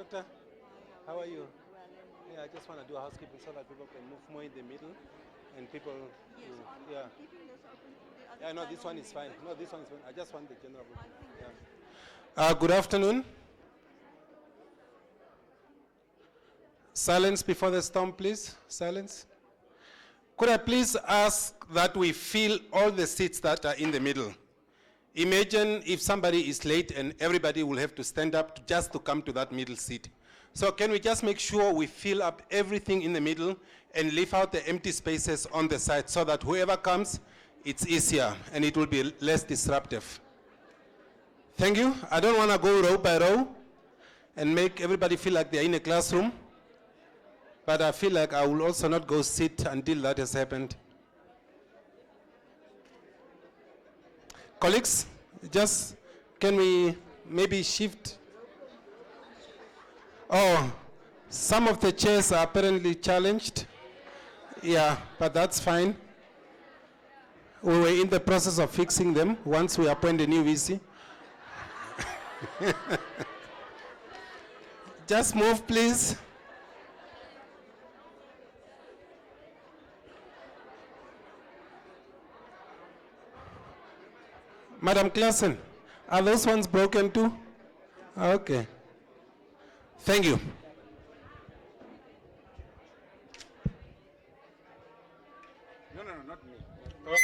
Doctor, how are you? Yeah, I just want to do housekeeping so that people can move more in the middle and people who, yeah. Yeah, no, this one is fine. No, this one is fine. I just want the general book. Yeah. Good afternoon. Silence before the storm, please. Silence. Could I please ask that we fill all the seats that are in the middle? Imagine if somebody is late and everybody will have to stand up just to come to that middle seat. So can we just make sure we fill up everything in the middle and leave out the empty spaces on the side so that whoever comes, it's easier and it will be less disruptive. Thank you. I don't want to go row by row and make everybody feel like they're in a classroom, but I feel like I will also not go sit until that has happened. Colleagues, just can we maybe shift? Oh, some of the chairs are apparently challenged. Yeah, but that's fine. We were in the process of fixing them once we appoint a new VC. Just move, please. Madam Klassen, are those ones broken too? Okay. Thank you. No, not me. Oh.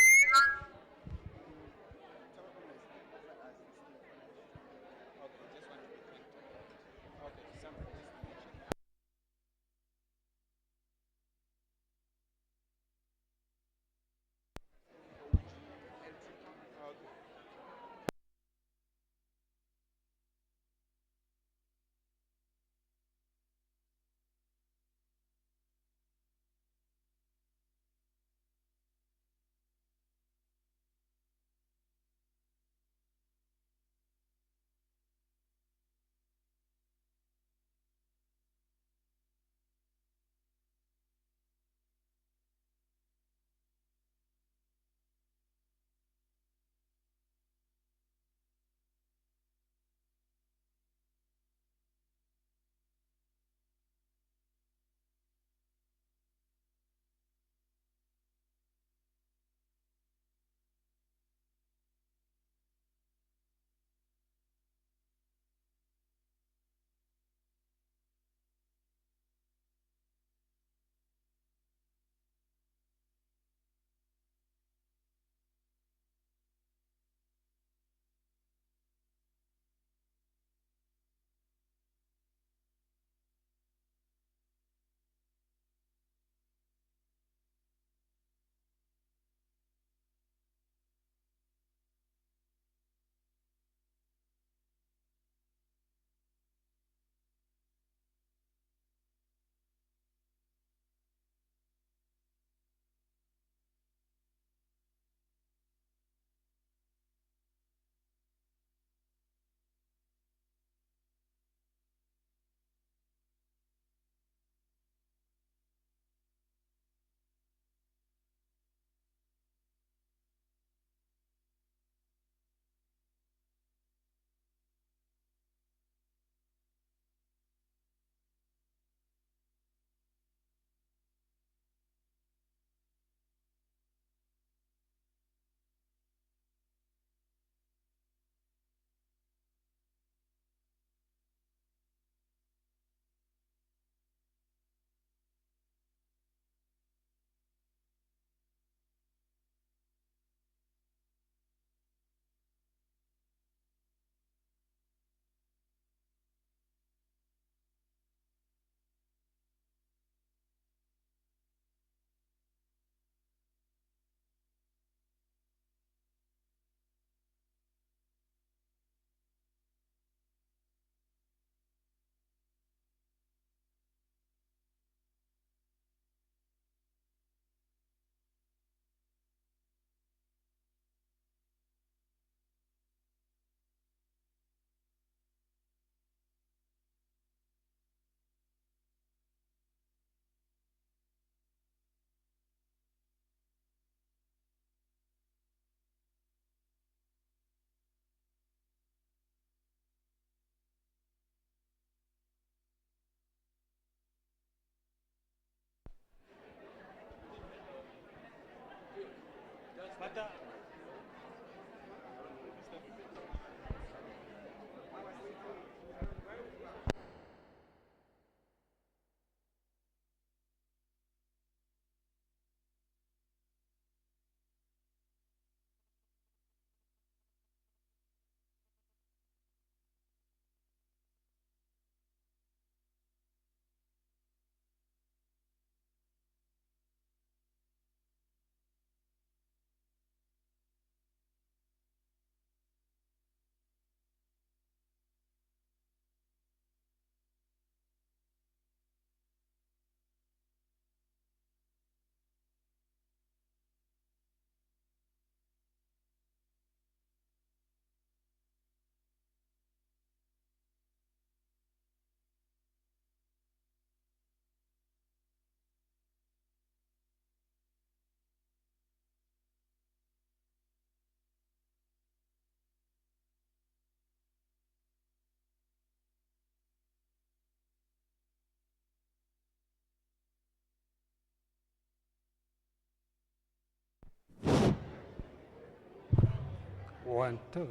1, 2.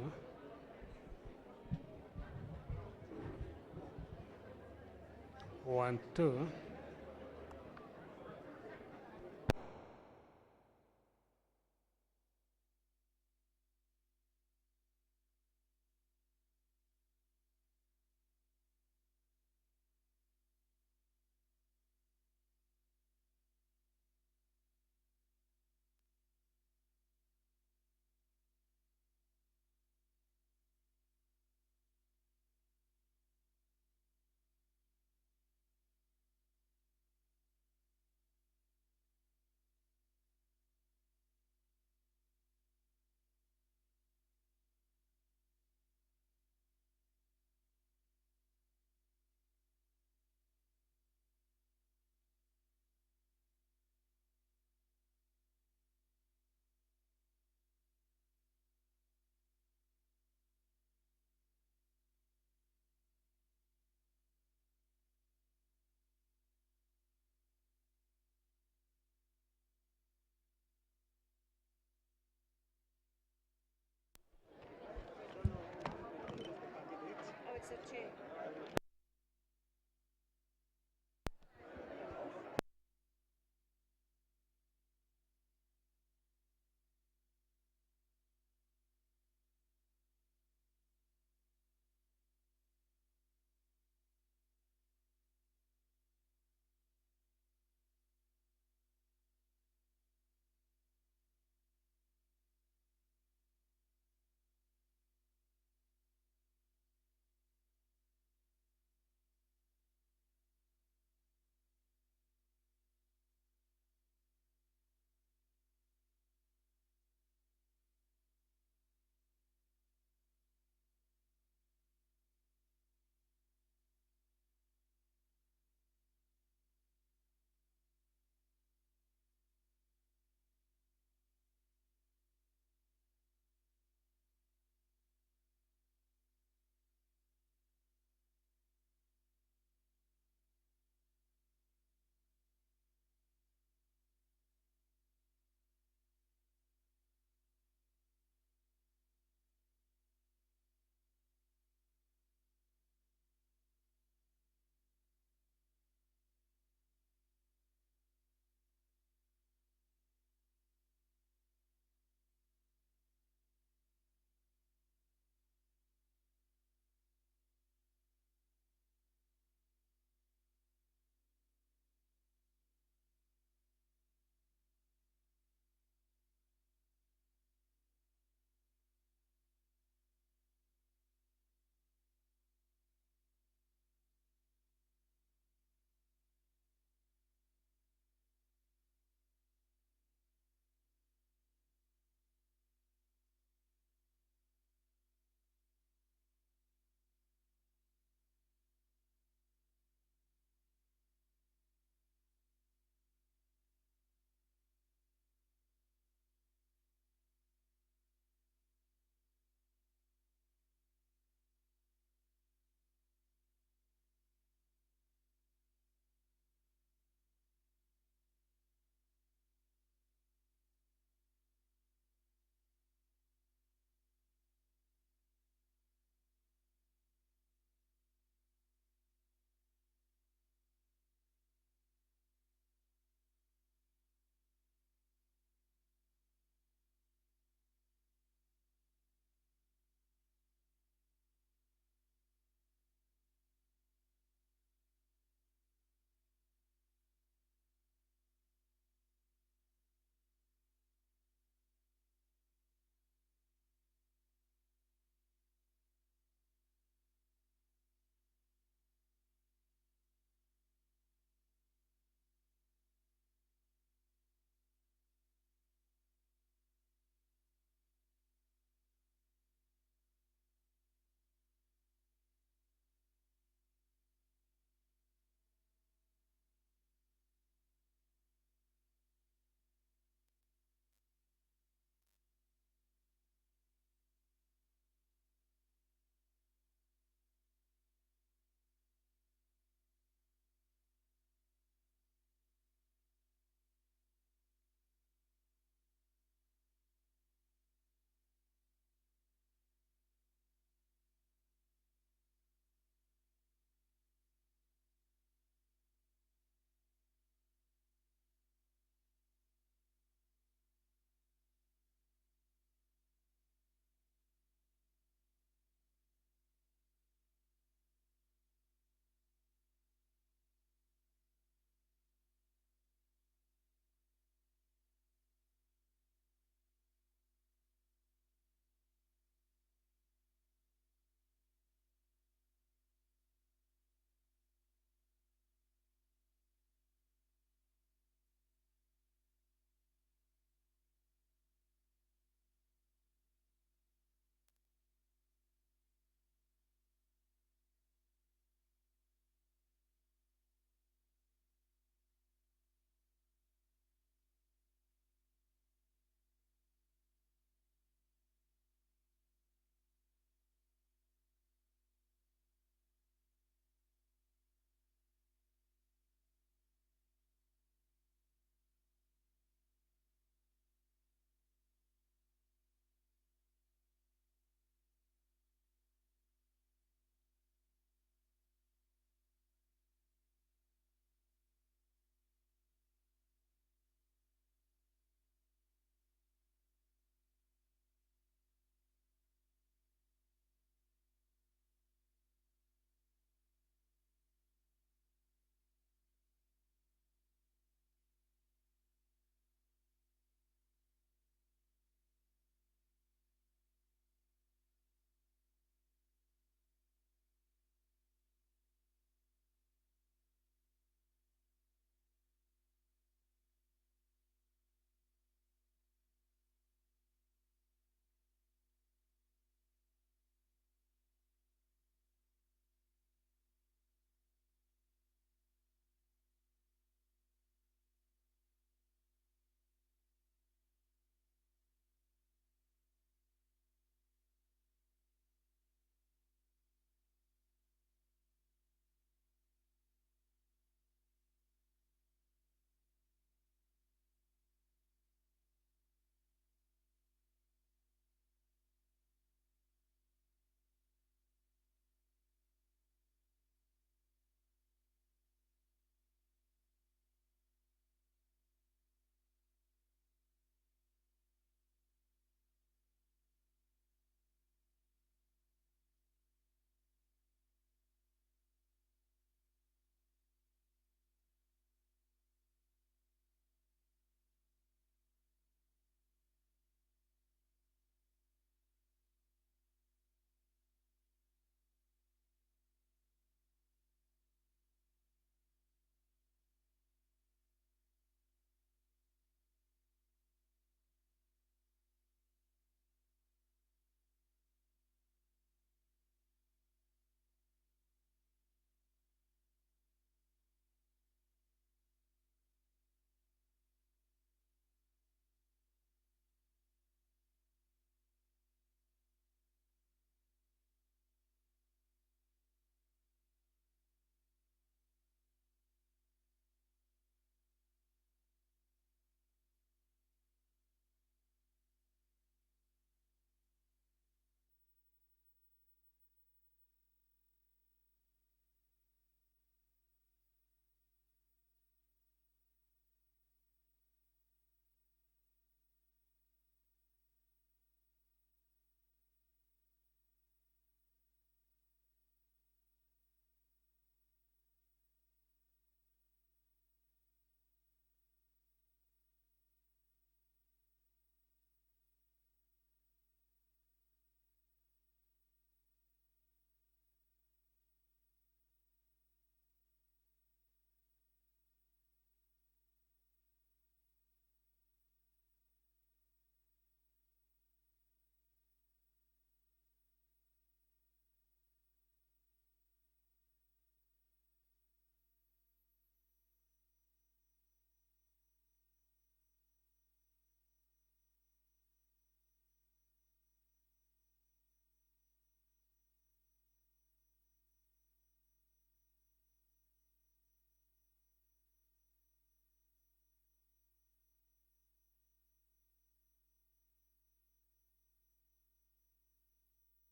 1, 2.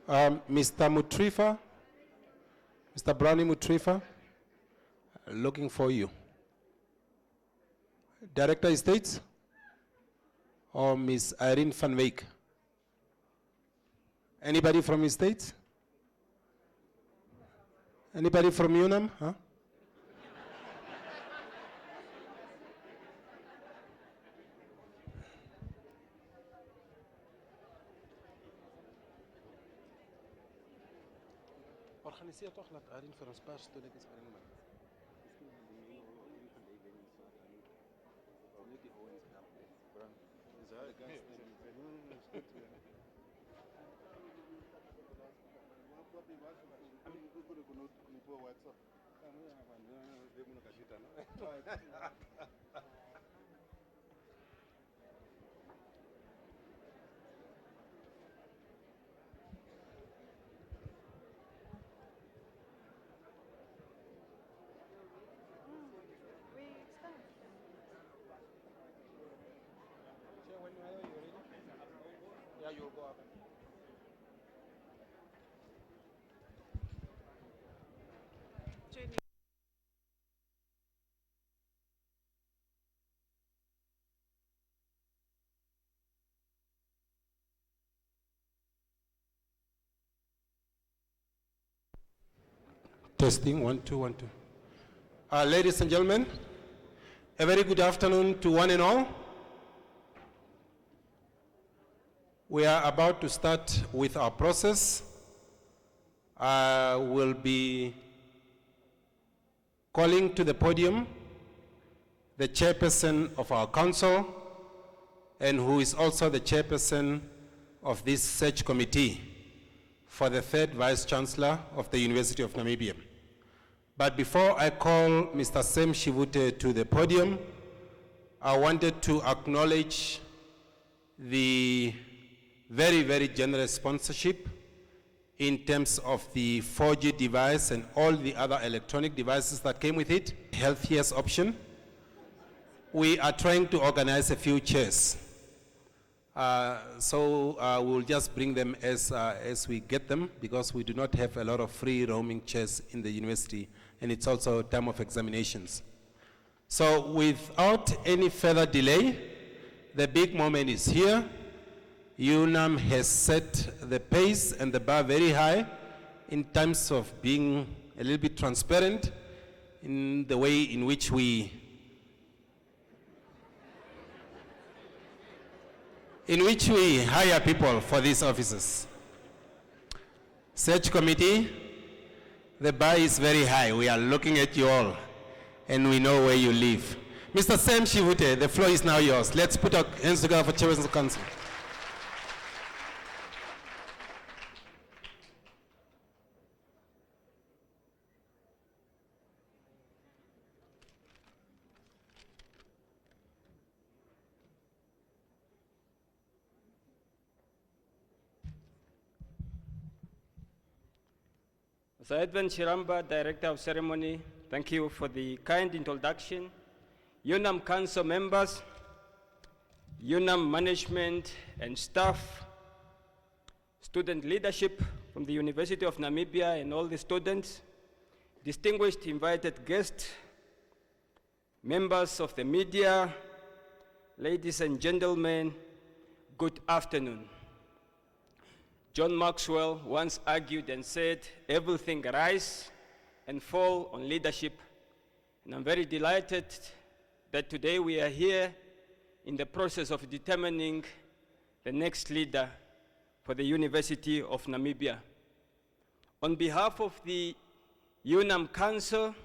Mr. Mutrifa, Mr. Brownie Mutrifa, looking for you. Director Estates, or Ms. Irene van Wyk? Anybody from Estates? Anybody from UNAM? Huh? Organiseer toch, laat Irene voor ons paar stoeltjes brengen. Yeah, you'll go up. Testing, 1, 2, 1, 2. Ladies and gentlemen, a very good afternoon to one and all. We are about to start with our process. I will be calling to the podium the chairperson of our council and who is also the chairperson of this search committee for the third Vice-Chancellor of the University of Namibia. But before I call Mr. Sam Shivute to the podium, I wanted to acknowledge the very, very generous sponsorship in terms of the 4G device and all the other electronic devices that came with it, healthiest option. We are trying to organize a few chairs. So we'll just bring them as we get them, because we do not have a lot of free roaming chairs in the university, and it's also time of examinations. So without any further delay, the big moment is here. UNAM has set the pace and the bar very high in terms of being a little bit transparent in the way in which we hire people for these offices. Search committee, the bar is very high. We are looking at you all, and we know where you live. Mr. Sam Shivute, the floor is now yours. Let's put our hands together for Chairperson of the Council. Sir Edwin Chiramba, Director of Ceremony, thank you for the kind introduction. UNAM Council members, UNAM management and staff, student leadership from the University of Namibia and all the students, distinguished invited guests, members of the media, ladies and gentlemen, good afternoon. John Maxwell once argued and said, everything rise and fall on leadership. And I'm very delighted that today we are here in the process of determining the next leader for the University of Namibia. On behalf of the UNAM Council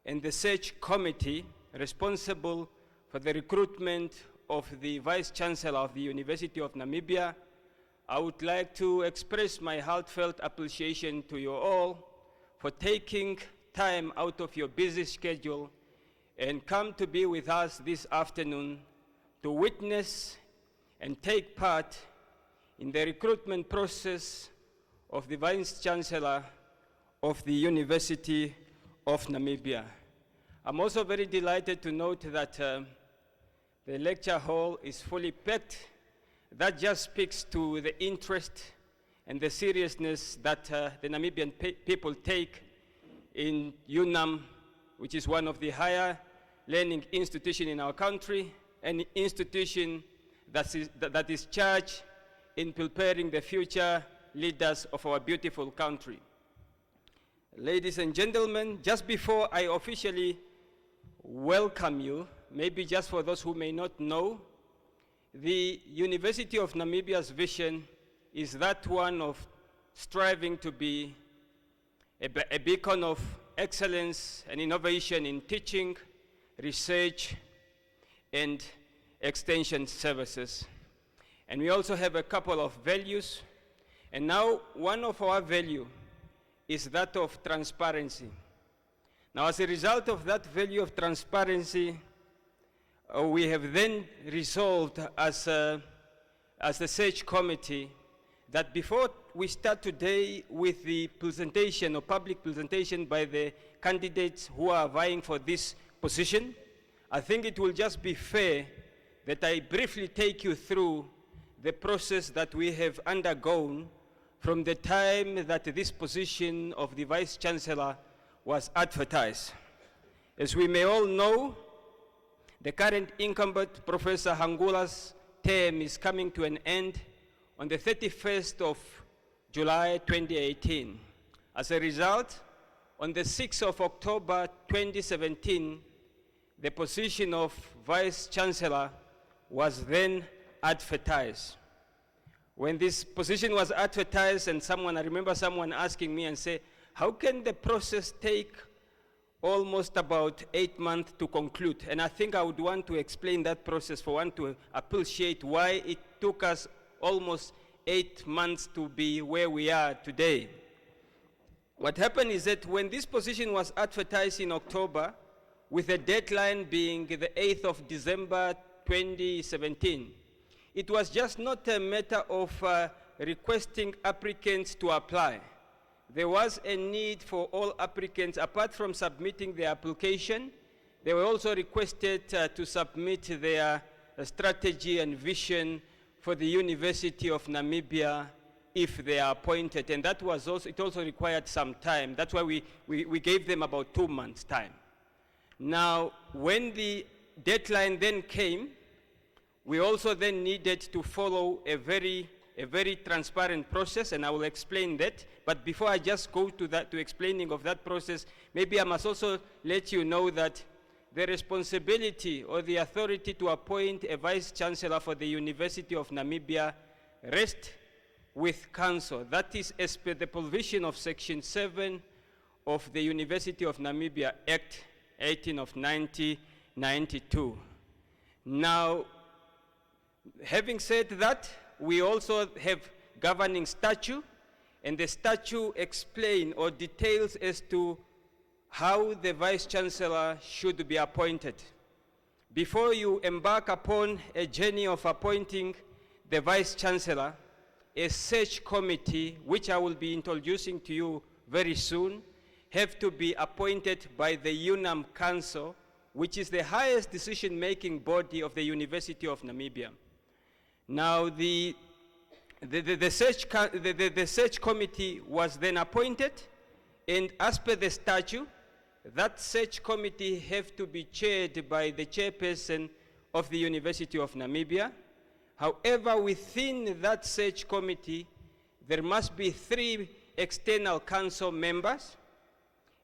and the Search Committee responsible for the recruitment of the Vice-Chancellor of the University of Namibia, I would like to express my heartfelt appreciation to you all for taking time out of your busy schedule and come to be with us this afternoon to witness and take part in the recruitment process of the Vice-Chancellor of the University of Namibia. I'm also very delighted to note that the lecture hall is fully packed. That just speaks to the interest and the seriousness that the Namibian people take in UNAM, which is one of the higher learning institutions in our country, an institution that is charged in preparing the future leaders of our beautiful country. Ladies and gentlemen, just before I officially welcome you, maybe just for those who may not know, the University of Namibia's vision is that one of striving to be a beacon of excellence and innovation in teaching, research, and extension services. And we also have a couple of values. And now one of our values is that of transparency. Now, as a result of that value of transparency, we have then resolved as the search committee that before we start today with the presentation or public presentation by the candidates who are vying for this position, I think it will just be fair that I briefly take you through the process that we have undergone from the time that this position of the Vice-Chancellor was advertised. As we may all know, the current incumbent, Professor Hangula's term is coming to an end on the 31st of July 2018. As a result, on the 6th of October 2017, the position of Vice-Chancellor was then advertised. When this position was advertised, and I remember someone asking me and say, how can the process take almost about 8 months to conclude? And I think I would want to explain that process for one to appreciate why it took us almost 8 months to be where we are today. What happened is that when this position was advertised in October, with the deadline being the 8th of December 2017, it was just not a matter of requesting applicants to apply. There was a need for all applicants, apart from submitting their application, they were also requested to submit their strategy and vision for the University of Namibia if they are appointed. And that was also, it also required some time. That's why we gave them about 2 months' time. Now, when the deadline then came, we also then needed to follow a very transparent process, and I will explain that. But before I just go to explaining of that process, maybe I must also let you know that the responsibility or the authority to appoint a Vice-Chancellor for the University of Namibia rests with Council. That is as per the provision of Section 7 of the University of Namibia Act 18 of 1992. Now, having said that, we also have governing statute, and the statute explains or details as to how the Vice-Chancellor should be appointed. Before you embark upon a journey of appointing the Vice-Chancellor, a search committee, which I will be introducing to you very soon, have to be appointed by the UNAM Council, which is the highest decision-making body of the University of Namibia. Now, the search committee was then appointed, and as per the statute, that search committee have to be chaired by the chairperson of the University of Namibia. However, within that search committee, there must be 3 external council members,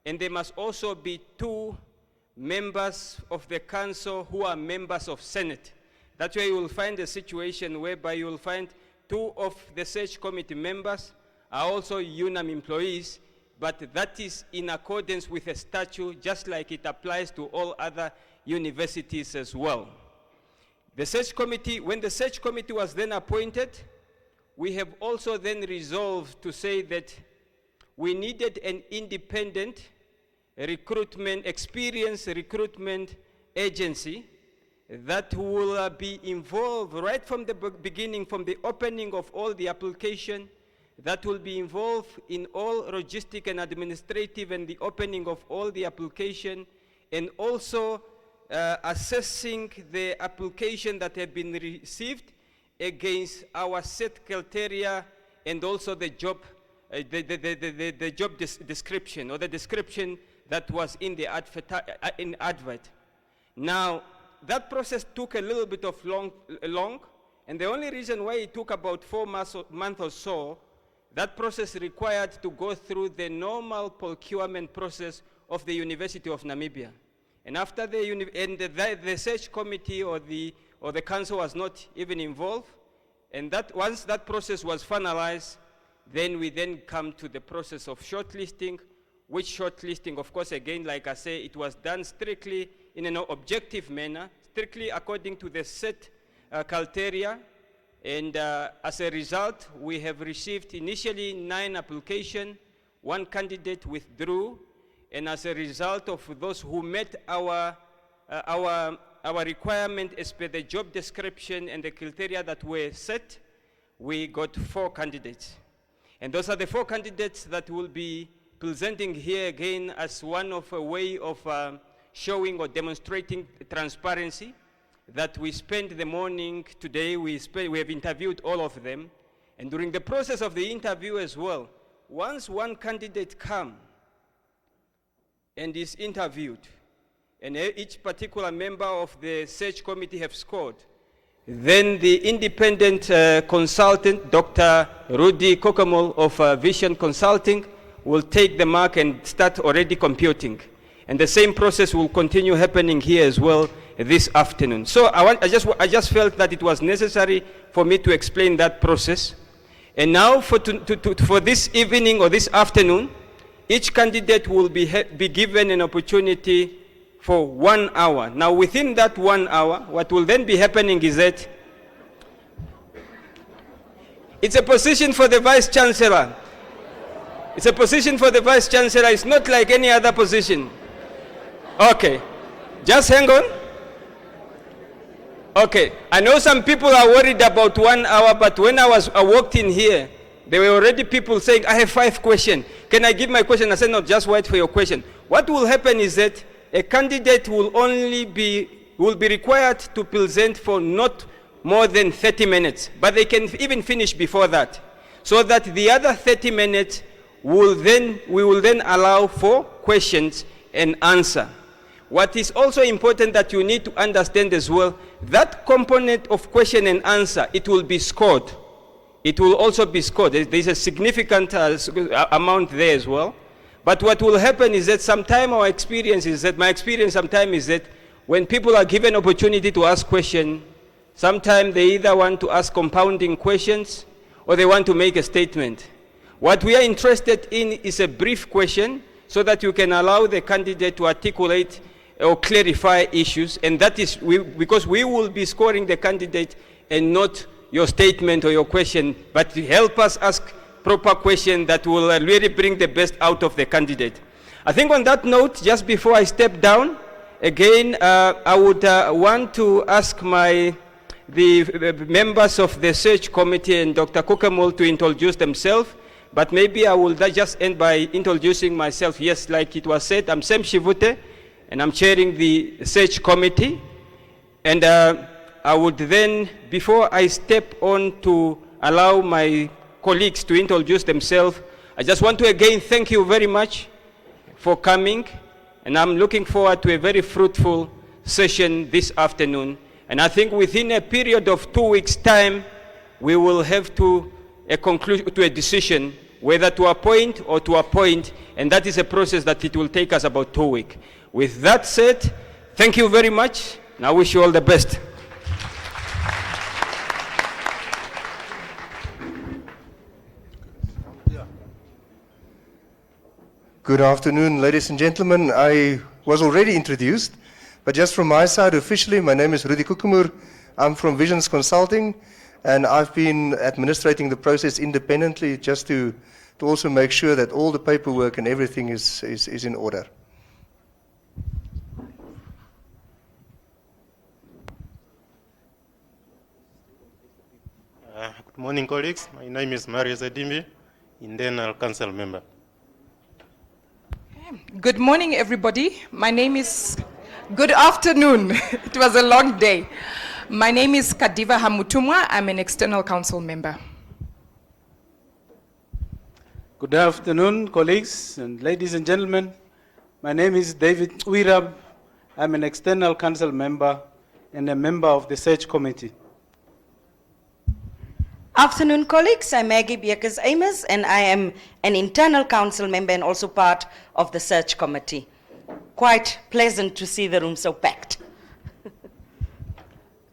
and there must also be 2 members of the council who are members of Senate. That's why you will find a situation whereby you will find 2 of the search committee members are also UNAM employees, but that is in accordance with a statute, just like it applies to all other universities as well. The search committee, when the search committee was then appointed, we have also then resolved to say that we needed an independent experienced recruitment agency that will be involved right from the beginning, from the opening of all the application, that will be involved in all logistic and administrative and the opening of all the application, and also assessing the application that have been received against our set criteria and also the job, the job description, or the description that was in the advert. Now, that process took a little bit of long, and the only reason why it took about 4 months or so, that process required to go through the normal procurement process of the University of Namibia. And after the search committee or the council was not even involved, and once that process was finalized, then we come to the process of shortlisting, which shortlisting, of course, again, like I say, it was done strictly in an objective manner, strictly according to the set criteria. And as a result, we have received initially 9 applications, 1 candidate withdrew, and as a result of those who met our requirement as per the job description and the criteria that were set, we got 4 candidates. And those are the 4 candidates that will be presenting here again as one of a way of showing or demonstrating transparency, that we spent the morning today, we have interviewed all of them, and during the process of the interview as well, once one candidate comes and is interviewed, and each particular member of the search committee have scored, then the independent consultant, Dr. Rudy Kokomol of Vision Consulting, will take the mark and start already computing. And the same process will continue happening here as well this afternoon. So I just felt that it was necessary for me to explain that process. And now for this evening or this afternoon, each candidate will be given an opportunity for 1 hour. Now within that 1 hour, what will then be happening is that it's a position for the Vice-Chancellor. It's a position for the Vice-Chancellor. It's not like any other position. Okay, just hang on. Okay, I know some people are worried about 1 hour, but when I walked in here, there were already people saying, I have 5 questions. Can I give my question? I said, no, just wait for your question. What will happen is that a candidate will be required to present for not more than 30 minutes, but they can even finish before that, so that the other 30 minutes we will then allow for questions and answer. What is also important that you need to understand as well, that component of question and answer, it will be scored. It will also be scored. There's a significant amount there as well. But what will happen is that sometimes my experience is that when people are given opportunity to ask questions, sometimes they either want to ask compounding questions or they want to make a statement. What we are interested in is a brief question so that you can allow the candidate to articulate or clarify issues, and that is because we will be scoring the candidate and not your statement or your question, but to help us ask proper question that will really bring the best out of the candidate. I think on that note, just before I step down, again, I would want to ask the members of the search committee and Dr. Kokomol to introduce themselves, but maybe I will just end by introducing myself. Yes, like it was said, I'm Sem Shivute, and I'm chairing the search committee. And I would then, before I step on to allow my colleagues to introduce themselves, I just want to again thank you very much for coming, and I'm looking forward to a very fruitful session this afternoon. And I think within a period of 2 weeks' time, we will have to a decision whether to appoint or to appoint, and that is a process that it will take us about 2 weeks. With that said, thank you very much, and I wish you all the best. Good afternoon, ladies and gentlemen. I was already introduced, but just from my side officially, my name is Rudy Kokomur. I'm from Visions Consulting, and I've been administrating the process independently just to also make sure that all the paperwork and everything is in order. Good morning, colleagues. My name is Mario Zadimbi, Internal Council Member. Good morning, everybody. My name is... Good afternoon. It was a long day. My name is Kadiva Hamutumwa. I'm an External Council Member. Good afternoon, colleagues and ladies and gentlemen. My name is David Mihrab. I'm an external council member and a member of the search committee. Afternoon, colleagues. I'm Maggie Beekers-Amos, and I am an internal council member and also part of the search committee. Quite pleasant to see the room so packed.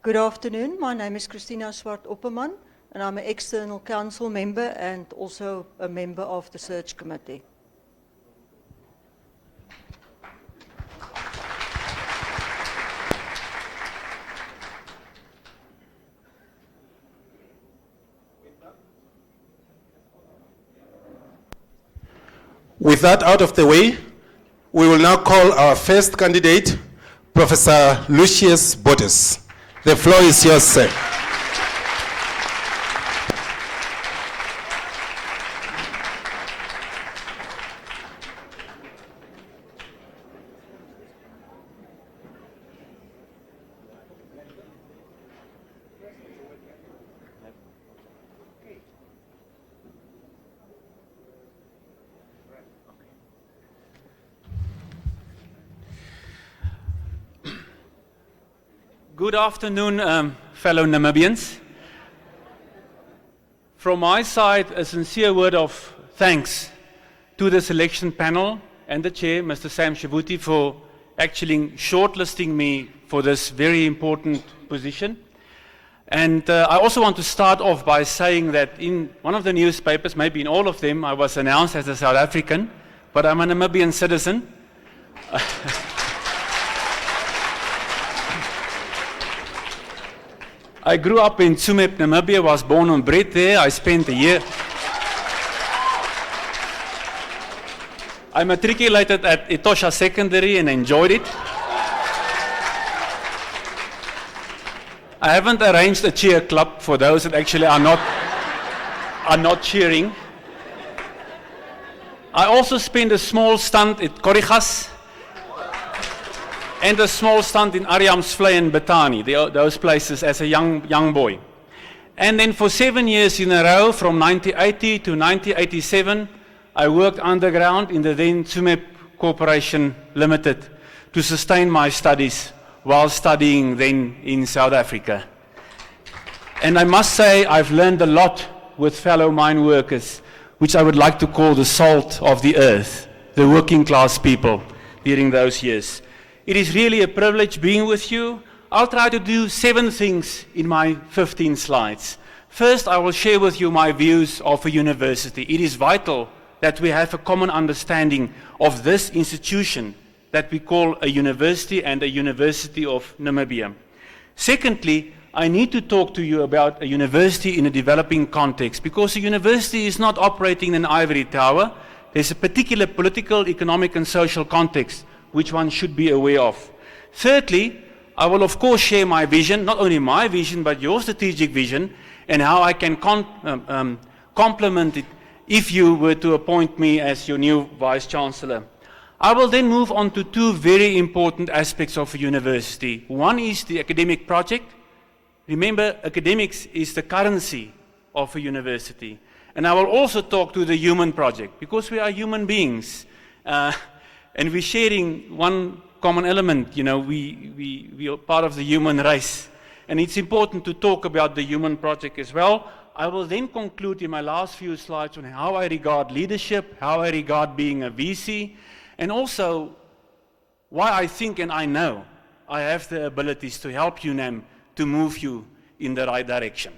Good afternoon. My name is Christina Swart-Opperman, and I'm an external council member and also a member of the search committee. With that out of the way, we will now call our first candidate, Professor Lucius Botes. The floor is yours, sir. Good afternoon, fellow Namibians. From my side, a sincere word of thanks to the selection panel and the chair, Mr. Sam Shavuti, for actually shortlisting me for this very important position. And I also want to start off by saying that in one of the newspapers, maybe in all of them, I was announced as a South African, but I'm a Namibian citizen. I grew up in Tsumeb, Namibia, was born and bred there. I spent a year. I matriculated at Etosha Secondary and enjoyed it. I haven't arranged a cheer club for those that actually are not cheering. I also spent a small stint at Korigas and a small stint in Ariamsvlei and Betani, those places as a young boy. And then for 7 years in a row, from 1980 to 1987, I worked underground in the then Tsumeb Corporation Limited to sustain my studies while studying then in South Africa. And I must say I've learned a lot with fellow mine workers, which I would like to call the salt of the earth, the working class people during those years. It is really a privilege being with you. I'll try to do 7 things in my 15 slides. First, I will share with you my views of a university. It is vital that we have a common understanding of this institution that we call a university and a University of Namibia. Secondly, I need to talk to you about a university in a developing context, because a university is not operating in an ivory tower. There's a particular political, economic, and social context which one should be aware of. Thirdly, I will of course share my vision, not only my vision, but your strategic vision, and how I can complement it if you were to appoint me as your new Vice-Chancellor. I will then move on to 2 very important aspects of a university. One is the academic project. Remember, academics is the currency of a university. And I will also talk to the human project, because we are human beings. And we're sharing one common element, you know, we are part of the human race. And it's important to talk about the human project as well. I will then conclude in my last few slides on how I regard leadership, how I regard being a VC, and also why I think and I know I have the abilities to help UNAM to move you in the right direction.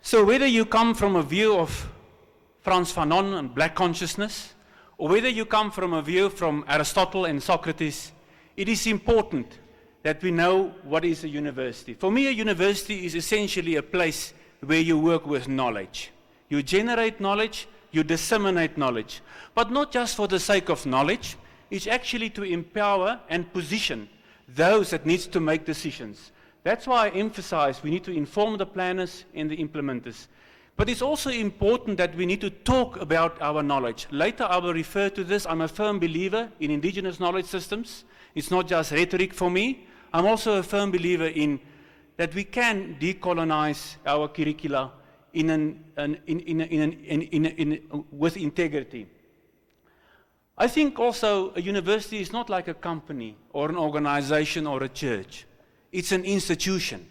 So whether you come from a view of Frantz Fanon and black consciousness, or whether you come from a view from Aristotle and Socrates, it is important that we know what is a university. For me, a university is essentially a place where you work with knowledge. You generate knowledge, you disseminate knowledge, but not just for the sake of knowledge. It's actually to empower and position those that need to make decisions. That's why I emphasize we need to inform the planners and the implementers, But it's also important that we need to talk about our knowledge. Later I will refer to this. I'm a firm believer in indigenous knowledge systems. It's not just rhetoric for me. I'm also a firm believer in that we can decolonize our curricula with integrity. I think also a university is not like a company or an organization or a church. It's an institution.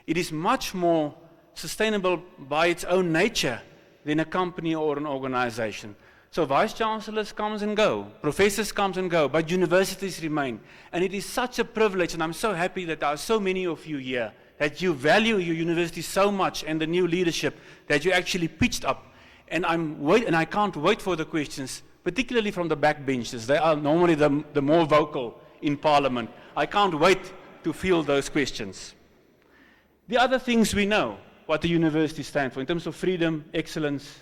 It is much more sustainable by its own nature than a company or an organization. So vice-chancellors comes and go, professors comes and go, but universities remain. And it is such a privilege, and I'm so happy that there are so many of you here, that you value your university so much and the new leadership, that you actually pitched up. And I can't wait for the questions, particularly from the backbenchers. They are normally the more vocal in Parliament. I can't wait to field those questions. The other things we know, what the university stands for in terms of freedom, excellence,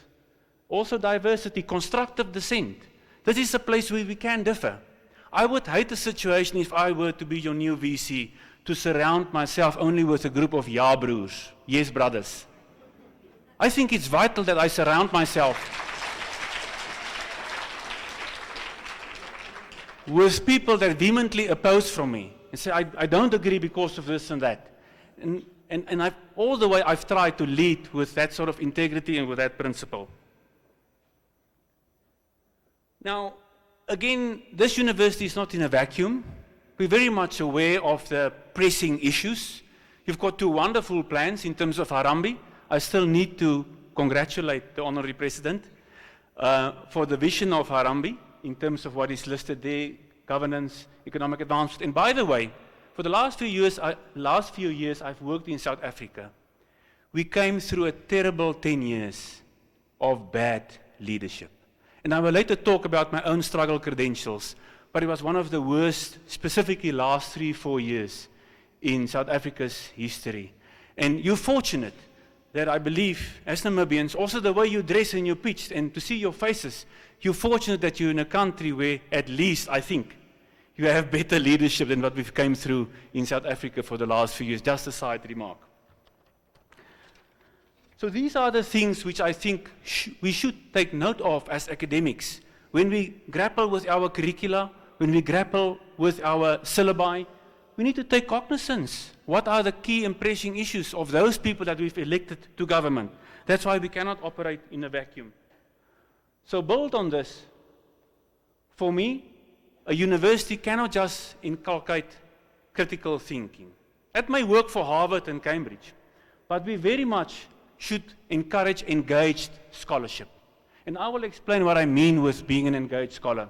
also diversity, constructive dissent. This is a place where we can differ. I would hate the situation if I were to be your new VC, to surround myself only with a group of ja-broers, yes brothers. I think it's vital that I surround myself with people that vehemently oppose from me and say, I don't agree because of this and that. And all the way I've tried to lead with that sort of integrity and with that principle. Now, again, this university is not in a vacuum. We're very much aware of the pressing issues. You've got two wonderful plans in terms of Harambee. I still need to congratulate the Honorary President for the vision of Harambee in terms of what is listed there, governance, economic advancement. And by the way, for the last few years I've worked in South Africa. We came through a terrible 10 years of bad leadership. And I will later talk about my own struggle credentials, but it was one of the worst, specifically last 3-4 years in South Africa's history. And you're fortunate that I believe, as Namibians, also the way you dress and you pitch and to see your faces, you're fortunate that you're in a country where at least, I think, you have better leadership than what we've come through in South Africa for the last few years. Just a side remark. So these are the things which I think we should take note of as academics. When we grapple with our curricula, when we grapple with our syllabi, we need to take cognizance. What are the key and pressing issues of those people that we've elected to government? That's why we cannot operate in a vacuum. So build on this. For me, a university cannot just inculcate critical thinking. That may work for Harvard and Cambridge, but we very much should encourage engaged scholarship. And I will explain what I mean with being an engaged scholar.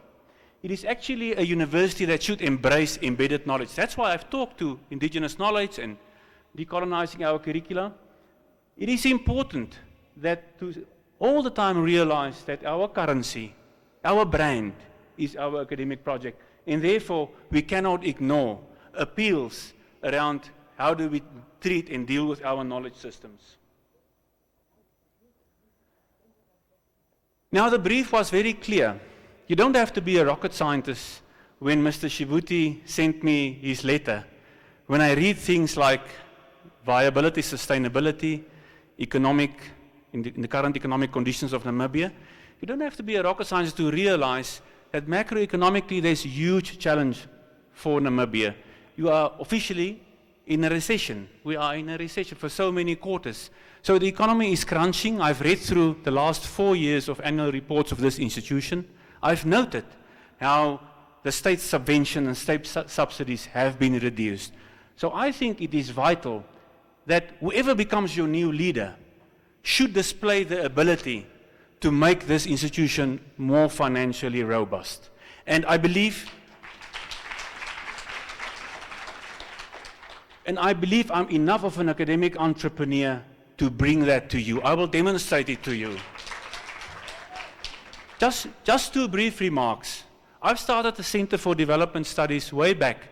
It is actually a university that should embrace embedded knowledge. That's why I've talked to indigenous knowledge and decolonizing our curricula. It is important that to all the time realize that our currency, our brand, is our academic project. And therefore, we cannot ignore appeals around how do we treat and deal with our knowledge systems. Now, the brief was very clear. You don't have to be a rocket scientist. When Mr. Shivuti sent me his letter, when I read things like viability, sustainability, economic, in the current economic conditions of Namibia, you don't have to be a rocket scientist to realize that macroeconomically there's a huge challenge for Namibia. You are officially in a recession. We are in a recession for so many quarters. So the economy is crunching. I've read through the last 4 years of annual reports of this institution. I've noted how the state subvention and state subsidies have been reduced. So I think it is vital that whoever becomes your new leader should display the ability to make this institution more financially robust. And I believe I'm enough of an academic entrepreneur to bring that to you. I will demonstrate it to you. Just 2 brief remarks. I've started the Center for Development Studies way back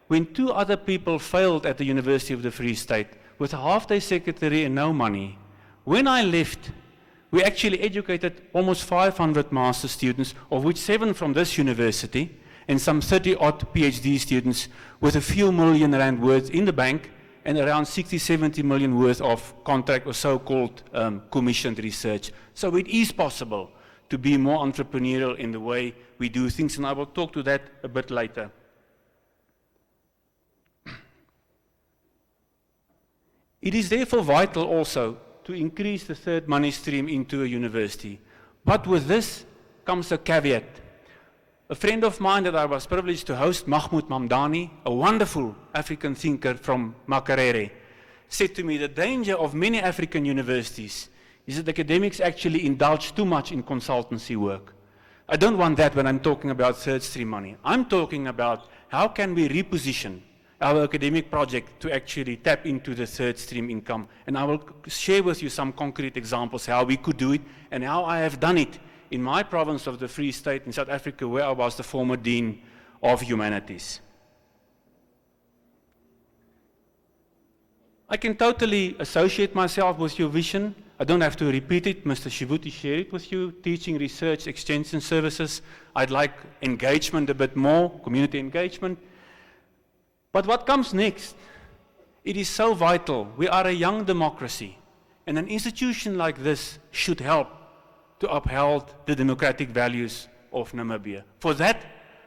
when 2 other people failed at the University of the Free State with a half-day secretary and no money. When I left, we actually educated almost 500 master students, of which 7 from this university, and some 30-odd PhD students with a few million rand worth in the bank and around 60-70 million worth of contract or so-called commissioned research. So it is possible to be more entrepreneurial in the way we do things, and I will talk to that a bit later. It is therefore vital also to increase the third money stream into a university. But with this comes a caveat. A friend of mine that I was privileged to host, Mahmoud Mamdani, a wonderful African thinker from Makerere, said to me the danger of many African universities is that academics actually indulge too much in consultancy work. I don't want that when I'm talking about third stream money. I'm talking about how can we reposition our academic project to actually tap into the third stream income. And I will share with you some concrete examples how we could do it and how I have done it in my province of the Free State in South Africa, where I was the former Dean of Humanities. I can totally associate myself with your vision. I don't have to repeat it. Mr. Shivuti shared it with you. Teaching, research, extension services. I'd like engagement a bit more, community engagement. But what comes next? It is so vital. We are a young democracy, and an institution like this should help to uphold the democratic values of Namibia. For that,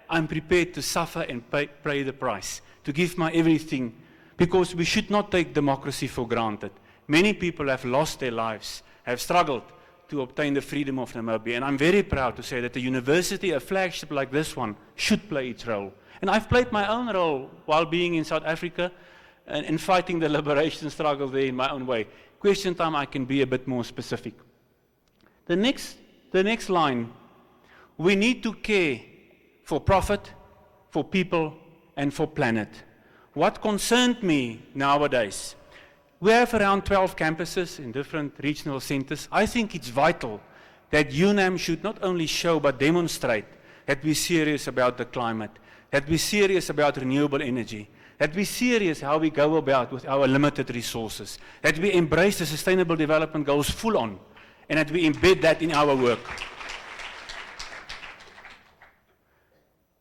I'm prepared to suffer and pay the price, to give my everything, because we should not take democracy for granted. Many people have lost their lives, have struggled to obtain the freedom of Namibia, and I'm very proud to say that a university, a flagship like this one, should play its role. And I've played my own role while being in South Africa and fighting the liberation struggle there in my own way. Question time, I can be a bit more specific. The next line, we need to care for profit, for people, and for planet. What concerned me nowadays, we have around 12 campuses in different regional centers. I think it's vital that UNAM should not only show but demonstrate that we're serious about the climate, that we're serious about renewable energy, that we're serious how we go about with our limited resources, that we embrace the Sustainable Development Goals full on, and that we embed that in our work.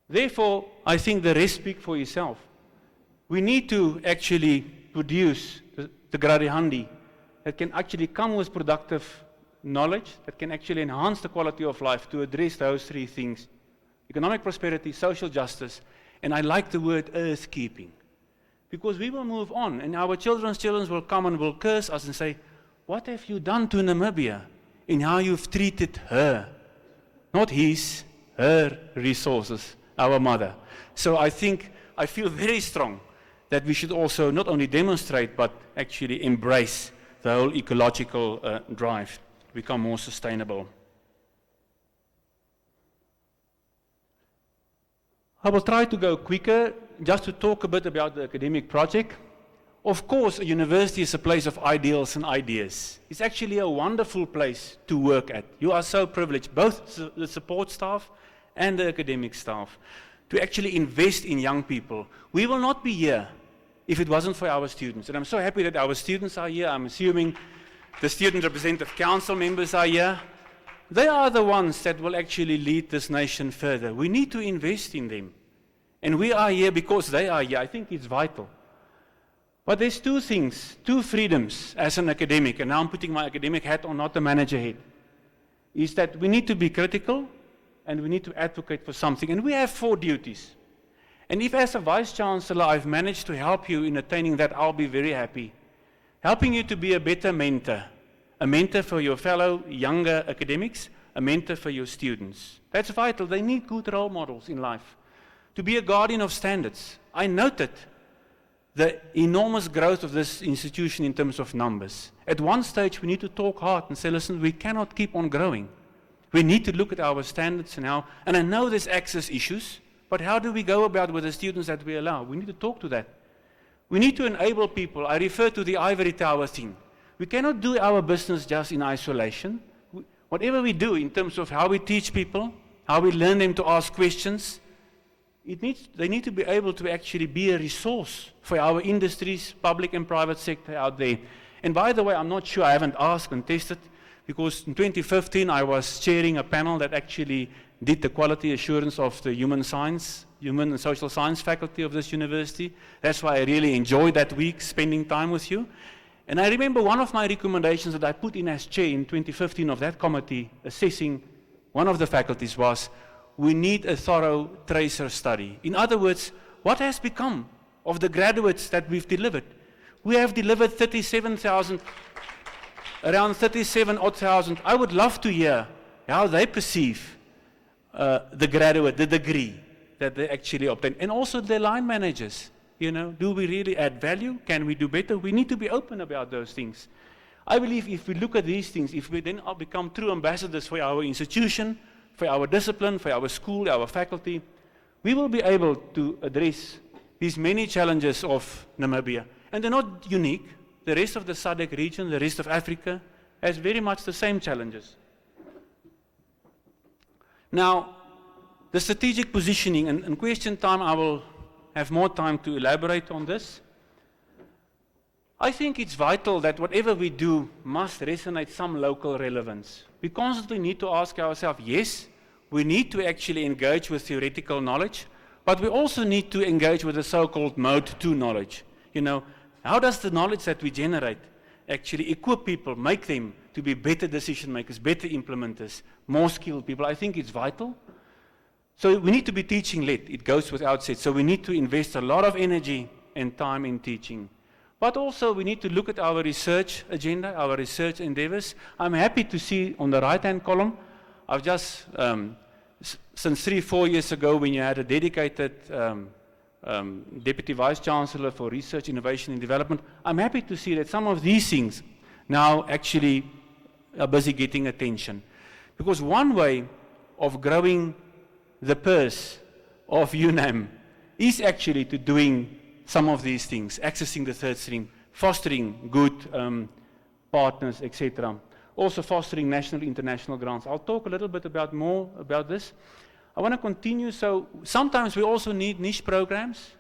Therefore, I think the rest speak for itself. We need to actually produce the Gradihandi that can actually come with productive knowledge, that can actually enhance the quality of life to address those three things: economic prosperity, social justice, and I like the word earth-keeping. Because we will move on, and our children's children will come and will curse us and say, what have you done to Namibia in how you've treated her? Not his, her resources, our mother. So I feel very strong that we should also not only demonstrate, but actually embrace the whole ecological drive, become more sustainable. I will try to go quicker, just to talk a bit about the academic project. Of course, a university is a place of ideals and ideas. It's actually a wonderful place to work at. You are so privileged, both the support staff and the academic staff, to actually invest in young people. We will not be here if it wasn't for our students. And I'm so happy that our students are here. I'm assuming the Student Representative Council members are here. They are the ones that will actually lead this nation further. We need to invest in them. And we are here because they are here. I think it's vital. But there's two things, two freedoms as an academic, and now I'm putting my academic hat on, not the manager hat, is that we need to be critical and we need to advocate for something. And we have 4 duties. And if as a Vice-Chancellor I've managed to help you in attaining that, I'll be very happy. Helping you to be a better mentor. A mentor for your fellow younger academics, a mentor for your students. That's vital. They need good role models in life. To be a guardian of standards. I noted the enormous growth of this institution in terms of numbers. At one stage, we need to talk hard and say, listen, we cannot keep on growing. We need to look at our standards and how, and I know there's access issues, but how do we go about with the students that we allow? We need to talk to that. We need to enable people. I refer to the ivory tower thing. We cannot do our business just in isolation. Whatever we do in terms of how we teach people, how we learn them to ask questions, they need to be able to actually be a resource for our industries, public and private sector out there. And by the way, I'm not sure, I haven't asked and tested, because in 2015 I was chairing a panel that actually did the quality assurance of the human science Human and Social Science faculty of this university. That's why I really enjoyed that week spending time with you. And I remember one of my recommendations that I put in as chair in 2015 of that committee assessing one of the faculties was, we need a thorough tracer study. In other words, what has become of the graduates that we've delivered? We have delivered 37,000, around 37,000. I would love to hear how they perceive the graduate, the degree that they actually obtain. And also the line managers, do we really add value? Can we do better? We need to be open about those things. I believe if we look at these things, if we then become true ambassadors for our institution, for our discipline, for our school, our faculty, we will be able to address these many challenges of Namibia. And they're not unique. The rest of the SADC region, the rest of Africa, has very much the same challenges. Now, the strategic positioning, and in question time I will have more time to elaborate on this. I think it's vital that whatever we do must resonate some local relevance. We constantly need to ask ourselves, yes, we need to actually engage with theoretical knowledge, but we also need to engage with the so-called mode 2 knowledge. How does the knowledge that we generate actually equip people, make them to be better decision makers, better implementers, more skilled people? I think it's vital. So we need to be teaching-led. It goes without said. So we need to invest a lot of energy and time in teaching. But also we need to look at our research agenda, our research endeavors. I'm happy to see on the right-hand column, I've just, since 3-4 years ago when you had a dedicated Deputy Vice-Chancellor for Research, Innovation and Development, I'm happy to see that some of these things now actually are busy getting attention. Because one way of growing the purse of UNAM is actually to doing some of these things, accessing the third stream, fostering good partners, etc. Also fostering national, international grants. I'll talk a little bit more about this. I want to continue. So sometimes we also need niche programs,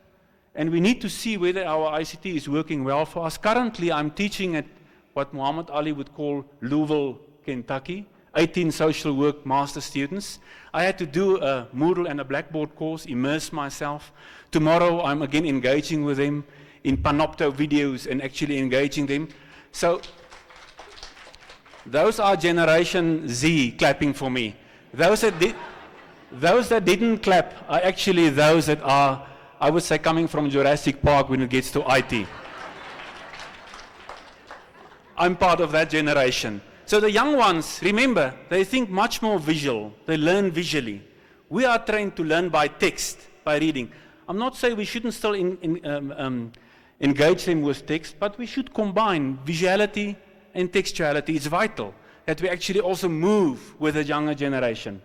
and we need to see whether our ICT is working well for us. Currently, I'm teaching at what Muhammad Ali would call Louisville, Kentucky, 18 social work master students. I had to do a Moodle and a Blackboard course, immerse myself. Tomorrow, I'm again engaging with them in Panopto videos and actually engaging them. So those are Generation Z clapping for me. Those that didn't clap are actually those that are, I would say, coming from Jurassic Park when it gets to IT. I'm part of that generation. So the young ones, remember, they think much more visual. They learn visually. We are trained to learn by text, by reading. I'm not saying we shouldn't still engage them with text, but we should combine visuality and textuality. It's vital that we actually also move with the younger generation.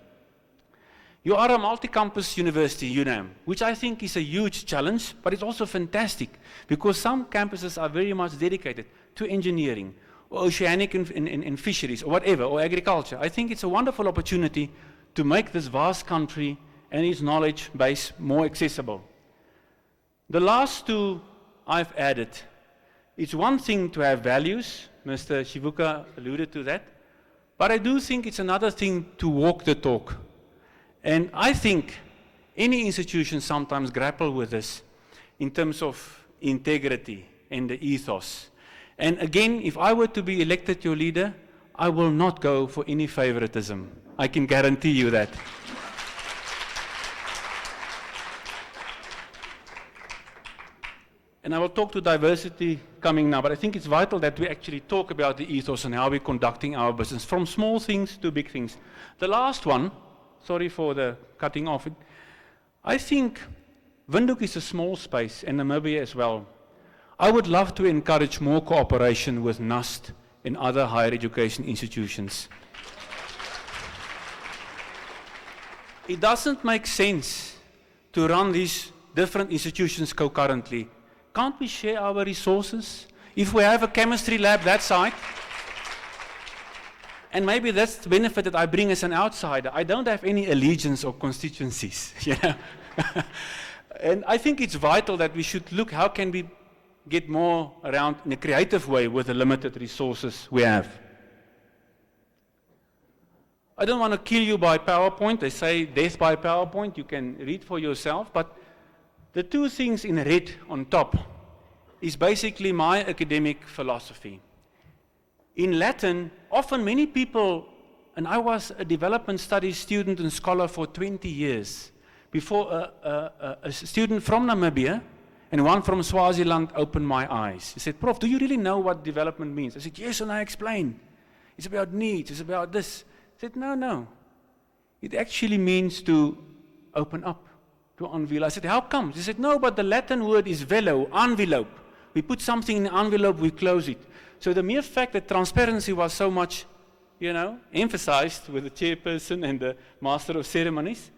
You are a multi-campus university, UNAM, which I think is a huge challenge, but it's also fantastic because some campuses are very much dedicated to engineering, or oceanic and fisheries, or whatever, or agriculture. I think it's a wonderful opportunity to make this vast country and its knowledge base more accessible. The last two I've added. It's one thing to have values, Mr. Shivuka alluded to that, but I do think it's another thing to walk the talk. And I think any institution sometimes grapple with this in terms of integrity and the ethos. And again, if I were to be elected your leader, I will not go for any favoritism. I can guarantee you that. And I will talk to diversity coming now, but I think it's vital that we actually talk about the ethos and how we're conducting our business, from small things to big things. The last one, sorry for the cutting off, I think Windhoek is a small space, and Namibia as well. I would love to encourage more cooperation with NUST and other higher education institutions. It doesn't make sense to run these different institutions concurrently. Can't we share our resources? If we have a chemistry lab that side, and maybe that's the benefit that I bring as an outsider. I don't have any allegiance or constituencies, you know. And I think it's vital that we should look how can we get more around in a creative way with the limited resources we have. I don't want to kill you by PowerPoint. They say death by PowerPoint. You can read for yourself. But the two things in red on top is basically my academic philosophy. In Latin, often many people, and I was a development studies student and scholar for 20 years, before a student from Namibia and one from Swaziland opened my eyes. He said, Prof, do you really know what development means? I said, yes, and I explained. It's about needs, it's about this. I said, no. It actually means to open up, to unveil. I said, how come? He said, no, but the Latin word is velo, envelope. We put something in the envelope, we close it. So the mere fact that transparency was so much, emphasized with the chairperson and the master of ceremonies,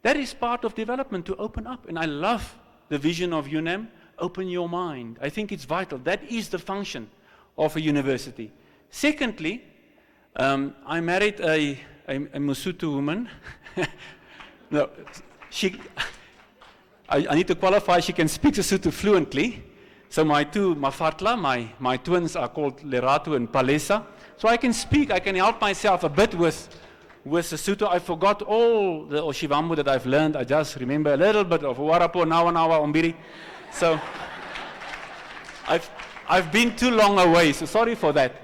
that is part of development, to open up. And I love the vision of UNAM, open your mind. I think it's vital. That is the function of a university. Secondly, I married a Mosotho woman. No, I need to qualify, she can speak Sotho fluently. So my two Mafatla, my twins are called Lerato and Palesa. So I can speak, I can help myself a bit with Sotho. I forgot all the Oshivambo that I've learned. I just remember a little bit of Warapo, Nawanawa, Ombiri. So I've been too long away, so sorry for that.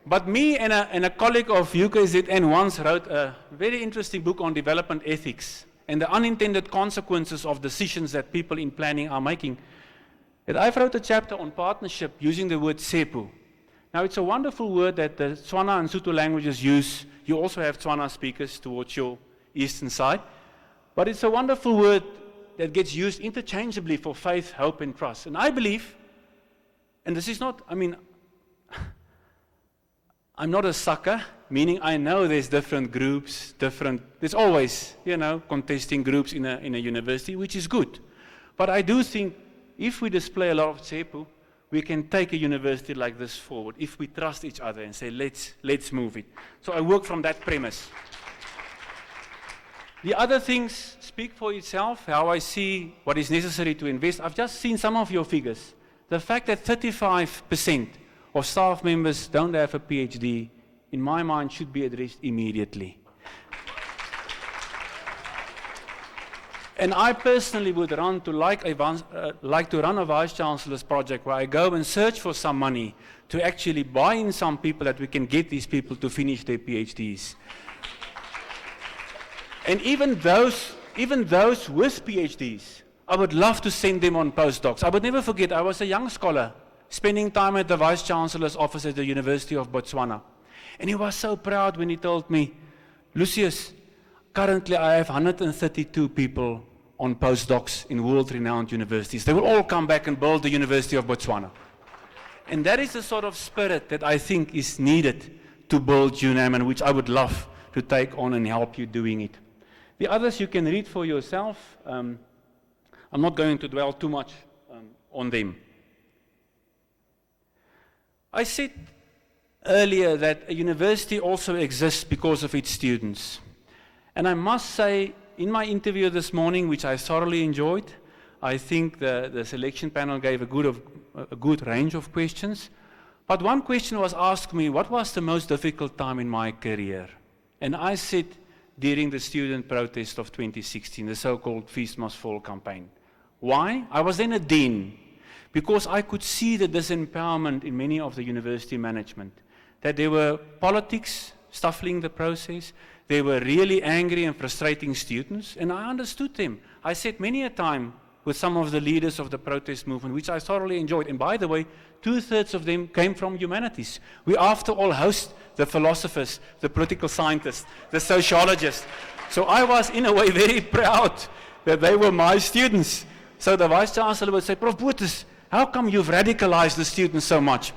But me and a colleague of UKZN once wrote a very interesting book on development ethics and the unintended consequences of decisions that people in planning are making. And I've wrote a chapter on partnership using the word sepu. Now it's a wonderful word that the Tswana and Sotho languages use. You also have Tswana speakers towards your eastern side. But it's a wonderful word that gets used interchangeably for faith, hope, and trust. And I believe, and this is not, I'm not a sucker, meaning I know there's different groups, there's always, contesting groups in a university, which is good. But I do think if we display a lot of sepu, we can take a university like this forward, if we trust each other and say, let's move it. So I work from that premise. The other things speak for itself, how I see what is necessary to invest. I've just seen some of your figures. The fact that 35% of staff members don't have a PhD, in my mind, should be addressed immediately. And I personally would like to run a Vice-Chancellor's project where I go and search for some money to actually buy in some people that we can get these people to finish their PhDs. And even those with PhDs, I would love to send them on postdocs. I would never forget, I was a young scholar spending time at the Vice-Chancellor's office at the University of Botswana. And he was so proud when he told me, Lucius, currently I have 132 people on postdocs in world-renowned universities. They will all come back and build the University of Botswana. And that is the sort of spirit that I think is needed to build UNAM, and which I would love to take on and help you doing it. The others you can read for yourself. I'm not going to dwell too much on them. I said earlier that a university also exists because of its students. And I must say, in my interview this morning, which I thoroughly enjoyed, I think the selection panel gave a good range of questions. But one question was asked me, what was the most difficult time in my career? And I said, during the student protest of 2016, the so-called Feast Must Fall campaign. Why? I was then a dean, because I could see the disempowerment in many of the university management, that there were politics stifling the process, they were really angry and frustrating students, and I understood them. I said many a time with some of the leaders of the protest movement, which I thoroughly enjoyed, and by the way, 2/3 of them came from humanities. We after all host the philosophers, the political scientists, the sociologists. So I was in a way very proud that they were my students. So the Vice-Chancellor would say, Prof. Boetes, how come you've radicalized the students so much?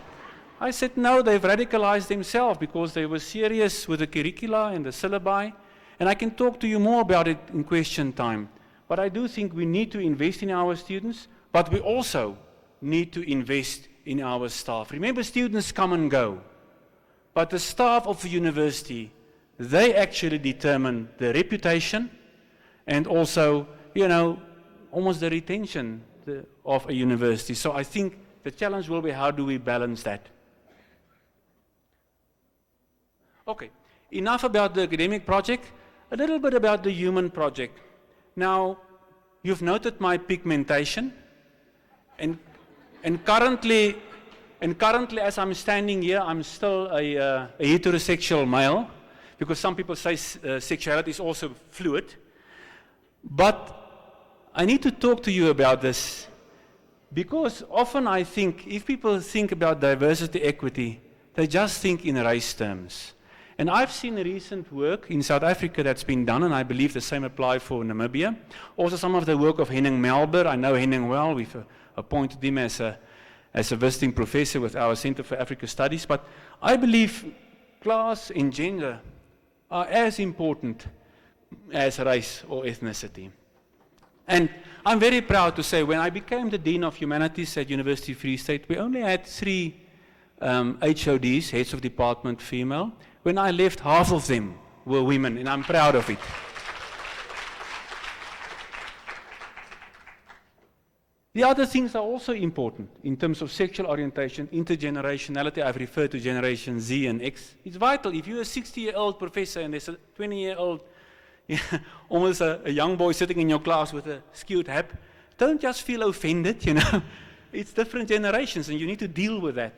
I said, no, they've radicalized themselves because they were serious with the curricula and the syllabi. And I can talk to you more about it in question time. But I do think we need to invest in our students, but we also need to invest in our staff. Remember, students come and go. But the staff of the university, they actually determine the reputation and also, almost the retention of a university. So I think the challenge will be, how do we balance that? Okay, Enough about the academic project, a little bit about the human project. Now, you've noted my pigmentation, and currently, as I'm standing here, I'm still a heterosexual male, because some people say sexuality is also fluid. But I need to talk to you about this, because often I think, if people think about diversity, equity, they just think in race terms. And I've seen recent work in South Africa that's been done, and I believe the same applies for Namibia. Also some of the work of Henning Melber. I know Henning well. We've appointed him as a visiting professor with our Center for Africa Studies. But I believe class and gender are as important as race or ethnicity. And I'm very proud to say, when I became the Dean of Humanities at University of Free State, we only had 3 HODs, heads of department, female. When I left, half of them were women, and I'm proud of it. The other things are also important in terms of sexual orientation, intergenerationality. I've referred to Generation Z and X. It's vital. If you're a 60-year-old professor and there's a 20-year-old, almost a young boy sitting in your class with a skewed hat, don't just feel offended, you know. It's different generations, and you need to deal with that.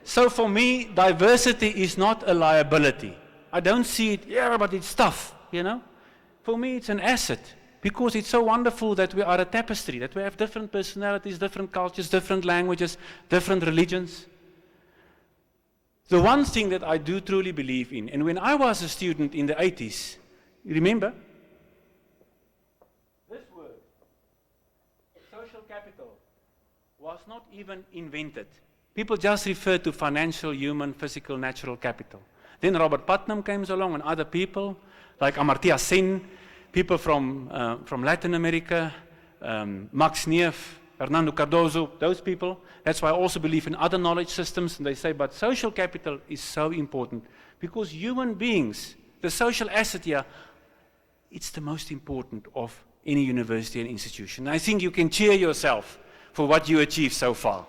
So for me, diversity is not a liability. I don't see it, yeah, but it's tough, you know. For me, it's an asset, because it's so wonderful that we are a tapestry, that we have different personalities, different cultures, different languages, different religions. The one thing that I do truly believe in, and when I was a student in the 80s, you remember? This word, social capital, was not even invented. People just refer to financial, human, physical, natural capital. Then Robert Putnam came along, and other people, like Amartya Sen, people from Latin America, Max Neef, Hernando Cardozo, those people. That's why I also believe in other knowledge systems, and they say, but social capital is so important, because human beings, the social asset here, it's the most important of any university and institution. I think you can cheer yourself for what you achieved so far.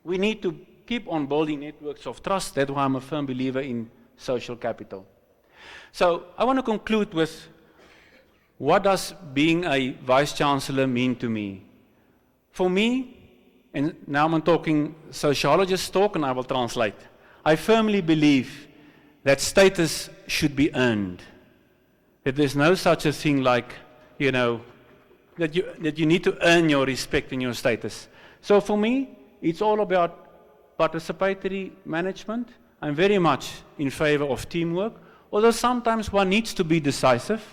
We need to keep on building networks of trust. That's why I'm a firm believer in social capital. So I want to conclude with, what does being a Vice-Chancellor mean to me? For me, and now I'm talking sociologist talk, and I will translate. I firmly believe that status should be earned. That there's no such a thing like, you know, that you need to earn your respect and your status. So for me, it's all about participatory management. I'm very much in favor of teamwork, although sometimes one needs to be decisive.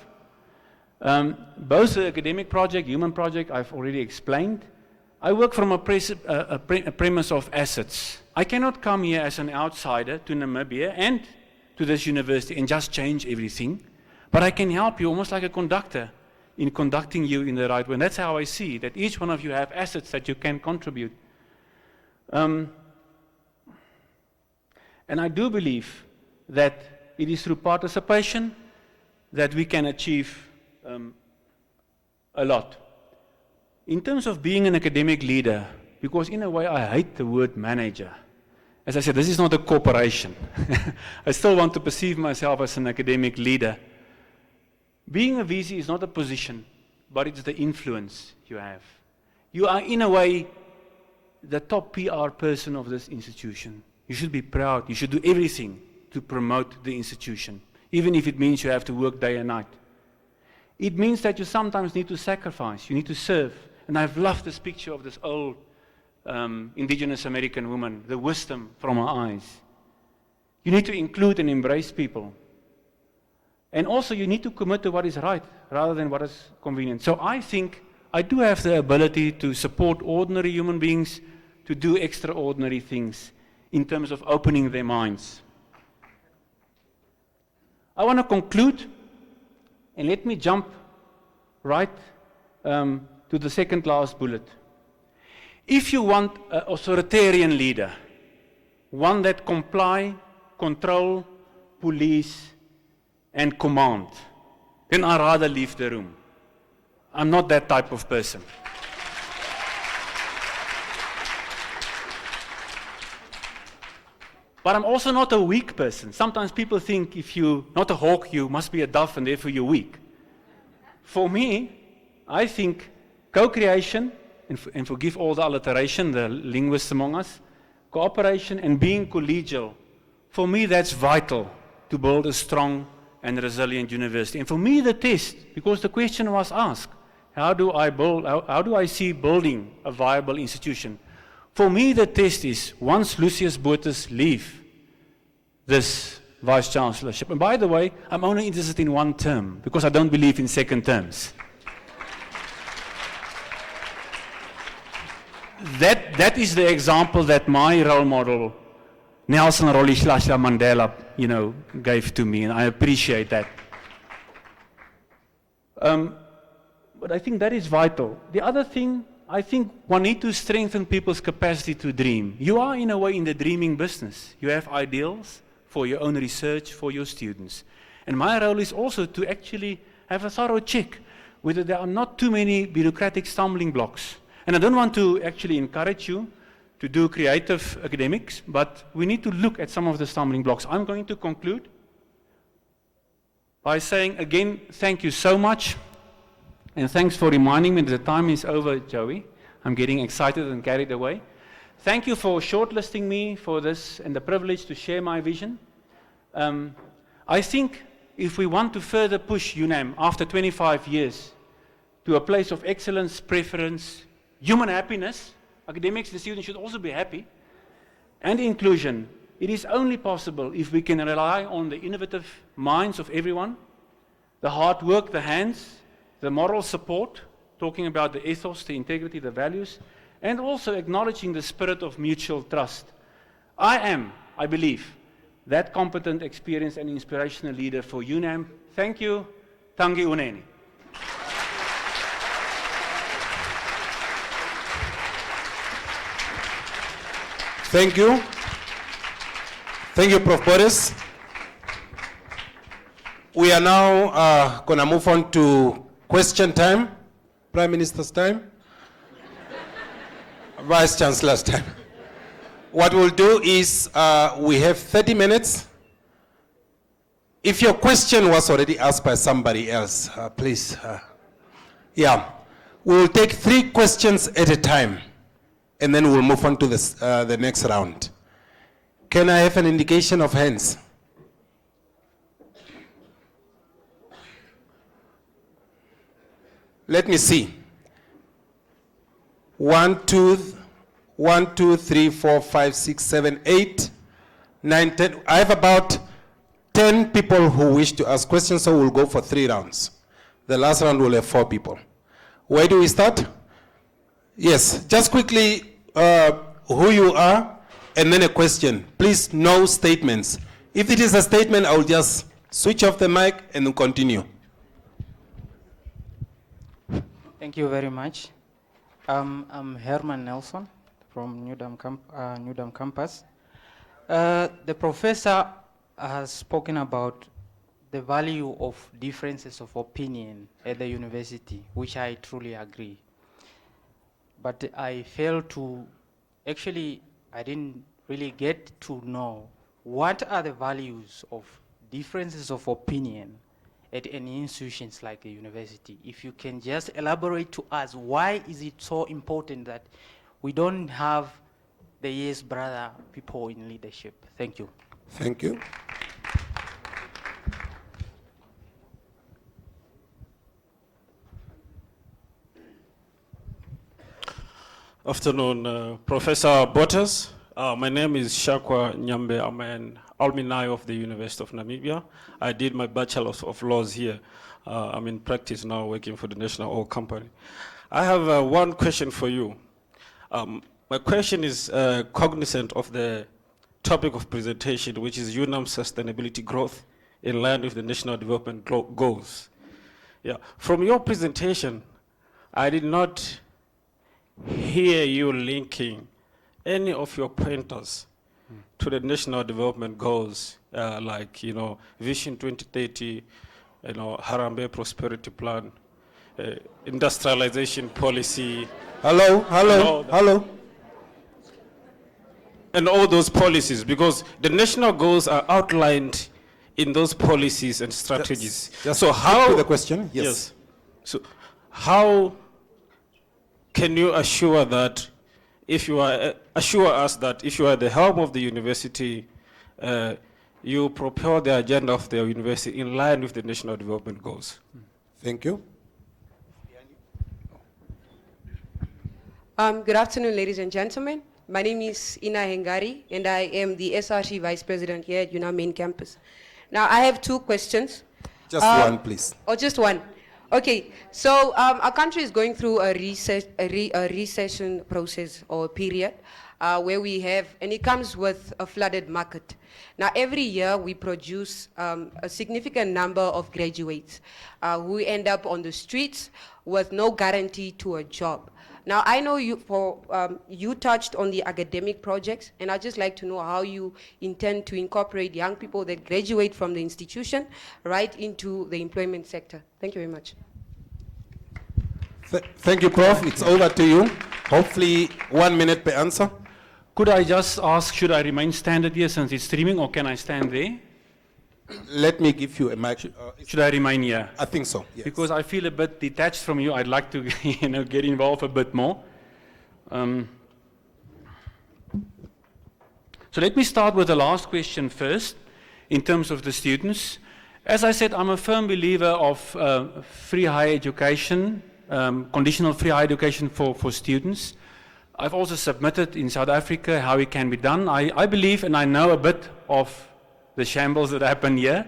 Both the academic project, human project, I've already explained. I work from a premise of assets. I cannot come here as an outsider to Namibia and to this university and just change everything, but I can help you almost like a conductor in conducting you in the right way. And that's how I see that each one of you have assets that you can contribute. And I do believe that it is through participation that we can achieve a lot. In terms of being an academic leader, because in a way I hate the word manager. As I said, this is not a corporation. I still want to perceive myself as an academic leader. Being a VC is not a position, but it's the influence you have. You are, in a way, the top PR person of this institution. You should be proud. You should do everything to promote the institution, even if it means you have to work day and night. It means that you sometimes need to sacrifice. You need to serve. And I've loved this picture of this old indigenous American woman, the wisdom from her eyes. You need to include and embrace people. And also you need to commit to what is right rather than what is convenient. So I think I do have the ability to support ordinary human beings to do extraordinary things in terms of opening their minds. I want to conclude, and let me jump right to the second last bullet. If you want an authoritarian leader, one that comply, control, police, and command, then I'd rather leave the room. I'm not that type of person. But I'm also not a weak person. Sometimes people think if you're not a hawk, you must be a dove and therefore you're weak. For me, I think co-creation, and forgive all the alliteration, the linguists among us, cooperation and being collegial, for me that's vital to build a strong and resilient university. And for me the test, because the question was asked, how do I see building a viable institution? For me, the test is once Lucius Botha leave this Vice-Chancellorship. And by the way, I'm only interested in one term because I don't believe in second terms. That is the example that my role model, Nelson Rolihlahla Mandela, gave to me, and I appreciate that. But I think that is vital. The other thing, I think one needs to strengthen people's capacity to dream. You are, in a way, in the dreaming business. You have ideals for your own research, for your students. And my role is also to actually have a thorough check whether there are not too many bureaucratic stumbling blocks. And I don't want to actually encourage you to do creative academics, but we need to look at some of the stumbling blocks. I'm going to conclude by saying again, thank you so much. And thanks for reminding me that the time is over, Joey. I'm getting excited and carried away. Thank you for shortlisting me for this and the privilege to share my vision. I think if we want to further push UNAM after 25 years to a place of excellence, preference, human happiness, academics and students should also be happy, and inclusion, it is only possible if we can rely on the innovative minds of everyone, the hard work, the hands, the moral support, talking about the ethos, the integrity, the values, and also acknowledging the spirit of mutual trust. I believe, that competent, experienced, and inspirational leader for UNAM. Thank you. Tangi Uneni. Thank you. Thank you, Prof. Boris. We are now going to move on to question time, Prime Minister's time, Vice Chancellor's time. What we'll do is we have 30 minutes. If your question was already asked by somebody else, please. We'll take 3 questions at a time, and then we'll move on to this, the next round. Can I have an indication of hands? Let me see. 1, 2, 3, 4, 5, 6, 7, 8, 9, 10. I have about 10 people who wish to ask questions, so we'll go for 3 rounds. The last round will have 4 people. Where do we start? Yes, just quickly, who you are, and then a question. Please, no statements. If it is a statement, I will just switch off the mic and then continue. Thank you very much. I'm Herman Nelson from UNAM campus. The professor has spoken about the value of differences of opinion at the university, which I truly agree. But I failed to, I didn't really get to know what are the values of differences of opinion at any institutions like the university. If you can just elaborate to us, why is it so important that we don't have the yes brother people in leadership? Thank you. Thank you. Afternoon, Professor Botha. My name is Shakwa Nyambe. I'm an alumni of the University of Namibia. I did my Bachelor of Laws here. I'm in practice now working for the National Oil Company. I have one question for you. My question is cognizant of the topic of presentation, which is UNAM sustainability growth in line with the national development goals. Yeah. From your presentation, I did not hear you linking any of your pointers to the national development goals, like, Vision 2030, Harambee Prosperity Plan, industrialization policy. Hello. And all those policies, because the national goals are outlined in those policies and strategies. Just so how to the question? Yes. So how can you assure that assure us that if you are at the helm of the university, you propel the agenda of the university in line with the national development goals? Thank you. Good afternoon, ladies and gentlemen. My name is Ina Hengari, and I am the SRC Vice President here at UNAM Main Campus. Now, I have two questions. Just one, please. Oh, just one. Okay, so our country is going through a recession process or period where we have, and it comes with a flooded market. Now, every year we produce a significant number of graduates who end up on the streets with no guarantee to a job. Now, I know you touched on the academic projects, and I'd just like to know how you intend to incorporate young people that graduate from the institution right into the employment sector. Thank you very much. Thank you, Prof. It's over to you. Hopefully 1 minute per answer. Could I just ask, should I remain standing here since it's streaming, or can I stand there? Let me give you a mic. Should I remain here? I think so, yes. Because I feel a bit detached from you. I'd like to get involved a bit more. So let me start with the last question first, in terms of the students. As I said, I'm a firm believer of free higher education, conditional free higher education for students. I've also submitted in South Africa how it can be done. I believe, and I know a bit of the shambles that happen here.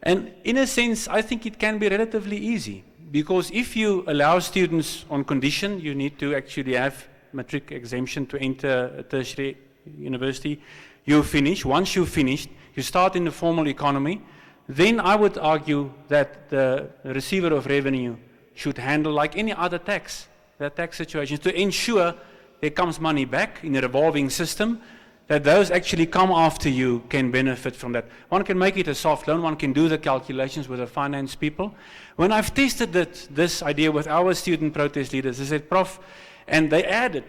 And in a sense, I think it can be relatively easy, because if you allow students on condition, you need to actually have matric exemption to enter a tertiary university. You finish. Once you've finished, you start in the formal economy. Then I would argue that the receiver of revenue should handle like any other tax, the tax situation, to ensure there comes money back in a revolving system, that those actually come after you can benefit from that. One can make it a soft loan, one can do the calculations with the finance people. When I've tested this idea with our student protest leaders, they said, Prof, and they added,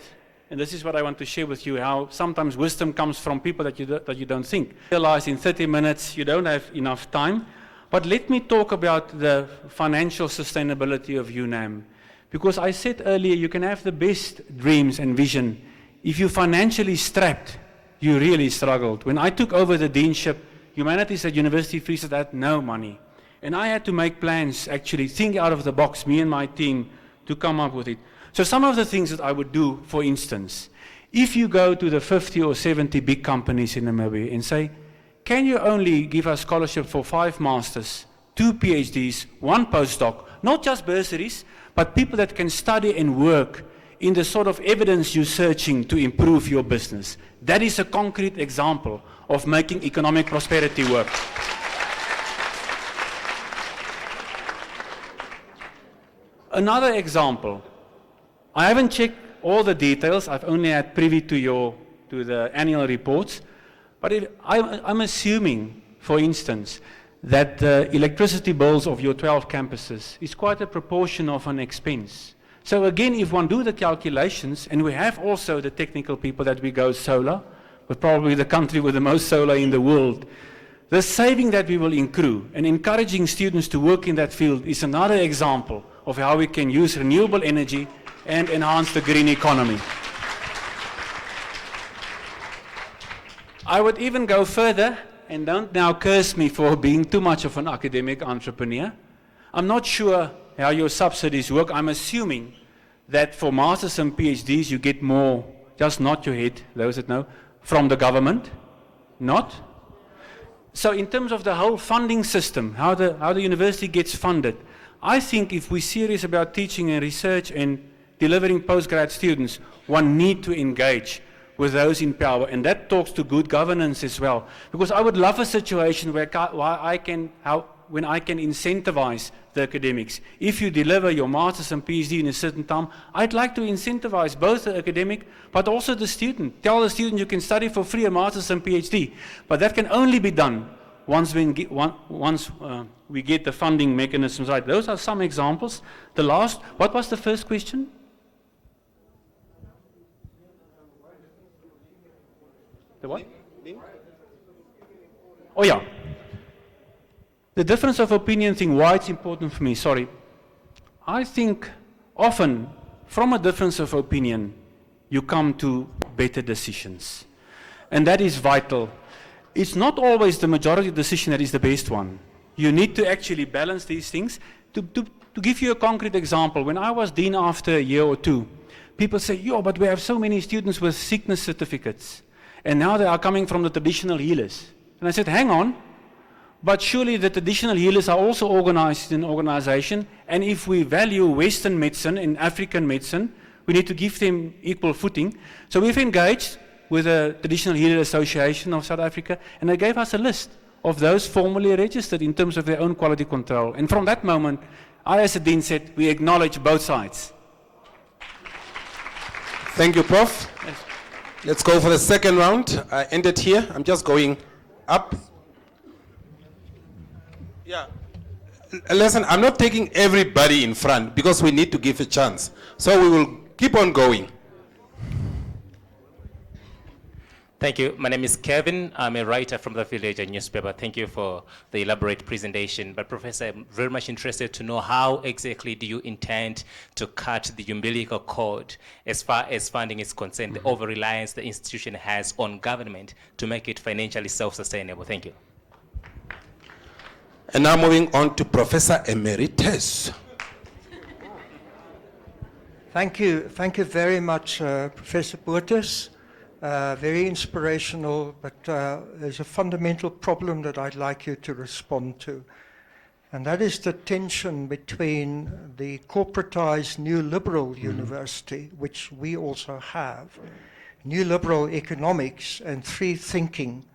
and this is what I want to share with you, how sometimes wisdom comes from people that you don't think. Realize in 30 minutes you don't have enough time, but let me talk about the financial sustainability of UNAM. Because I said earlier, you can have the best dreams and vision. If you're financially strapped, you really struggled. When I took over the deanship, humanities at University of Free State had no money. And I had to make plans, actually think out of the box, me and my team, to come up with it. So some of the things that I would do, for instance, if you go to the 50 or 70 big companies in Namibia and say, can you only give us scholarship for 5 masters, 2 PhDs, 1 postdoc, not just bursaries, but people that can study and work in the sort of evidence you're searching to improve your business. That is a concrete example of making economic prosperity work. Another example, I haven't checked all the details, I've only had privy to the annual reports, but I'm assuming, for instance, that the electricity bills of your 12 campuses is quite a proportion of an expense. So again, if one do the calculations, and we have also the technical people that we go solar, we're probably the country with the most solar in the world, the saving that we will accrue and encouraging students to work in that field is another example of how we can use renewable energy and enhance the green economy. I would even go further, and don't now curse me for being too much of an academic entrepreneur. I'm not sure how your subsidies work. I'm assuming that for masters and PhDs you get more, just nod your head, those that know, from the government, not? So in terms of the whole funding system, how the university gets funded, I think if we're serious about teaching and research and delivering postgrad students, one need to engage with those in power, and that talks to good governance as well. Because I would love a situation where when I can incentivize the academics. If you deliver your master's and PhD in a certain time, I'd like to incentivize both the academic but also the student. Tell the student you can study for free a master's and PhD, but that can only be done once we get the funding mechanisms right. Those are some examples. The last, what was the first question? The what? Oh yeah. The difference of opinion thing, why it's important for me, sorry. I think often from a difference of opinion, you come to better decisions. And that is vital. It's not always the majority decision that is the best one. You need to actually balance these things. To give you a concrete example, when I was dean after a year or two, people say, yo, but we have so many students with sickness certificates. And now they are coming from the traditional healers. And I said, hang on, but surely the traditional healers are also organized in an organization, and if we value Western medicine and African medicine, we need to give them equal footing. So we've engaged with the Traditional Healer Association of South Africa, and they gave us a list of those formally registered in terms of their own quality control. And from that moment, I as a dean said, we acknowledge both sides. Thank you, Prof. Yes. Let's go for the second round. I ended here. I'm just going up. Yeah. Listen, I'm not taking everybody in front because we need to give a chance. So we will keep on going. Thank you. My name is Kevin. I'm a writer from the Village newspaper. Thank you for the elaborate presentation. But Professor, I'm very much interested to know how exactly do you intend to cut the umbilical cord as far as funding is concerned, the over-reliance the institution has on government to make it financially self-sustainable. Thank you. And now moving on to Professor Emeritus. Thank you very much, Professor Boertes. Very inspirational, but there's a fundamental problem that I'd like you to respond to. And that is the tension between the corporatized new liberal university, which we also have, new liberal economics and free thinking.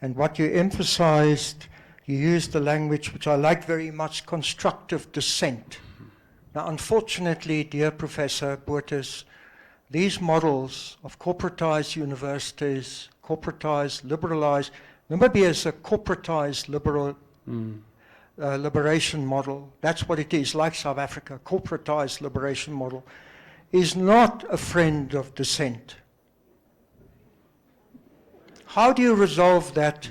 And what you emphasized, you used the language which I like very much, constructive dissent. Now, unfortunately, dear Professor Boertes, these models of corporatized universities, corporatized, liberalized, Namibia is a corporatized liberation model. That's what it is, like South Africa, corporatized liberation model, is not a friend of dissent. How do you resolve that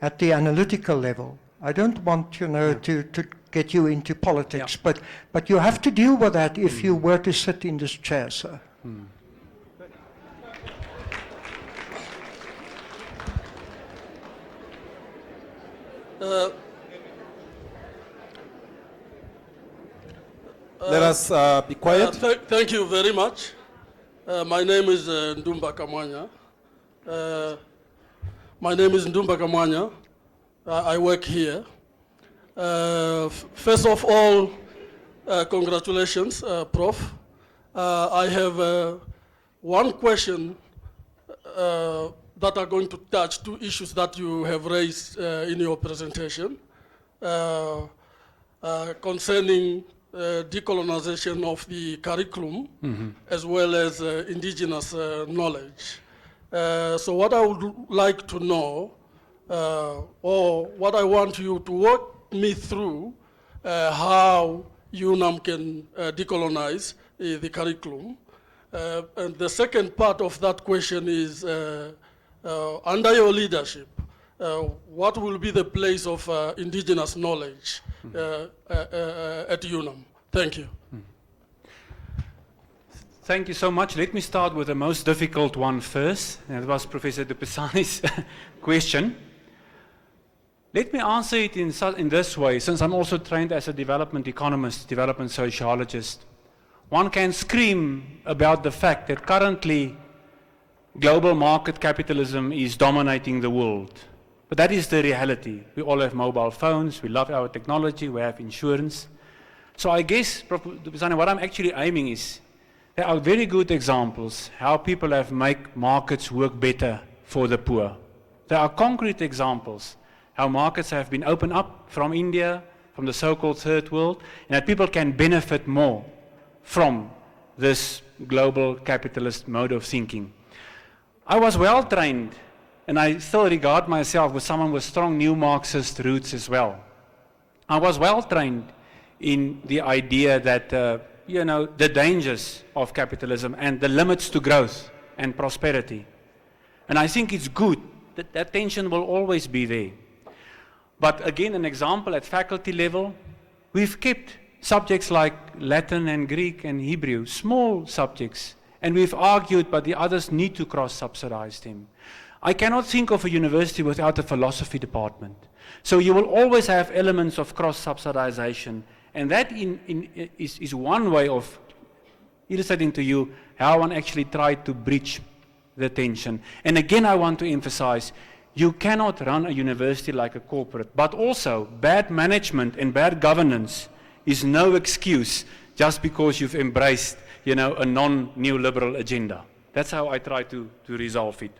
at the analytical level? I don't want, to get you into politics, but you have to deal with that if you were to sit in this chair, sir. Let us be quiet. Thank you very much. My name is Ndumba Kamwanya. I work here. First of all, congratulations, Prof. I have one question that are going to touch two issues that you have raised in your presentation concerning decolonization of the curriculum as well as indigenous knowledge. So what I would like to know, or what I want you to walk me through, how UNAM can decolonize the curriculum. And the second part of that question is, under your leadership, what will be the place of indigenous knowledge at UNAM? Thank you. Thank you so much. Let me start with the most difficult one first. And it was Professor De Pisani's question. Let me answer it in this way, since I'm also trained as a development economist, development sociologist. One can scream about the fact that currently global market capitalism is dominating the world. But that is the reality. We all have mobile phones, we love our technology, we have insurance. So I guess, Prof. De Pisani, what I'm actually aiming is, there are very good examples how people have made markets work better for the poor. There are concrete examples how markets have been opened up from India, from the so-called third world, and that people can benefit more from this global capitalist mode of thinking. I was well trained and I still regard myself as someone with strong new Marxist roots as well. I was well trained in the idea that, the dangers of capitalism and the limits to growth and prosperity. And I think it's good that that tension will always be there. But again, an example at faculty level, we've kept subjects like Latin and Greek and Hebrew, small subjects, and we've argued, but the others need to cross-subsidize them. I cannot think of a university without a philosophy department. So you will always have elements of cross-subsidization, and that is one way of illustrating to you how one actually tried to bridge the tension. And again, I want to emphasize, you cannot run a university like a corporate, but also bad management and bad governance is no excuse just because you've embraced, a non-neoliberal agenda. That's how I try to resolve it.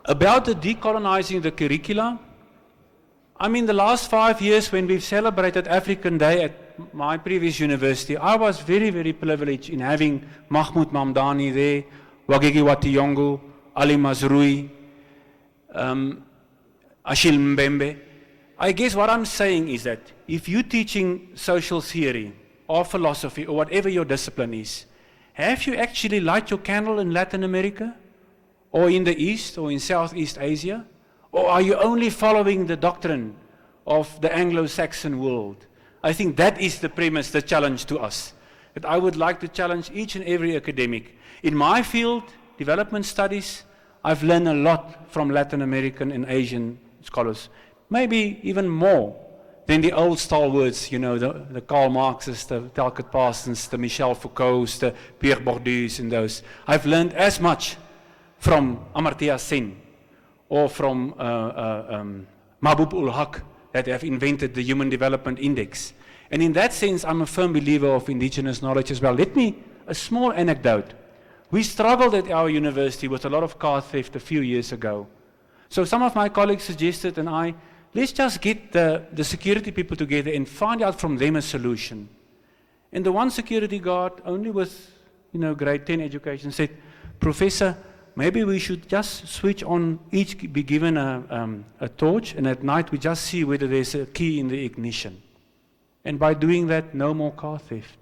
About the decolonizing the curricula, I mean, the last 5 years when we've celebrated African Day at my previous university, I was very, very privileged in having Mahmoud Mamdani there, Wagegi Watiyongo, Ali Mazrui, Achille Mbembe. I guess what I'm saying is that if you're teaching social theory or philosophy or whatever your discipline is, have you actually light your candle in Latin America or in the East or in Southeast Asia? Or are you only following the doctrine of the Anglo-Saxon world? I think that is the premise, the challenge to us. That I would like to challenge each and every academic. In my field, development studies, I've learned a lot from Latin American and Asian scholars. Maybe even more than the old stalwarts, the Karl Marxes, the Talcott Parsons, the Michel Foucaults, the Pierre Bourdieu's and those. I've learned as much from Amartya Sen or from Mahbub ul Haq that have invented the Human Development Index. And in that sense, I'm a firm believer of indigenous knowledge as well. Let me, a small anecdote. We struggled at our university with a lot of car theft a few years ago. So some of my colleagues suggested, and let's just get the security people together and find out from them a solution. And the one security guard, only with grade 10 education, said, Professor, maybe we should just switch on, each be given a torch, and at night we just see whether there's a key in the ignition. And by doing that, no more car theft.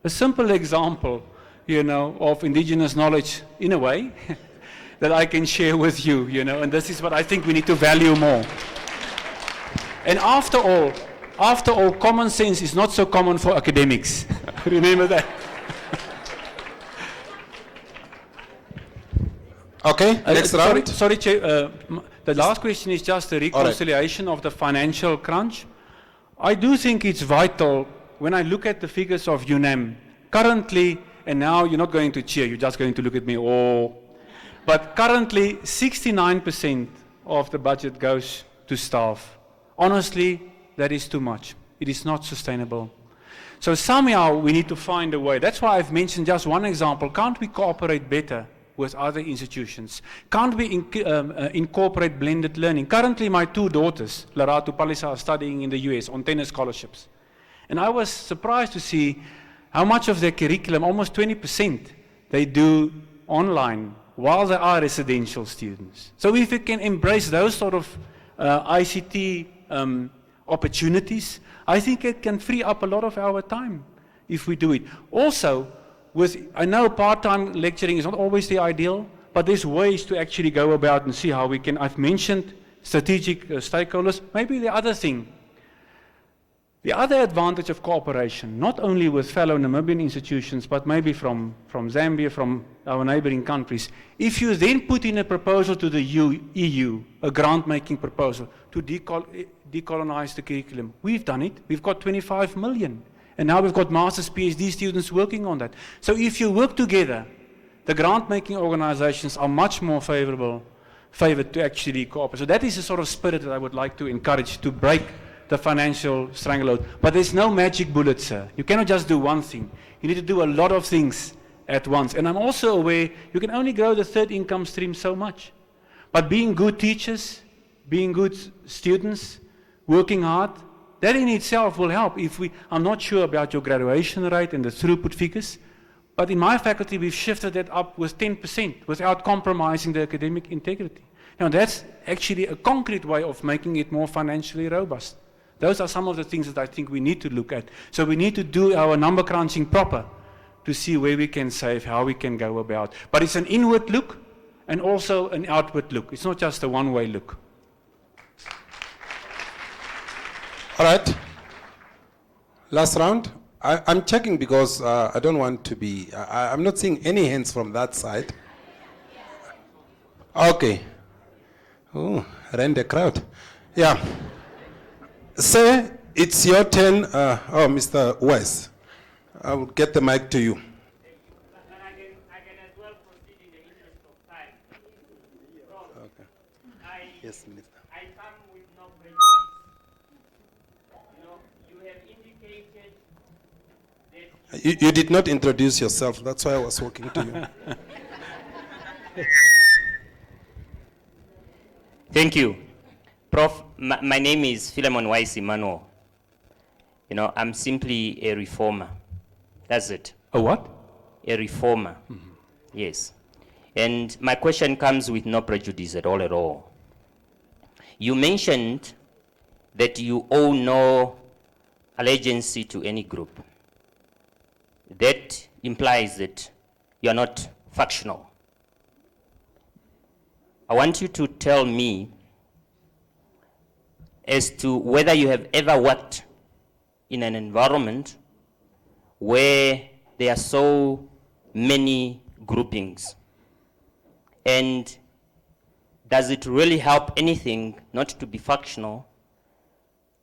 A simple example, of indigenous knowledge, in a way, that I can share with you, and this is what I think we need to value more. And after all, common sense is not so common for academics. Remember that. Okay, next round. Sorry, Chair. The last question is just the reconciliation of the financial crunch. I do think it's vital when I look at the figures of UNAM currently, and now you're not going to cheer, you're just going to look at me, but currently 69% of the budget goes to staff. Honestly, that is too much. It is not sustainable. So somehow we need to find a way. That's why I've mentioned just one example. Can't we cooperate better with other institutions? Can't we incorporate blended learning? Currently, my two daughters, Laratu Palisa, are studying in the US on tennis scholarships. And I was surprised to see how much of their curriculum, almost 20%, they do online while they are residential students. So if we can embrace those sort of ICT opportunities, I think it can free up a lot of our time if we do it. Also, I know part-time lecturing is not always the ideal, but there's ways to actually go about and see how we can. I've mentioned strategic stakeholders. Maybe the other thing, the other advantage of cooperation, not only with fellow Namibian institutions, but maybe from Zambia, from our neighboring countries, if you then put in a proposal to the EU, a grant-making proposal to decolonize the curriculum, we've done it. We've got 25 million. And now we've got master's, PhD students working on that. So if you work together, the grant-making organizations are much more favored to actually cooperate. So that is the sort of spirit that I would like to encourage to break the financial stranglehold. But there's no magic bullet, sir. You cannot just do one thing. You need to do a lot of things at once. And I'm also aware you can only grow the third income stream so much. But being good teachers, being good students, working hard, that in itself will help. I'm not sure about your graduation rate and the throughput figures, But in my faculty, we've shifted it up with 10% without compromising the academic integrity. Now, that's actually a concrete way of making it more financially robust. Those are some of the things that I think we need to look at. So we need to do our number crunching proper to see where we can save, how we can go about. But it's an inward look and also an outward look. It's not just a one-way look. All right. Last round. I'm checking because I don't want to be, I'm not seeing any hands from that side. Okay. Oh, ran the crowd. Yeah. Sir, it's your turn. Mr. West. I will get the mic to you. Yes, Minister. I come with no prejudice. You have indicated that... You did not introduce yourself. That's why I was talking to you. Thank you. Prof, my name is Philemon Weiss Emmanuel. I'm simply a reformer. That's it. A what? A reformer. Mm-hmm. Yes. And my question comes with no prejudice at all. You mentioned that you owe no allegiance to any group. That implies that you are not factional. I want you to tell me as to whether you have ever worked in an environment where there are so many groupings, and does it really help anything not to be factional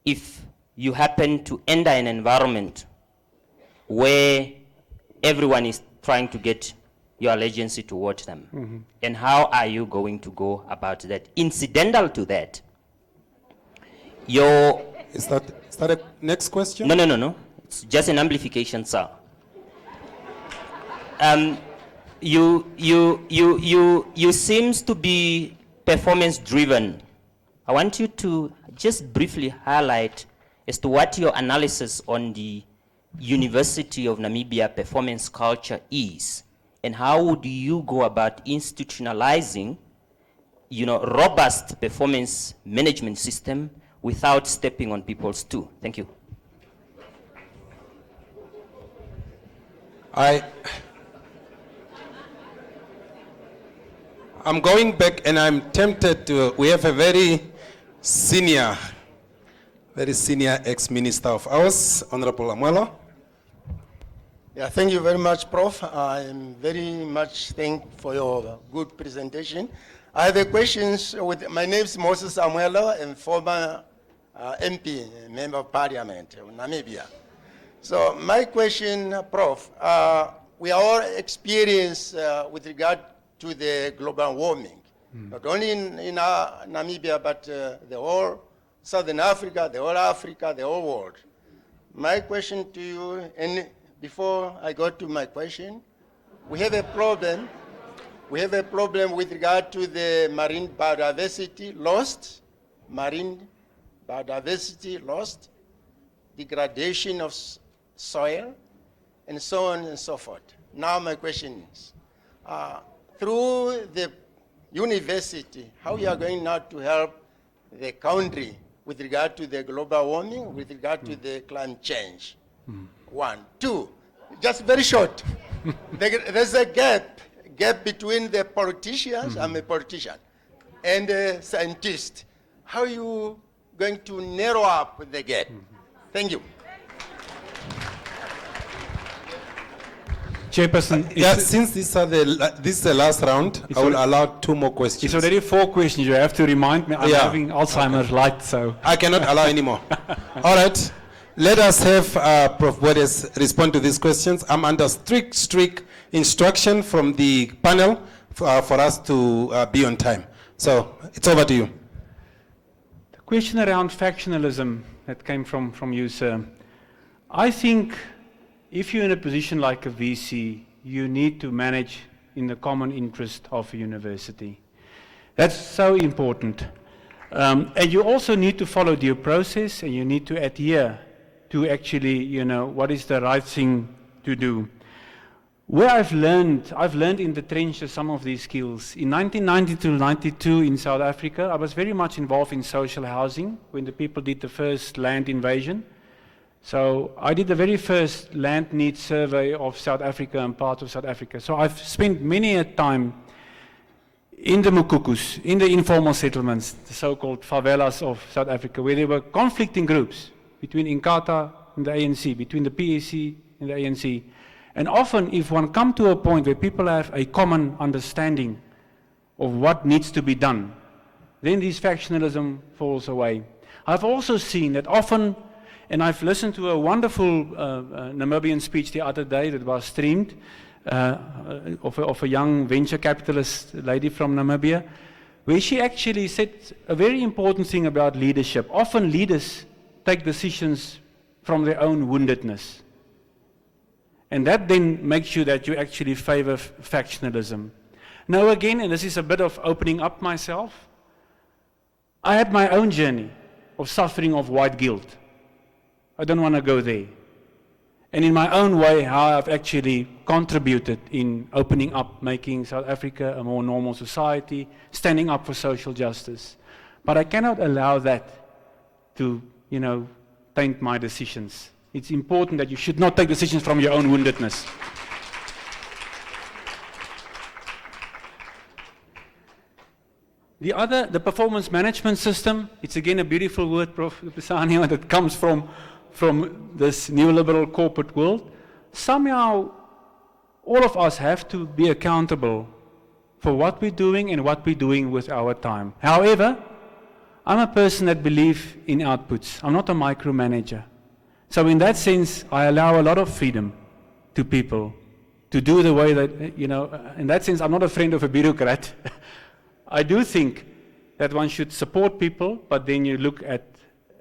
if you happen to enter an environment where everyone is trying to get your allegiance towards them? Mm-hmm. And how are you going to go about that? Incidental to that, Is that a next question? No. It's just an amplification, sir. You seems to be performance driven. I want you to just briefly highlight as to what your analysis on the University of Namibia performance culture is, and how would you go about institutionalizing, robust performance management system without stepping on people's toe? Thank you. I'm going back and I'm tempted to, we have a very senior ex-minister of ours, Honorable Amwelo. Yeah, thank you very much, Prof. I'm very much thankful for your good presentation. I have a question. My name is Moses Amwelo, I'm former MP, Member of Parliament of Namibia. So my question, Prof, we are all experienced with regard to the global warming, not only in Namibia, but the whole Southern Africa, the whole world. My question to you, and before I go to my question, we have a problem with regard to the marine biodiversity lost, degradation of soil, and so on and so forth. Now my question is, through the university, how you are going now to help the country with regard to the global warming, with regard to the climate change? 1. 2, just very short. There's a gap between the politicians, I'm a politician, and the scientist. How are you going to narrow up the gap? Thank you. Chairperson, since this is the last round, I will allow 2 more questions. It's already 4 questions. You have to remind me. I'm having Alzheimer's light, so I cannot allow any more. All right, let us have Prof. Bodes respond to these questions. I'm under strict instruction from the panel for us to be on time. So it's over to you. The question around factionalism that came from you, sir. I think if you're in a position like a VC, you need to manage in the common interest of a university. That's so important. And you also need to follow due process, and you need to adhere to actually, what is the right thing to do. Where I've learned in the trenches some of these skills. In 1990 to 92 in South Africa, I was very much involved in social housing when the people did the first land invasion. So I did the very first land needs survey of South Africa and parts of South Africa. So I've spent many a time in the Mukukus, in the informal settlements, the so-called favelas of South Africa, where there were conflicting groups between Inkatha and the ANC, between the PAC and the ANC. And often, if one comes to a point where people have a common understanding of what needs to be done, then this factionalism falls away. I've also seen that often, and I've listened to a wonderful Namibian speech the other day that was streamed, of a young venture capitalist lady from Namibia, where she actually said a very important thing about leadership. Often leaders take decisions from their own woundedness. And that then makes you that you actually favor factionalism. Now again, and this is a bit of opening up myself, I had my own journey of suffering of white guilt. I don't want to go there. And in my own way, how I've actually contributed in opening up, making South Africa a more normal society, standing up for social justice. But I cannot allow that to, taint my decisions. It's important that you should not take decisions from your own woundedness. The performance management system, it's again a beautiful word, Prof. Pisani, that comes from this neoliberal corporate world. Somehow, all of us have to be accountable for what we're doing and what we're doing with our time. However, I'm a person that believes in outputs. I'm not a micromanager. So in that sense, I allow a lot of freedom to people to do the way that, in that sense, I'm not a friend of a bureaucrat. I do think that one should support people, but then you look at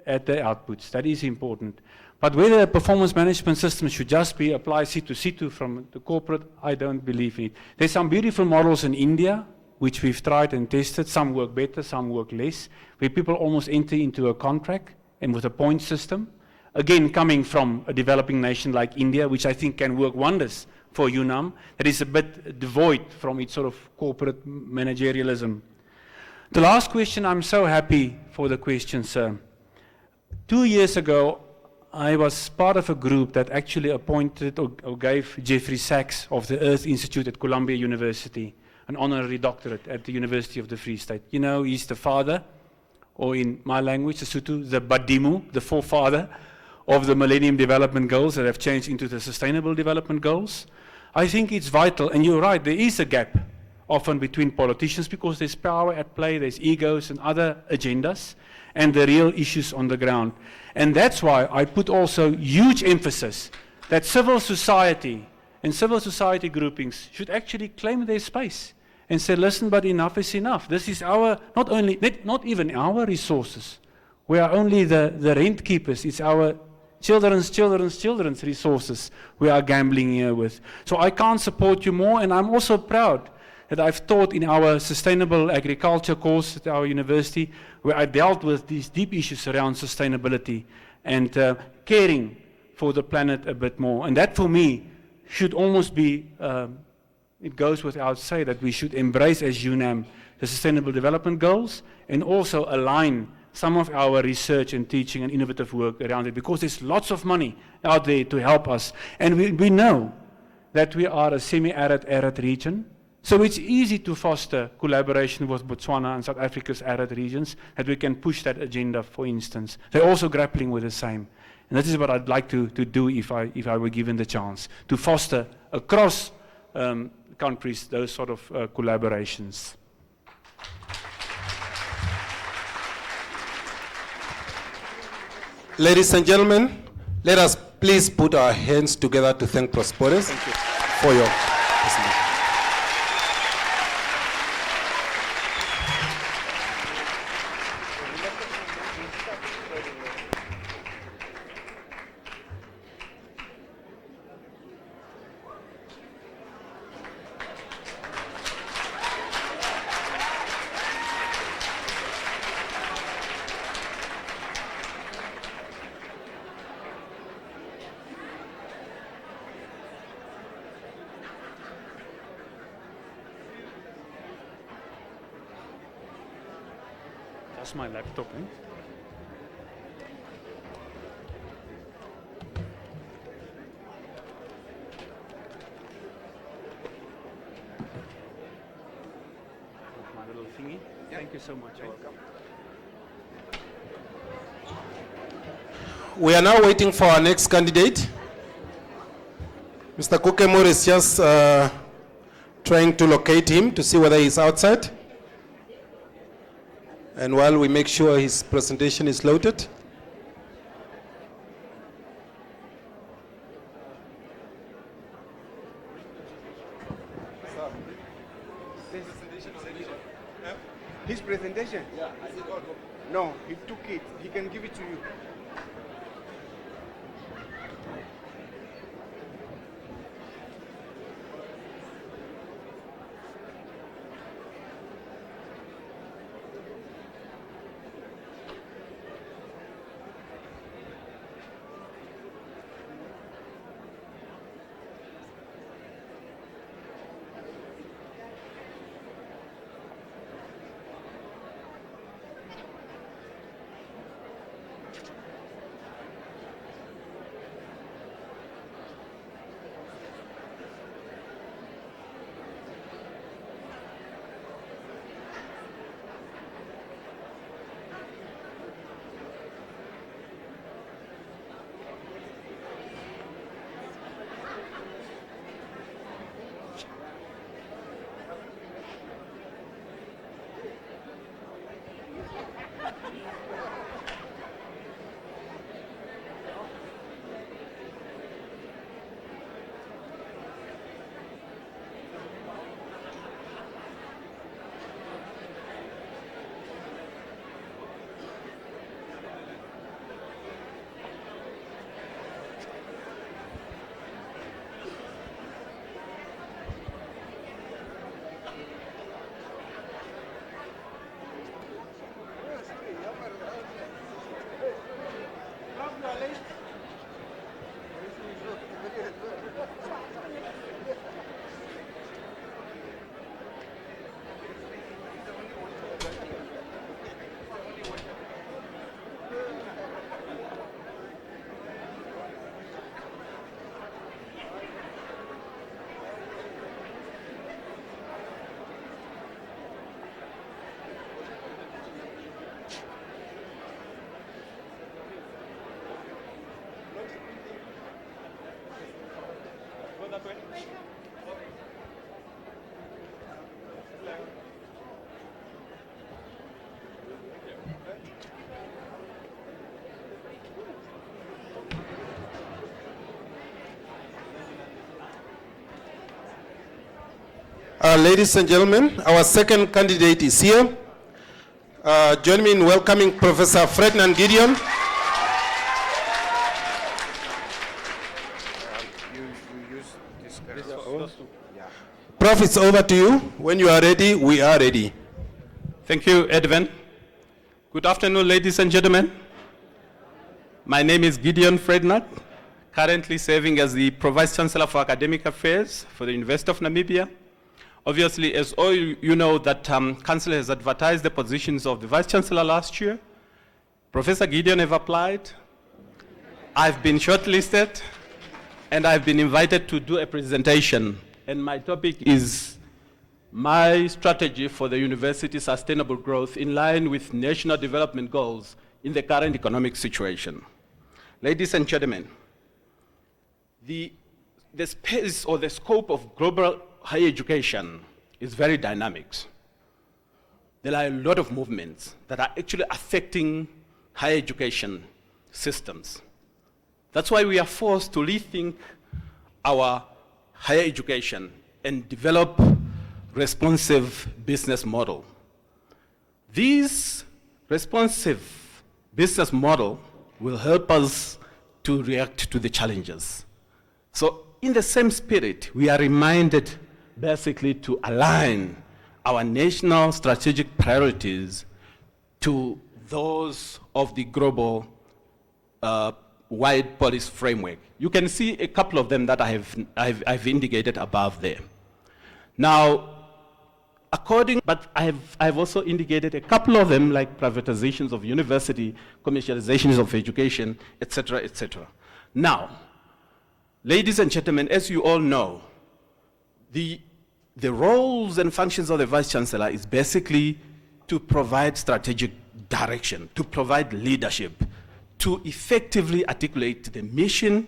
the outputs. That is important. But whether a performance management system should just be applied situ from the corporate, I don't believe in it. There's some beautiful models in India, which we've tried and tested. Some work better, some work less, where people almost enter into a contract and with a point system. Again, coming from a developing nation like India, which I think can work wonders for UNAM, that is a bit devoid from its sort of corporate managerialism. The last question, I'm so happy for the question, sir. 2 years ago, I was part of a group that actually appointed or gave Jeffrey Sachs of the Earth Institute at Columbia University an honorary doctorate at the University of the Free State. He's the father, or in my language, the Sotho, the Badimu, the forefather of the Millennium Development Goals that have changed into the Sustainable Development Goals. I think it's vital, and you're right, there is a gap often between politicians because there's power at play, there's egos and other agendas, and the real issues on the ground. And that's why I put also huge emphasis that civil society and civil society groupings should actually claim their space and say, listen, but enough is enough. This is our, not even our resources. We are only the rent keepers. It's our children's resources we are gambling here with. So I can't support you more, and I'm also proud that I've taught in our sustainable agriculture course at our university, where I dealt with these deep issues around sustainability and caring for the planet a bit more. And that for me should almost be, it goes without say that we should embrace as UNAM the Sustainable Development Goals and also align some of our research and teaching and innovative work around it, because there's lots of money out there to help us. And we know that we are a semi-arid, arid region. So it's easy to foster collaboration with Botswana and South Africa's arid regions, that we can push that agenda, for instance. They're also grappling with the same. And this is what I'd like to do if I were given the chance, to foster across countries those sort of collaborations. Ladies and gentlemen, let us please put our hands together to thank Prosperous for your presentation. That's my laptop, eh? My little thingy. Thank you so much. You're welcome. We are now waiting for our next candidate. Mr. Kukemur is just trying to locate him to see whether he's outside. And while we make sure his presentation is loaded. His presentation? Yeah. No, he took it. He can give it to you. Ladies and gentlemen, our second candidate is here. Join me in welcoming Professor Ferdinand Gideon. Prof, it's over to you. When you are ready, we are ready. Thank you, Edwin. Good afternoon, ladies and gentlemen. My name is Gideon Ferdinand, currently serving as the Vice-Chancellor for Academic Affairs for the University of Namibia. Obviously, as all you know, that Council has advertised the positions of the Vice-Chancellor last year. Professor Gideon have applied. I've been shortlisted, and I've been invited to do a presentation. And my topic is my strategy for the university's sustainable growth in line with national development goals in the current economic situation. Ladies and gentlemen, the space or the scope of global higher education is very dynamic. There are a lot of movements that are actually affecting higher education systems. That's why we are forced to rethink our higher education and develop responsive business model. This responsive business model will help us to react to the challenges. So in the same spirit, we are reminded basically to align our national strategic priorities to those of the global wide policy framework. You can see a couple of them that I've indicated above there. Now, but I've also indicated a couple of them, like privatizations of university, commercializations of education, etc., etc. Now, ladies and gentlemen, as you all know, the roles and functions of the Vice-Chancellor is basically to provide strategic direction, to provide leadership, to effectively articulate the mission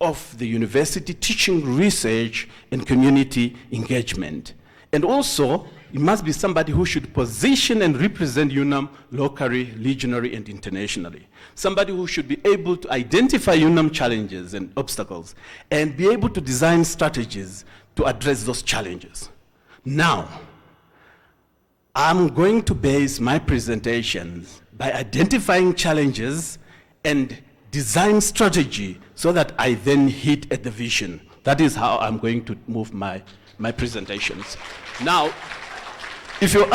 of the university, teaching, research, and community engagement. And also, it must be somebody who should position and represent UNAM locally, regionally, and internationally. Somebody who should be able to identify UNAM challenges and obstacles and be able to design strategies to address those challenges. Now, I'm going to base my presentations by identifying challenges and design strategy so that I then hit at the vision. That is how I'm going to move my presentations. Now, if you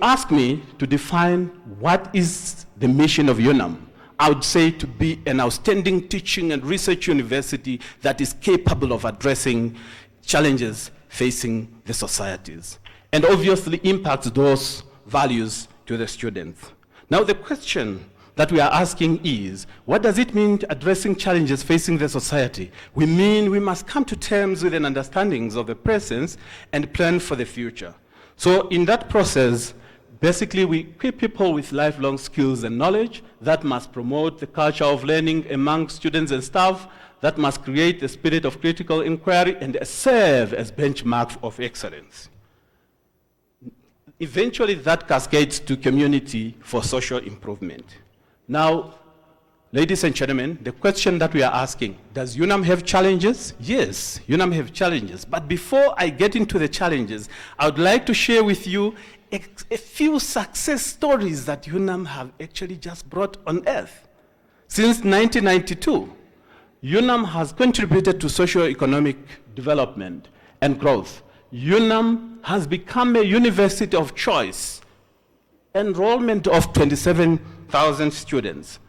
ask me to define what is the mission of UNAM, I would say to be an outstanding teaching and research university that is capable of addressing challenges facing the societies, and obviously impacts those values to the students. Now the question that we are asking is, what does it mean addressing challenges facing the society? We mean we must come to terms with an understanding of the present and plan for the future. So in that process, basically we equip people with lifelong skills and knowledge that must promote the culture of learning among students and staff, that must create the spirit of critical inquiry and serve as benchmark of excellence. Eventually that cascades to community for social improvement. Now, ladies and gentlemen, the question that we are asking, does UNAM have challenges? Yes, UNAM have challenges. But before I get into the challenges, I would like to share with you a few success stories that UNAM have actually just brought on earth. Since 1992, UNAM has contributed to socio-economic development and growth. UNAM has become a university of choice. Enrollment of 27,000 students.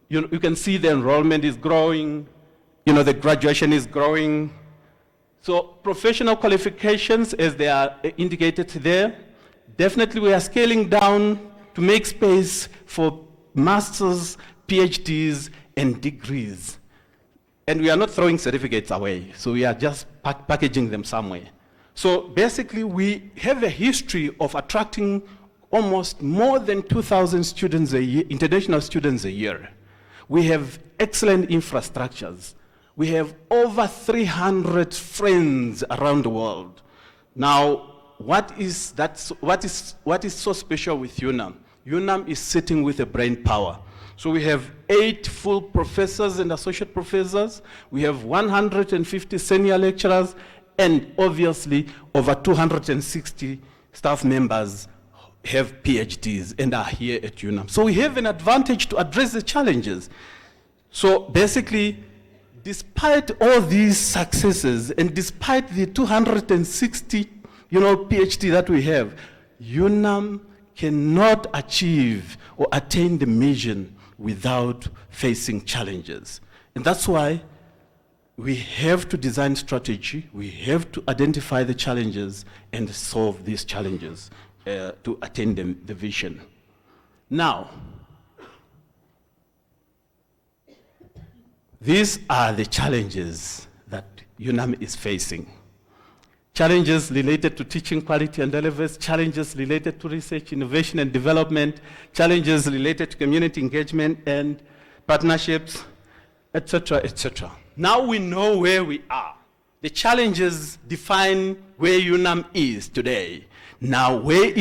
You can see the enrollment is growing, the graduation is growing. So professional qualifications, as they are indicated there, definitely we are scaling down to make space for masters, PhDs, and degrees. And we are not throwing certificates away, so we are just packaging them somewhere. So basically we have a history of attracting almost more than 2,000 students a year, international students a year. We have excellent infrastructures. We have over 300 friends around the world. Now, what is so special with UNAM? UNAM is sitting with a brain power. So we have 8 full professors and associate professors. We have 150 senior lecturers, and obviously over 260 staff members have PhDs and are here at UNAM. So we have an advantage to address the challenges. So basically, despite all these successes and despite the 260 PhD that we have, UNAM cannot achieve or attain the mission without facing challenges. And that's why we have to design strategy, we have to identify the challenges and solve these challenges to attain the vision. Now, these are the challenges that UNAM is facing. Challenges related to teaching quality and relevance, challenges related to research, innovation and development, challenges related to community engagement and partnerships, etc., etc. Now we know where we are. The challenges define where UNAM is today. Now, where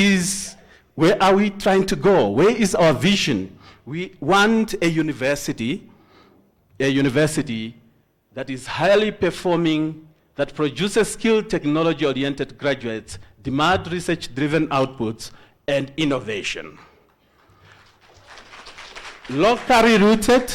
are we trying to go? Where is our vision? We want a university that is highly performing, that produces skilled, technology-oriented graduates, demand research-driven outputs, and innovation. Locally rooted,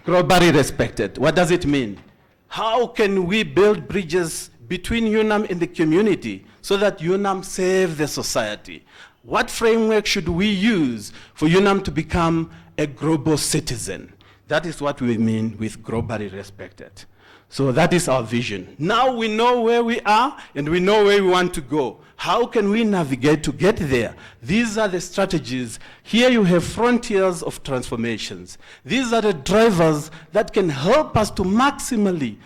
globally respected. What does it mean? How can we build bridges between UNAM and the community so that UNAM serves the society? What framework should we use for UNAM to become a global citizen? That is what we mean with globally respected. So that is our vision. Now we know where we are and we know where we want to go. How can we navigate to get there? These are the strategies. Here you have frontiers of transformations. These are the drivers that can help us to maximally,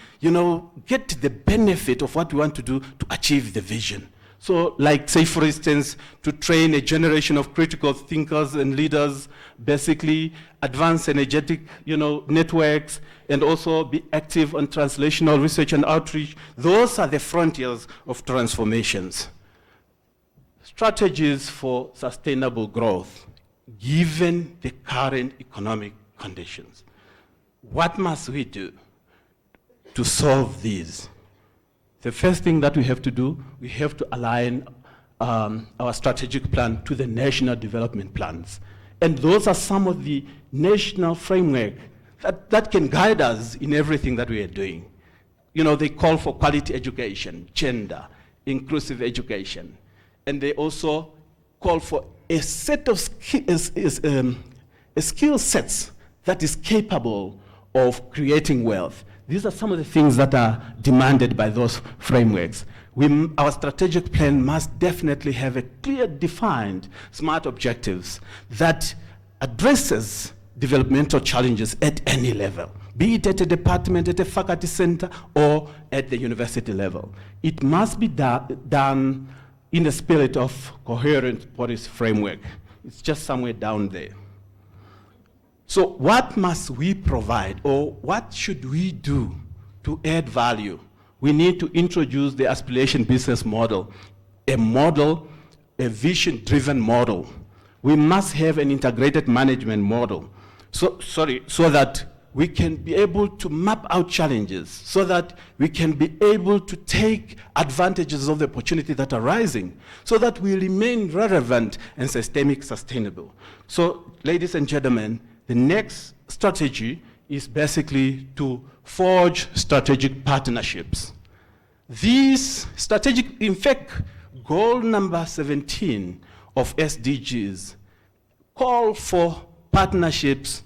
get the benefit of what we want to do to achieve the vision. So like, say, for instance, to train a generation of critical thinkers and leaders, basically advance energetic, networks, and also be active on translational research and outreach. Those are the frontiers of transformations. Strategies for sustainable growth, given the current economic conditions. What must we do to solve these? The first thing that we have to do, we have to align our strategic plan to the national development plans. And those are some of the national framework that can guide us in everything that we are doing. They call for quality education, gender, inclusive education. And they also call for a set of skill sets that is capable of creating wealth. These are some of the things that are demanded by those frameworks. Our strategic plan must definitely have a clear, defined, smart objectives that addresses developmental challenges at any level, be it at a department, at a faculty center, or at the university level. It must be done in the spirit of coherent policy framework. It's just somewhere down there. So what must we provide, or what should we do to add value? We need to introduce the aspiration business model, a vision-driven model. We must have an integrated management model, so that we can be able to map out challenges, so that we can be able to take advantages of the opportunity that are rising, so that we remain relevant and systemic sustainable. So, ladies and gentlemen, the next strategy is basically to forge strategic partnerships. These strategic, in fact, goal number 17 of SDGs call for partnerships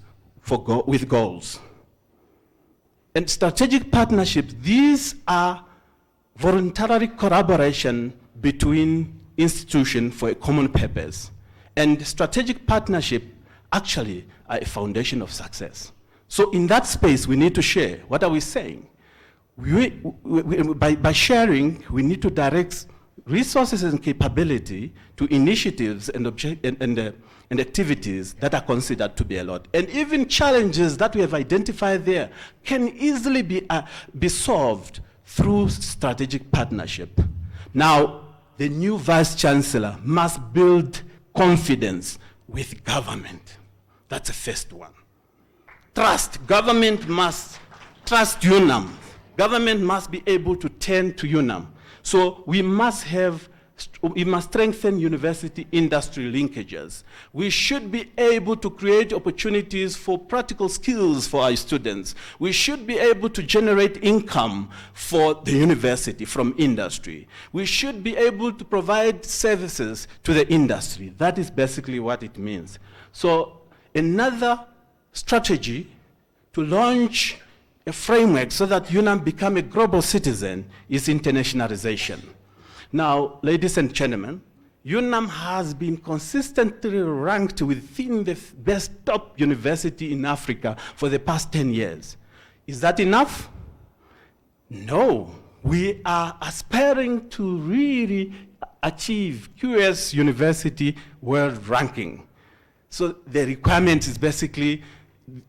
with goals. And strategic partnerships, these are voluntary collaboration between institutions for a common purpose. And strategic partnership actually are a foundation of success. So in that space, we need to share. What are we saying? By sharing, we need to direct resources and capability to initiatives and activities that are considered to be a lot. And even challenges that we have identified there can easily be solved through strategic partnership. Now, the new Vice-Chancellor must build confidence with government. That's the first one. Trust. Government must trust UNAM. Government must be able to turn to UNAM. So we must strengthen university industry linkages. We should be able to create opportunities for practical skills for our students. We should be able to generate income for the university from industry. We should be able to provide services to the industry. That is basically what it means. So another strategy to launch a framework so that UNAM become a global citizen is internationalization. Now, ladies and gentlemen, UNAM has been consistently ranked within the best top university in Africa for the past 10 years. Is that enough? No. We are aspiring to really achieve QS University world ranking. So the requirement is basically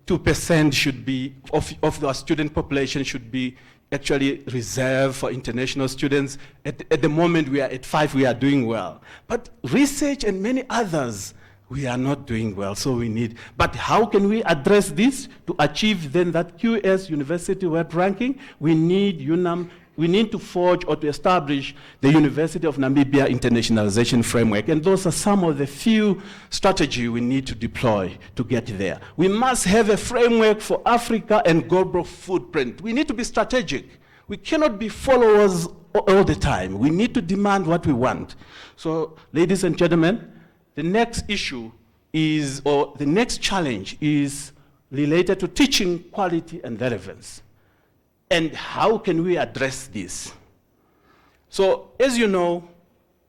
2% should be, of the student population should be actually reserved for international students. At the moment we are at 5, we are doing well. But research and many others, we are not doing well, so we need. But how can we address this to achieve then that QS University world ranking? We need UNAM. We need to forge or to establish the University of Namibia internationalization framework. And those are some of the few strategies we need to deploy to get there. We must have a framework for Africa and global footprint. We need to be strategic. We cannot be followers all the time. We need to demand what we want. So, ladies and gentlemen, the next issue is, or the next challenge is related to teaching quality and relevance. And how can we address this? So, as you know,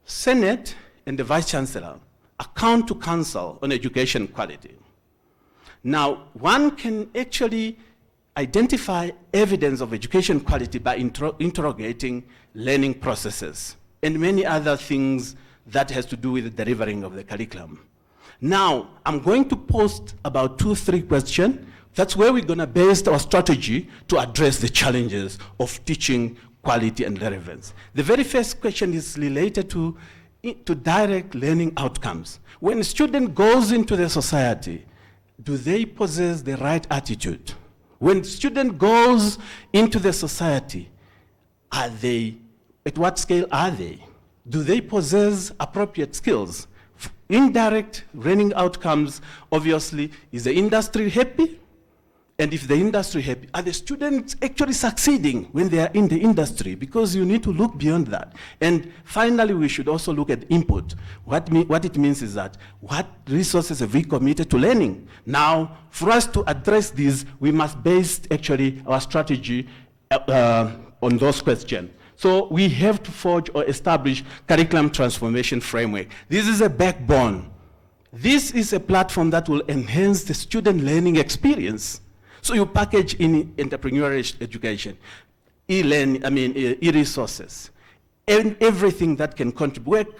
Senate and the Vice-Chancellor account to Council on Education Quality. Now, one can actually identify evidence of education quality by interrogating learning processes and many other things that has to do with the delivering of the curriculum. Now, I'm going to post about 2-3 questions. That's where we're going to base our strategy to address the challenges of teaching quality and relevance. The very first question is related to direct learning outcomes. When a student goes into the society, do they possess the right attitude? When a student goes into the society, at what scale are they? Do they possess appropriate skills? Indirect learning outcomes, obviously, is the industry happy? And if the industry happy, are the students actually succeeding when they are in the industry? Because you need to look beyond that. And finally, we should also look at input. What it means is that, what resources have we committed to learning? Now, for us to address these, we must base actually our strategy on those questions. So we have to forge or establish curriculum transformation framework. This is a backbone. This is a platform that will enhance the student learning experience. So you package in entrepreneurial education, e-learning, e-resources, and everything that can contribute,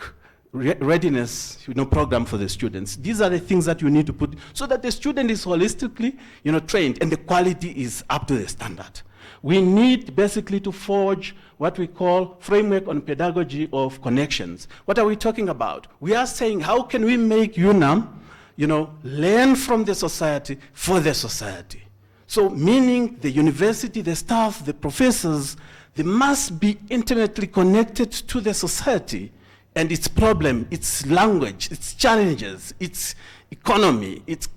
readiness, program for the students. These are the things that you need to put so that the student is holistically, trained and the quality is up to the standard. We need basically to forge what we call framework on pedagogy of connections. What are we talking about? We are saying, how can we make UNAM, learn from the society for the society? So meaning the university, the staff, the professors, they must be intimately connected to the society and its problem, its language, its challenges, its economy, its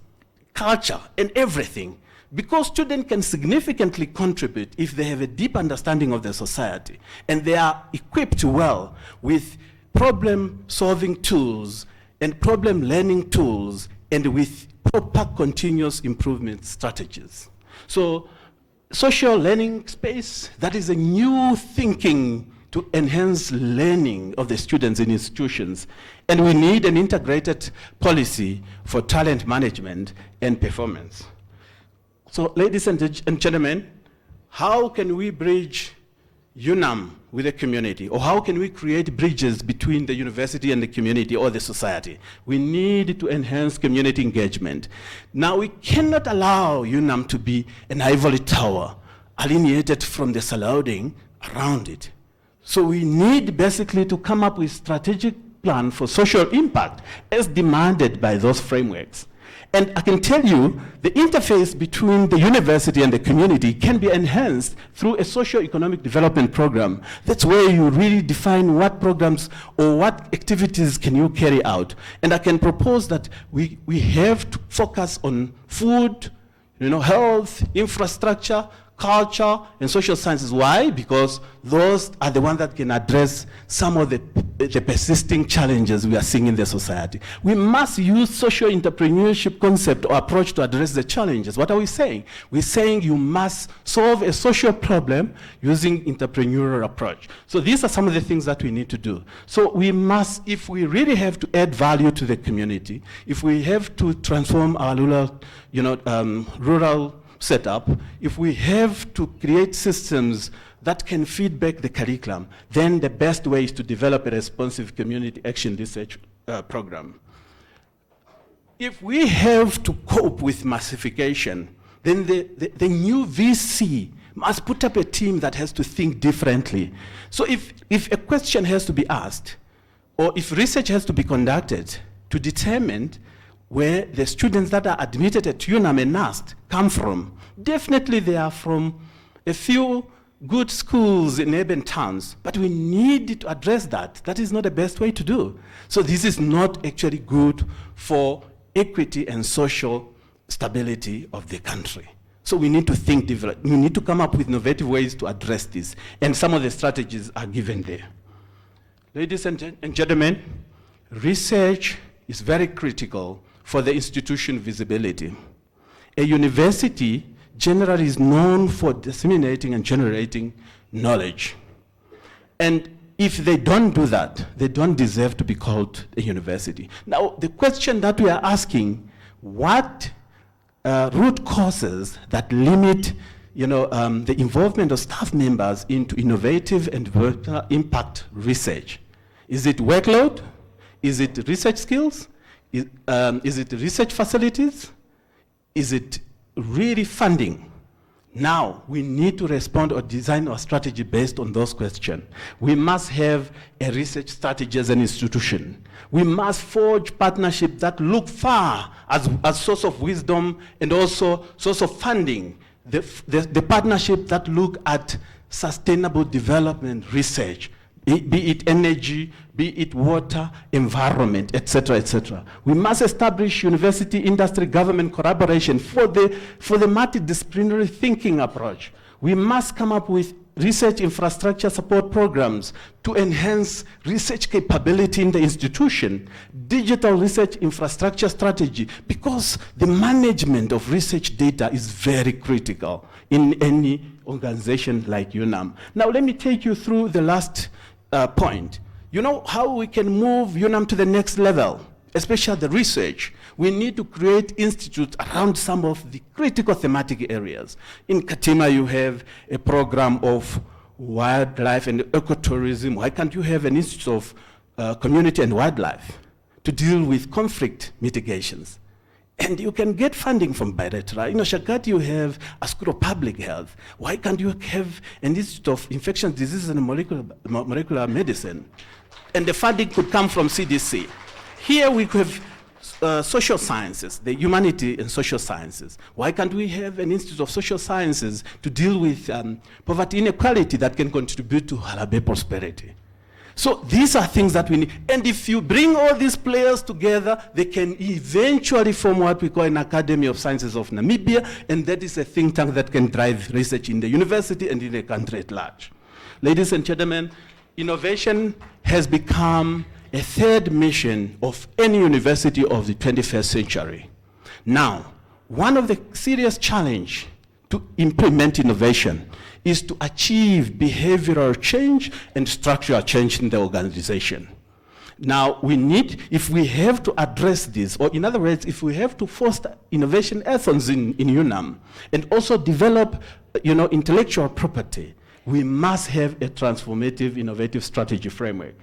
culture, and everything. Because students can significantly contribute if they have a deep understanding of the society and they are equipped well with problem-solving tools and problem-learning tools and with proper continuous improvement strategies. So, social learning space, that is a new thinking to enhance learning of the students in institutions. And we need an integrated policy for talent management and performance. So, ladies and gentlemen, how can we bridge UNAM with the community? Or how can we create bridges between the university and the community or the society? We need to enhance community engagement. Now, we cannot allow UNAM to be an ivory tower alienated from the surrounding around it. So we need basically to come up with strategic plan for social impact as demanded by those frameworks. And I can tell you, the interface between the university and the community can be enhanced through a socio-economic development program. That's where you really define what programs or what activities can you carry out. And I can propose that we have to focus on food, health, infrastructure, culture, and social sciences. Why? Because those are the ones that can address some of the persisting challenges we are seeing in the society. We must use social entrepreneurship concept or approach to address the challenges. What are we saying? We're saying you must solve a social problem using entrepreneurial approach. So these are some of the things that we need to do. So we must, if we really have to add value to the community, if we have to transform our rural setup, if we have to create systems that can feed back the curriculum, then the best way is to develop a responsive community action research program. If we have to cope with massification, then the new VC must put up a team that has to think differently. So if a question has to be asked, or if research has to be conducted to determine where the students that are admitted at UNAM and NAST come from, definitely they are from a few good schools in urban towns, but we need to address that. That is not the best way to do. So this is not actually good for equity and social stability of the country. So we need to think different. We need to come up with innovative ways to address this, and some of the strategies are given there. Ladies and gentlemen, research is very critical for the institution visibility. A university generally is known for disseminating and generating knowledge. And if they don't do that, they don't deserve to be called a university. Now, the question that we are asking, what root causes that limit the involvement of staff members into innovative and vertical impact research? Is it workload? Is it research skills? Is it research facilities? Is it really funding? Now, we need to respond or design our strategy based on those questions. We must have a research strategy as an institution. We must forge partnerships that look far as source of wisdom and also source of funding. The partnership that look at sustainable development research, be it energy, be it water, environment, etc., etc. We must establish university, industry, government collaboration for the multidisciplinary thinking approach. We must come up with research infrastructure support programs to enhance research capability in the institution, digital research infrastructure strategy, because the management of research data is very critical in any organization like UNAM. Now, let me take you through the last point. You know how we can move UNAM to the next level, especially the research. We need to create institutes around some of the critical thematic areas. In Katima, you have a program of wildlife and ecotourism. Why can't you have an institute of community and wildlife to deal with conflict mitigations? And you can get funding from bilateral. In Shakati, you have a school of public health. Why can't you have an institute of infectious diseases and molecular medicine? And the funding could come from CDC. Here we have social sciences, the humanity and social sciences. Why can't we have an institute of social sciences to deal with poverty inequality that can contribute to Halabe prosperity? So these are things that we need. And if you bring all these players together, they can eventually form what we call an Academy of Sciences of Namibia, and that is a think tank that can drive research in the university and in the country at large. Ladies and gentlemen, innovation has become a third mission of any university of the 21st century. Now, one of the serious challenges to implement innovation is to achieve behavioral change and structural change in the organization. Now, if we have to address this, or in other words, if we have to foster innovation ethos in UNAM, and also develop intellectual property, we must have a transformative, innovative strategy framework.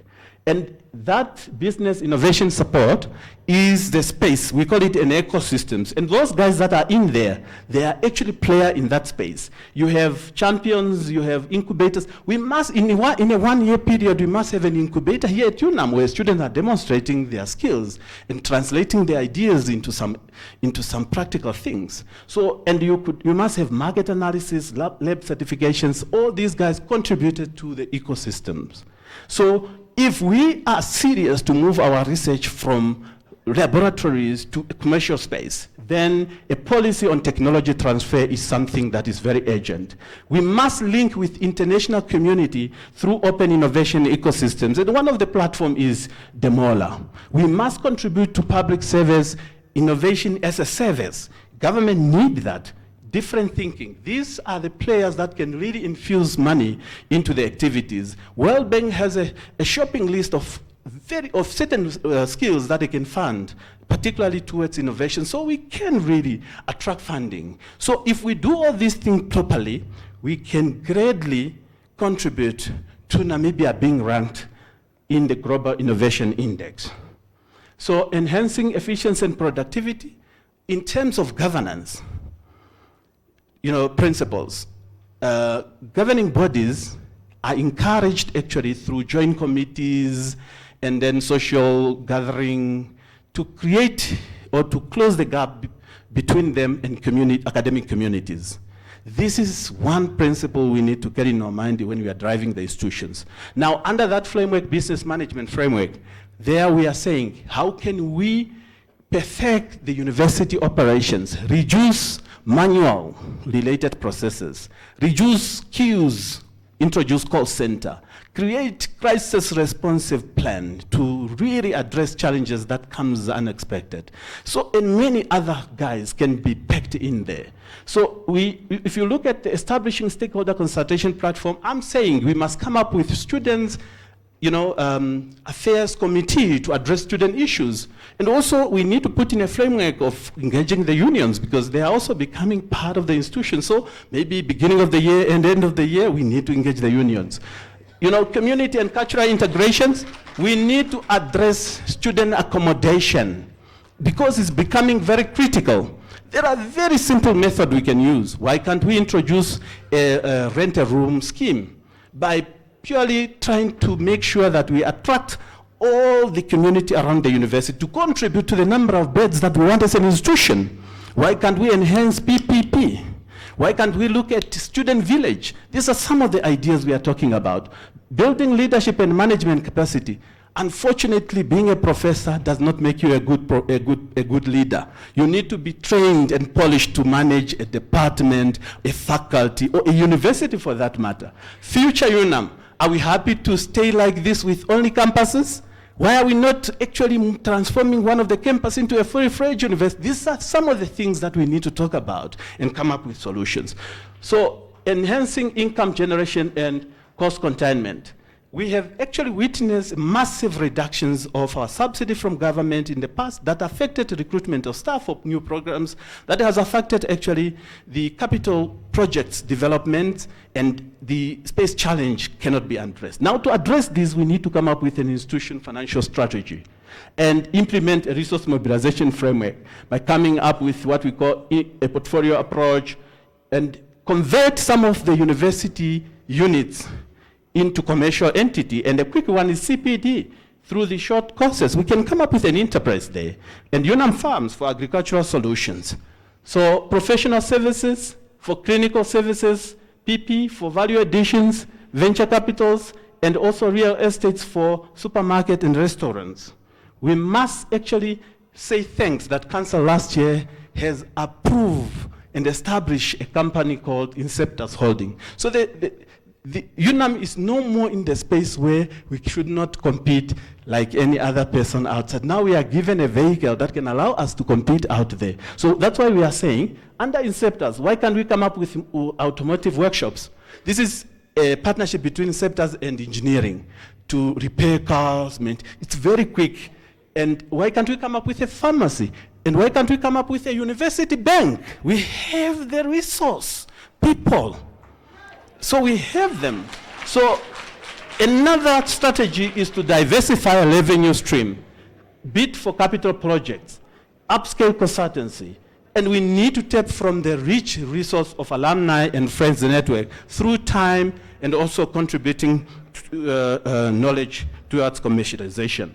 And that business innovation support is the space. We call it an ecosystem. And those guys that are in there, they are actually players in that space. You have champions, you have incubators. We must, in a 1 year period, we must have an incubator here at UNAM where students are demonstrating their skills and translating their ideas into some practical things. So, and you must have market analysis, lab certifications. All these guys contributed to the ecosystems. So, if we are serious to move our research from laboratories to a commercial space, then a policy on technology transfer is something that is very urgent. We must link with international community through open innovation ecosystems. And one of the platforms is Demola. We must contribute to public service, innovation as a service. Government need that. Different thinking. These are the players that can really infuse money into the activities. World Bank has a shopping list of certain skills that they can fund, particularly towards innovation, so we can really attract funding. So if we do all these things properly, we can greatly contribute to Namibia being ranked in the Global Innovation Index. So enhancing efficiency and productivity in terms of governance, principles. Governing bodies are encouraged actually through joint committees and then social gathering to create or to close the gap between them and academic communities. This is one principle we need to carry in our mind when we are driving the institutions. Now, under that framework, business management framework, there we are saying, how can we perfect the university operations, reduce manual related processes, reduce queues introduce call center, create crisis responsive plan to really address challenges that comes unexpected. So, and many other guys can be packed in there. So if you look at the establishing stakeholder consultation platform, I'm saying we must come up with students, affairs committee to address student issues. And also we need to put in a framework of engaging the unions because they are also becoming part of the institution. So maybe beginning of the year and end of the year, we need to engage the unions. Community and cultural integrations, we need to address student accommodation because it's becoming very critical. There are very simple methods we can use. Why can't we introduce a rent-a-room scheme by purely trying to make sure that we attract all the community around the university to contribute to the number of beds that we want as an institution? Why can't we enhance PPP? Why can't we look at student village? These are some of the ideas we are talking about. Building leadership and management capacity. Unfortunately, being a professor does not make you a good leader. You need to be trained and polished to manage a department, a faculty, or a university for that matter. Future UNAM, are we happy to stay like this with only campuses? Why are we not actually transforming one of the campuses into a fully-fledged university? These are some of the things that we need to talk about and come up with solutions. So, enhancing income generation and cost containment. We have actually witnessed massive reductions of our subsidy from government in the past that affected recruitment of staff of new programs, that has affected actually the capital projects development, and the space challenge cannot be addressed. Now, to address this, we need to come up with an institution financial strategy and implement a resource mobilization framework by coming up with what we call a portfolio approach and convert some of the university units into commercial entity, and the quick one is CPD. Through the short courses, we can come up with an enterprise there, and UNAM Farms for agricultural solutions. So professional services for clinical services, PP for value additions, venture capitals, and also real estates for supermarket and restaurants. We must actually say thanks that Council last year has approved and established a company called Inceptus Holding. So the UNAM is no more in the space where we should not compete like any other person outside. Now we are given a vehicle that can allow us to compete out there. So that's why we are saying, under Inceptus, why can't we come up with automotive workshops? This is a partnership between Inceptus and engineering to repair cars. It's very quick. And why can't we come up with a pharmacy? And why can't we come up with a university bank? We have the resource, people. So we have them. So another strategy is to diversify a revenue stream, bid for capital projects, upscale consultancy, and we need to tap from the rich resource of alumni and friends network through time and also contributing knowledge towards commercialization.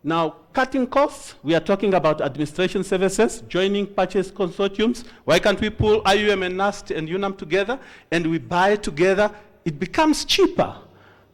Now, cutting costs, we are talking about administration services, joining purchase consortiums. Why can't we pull IUM and NAST and UNAM together and we buy together? It becomes cheaper.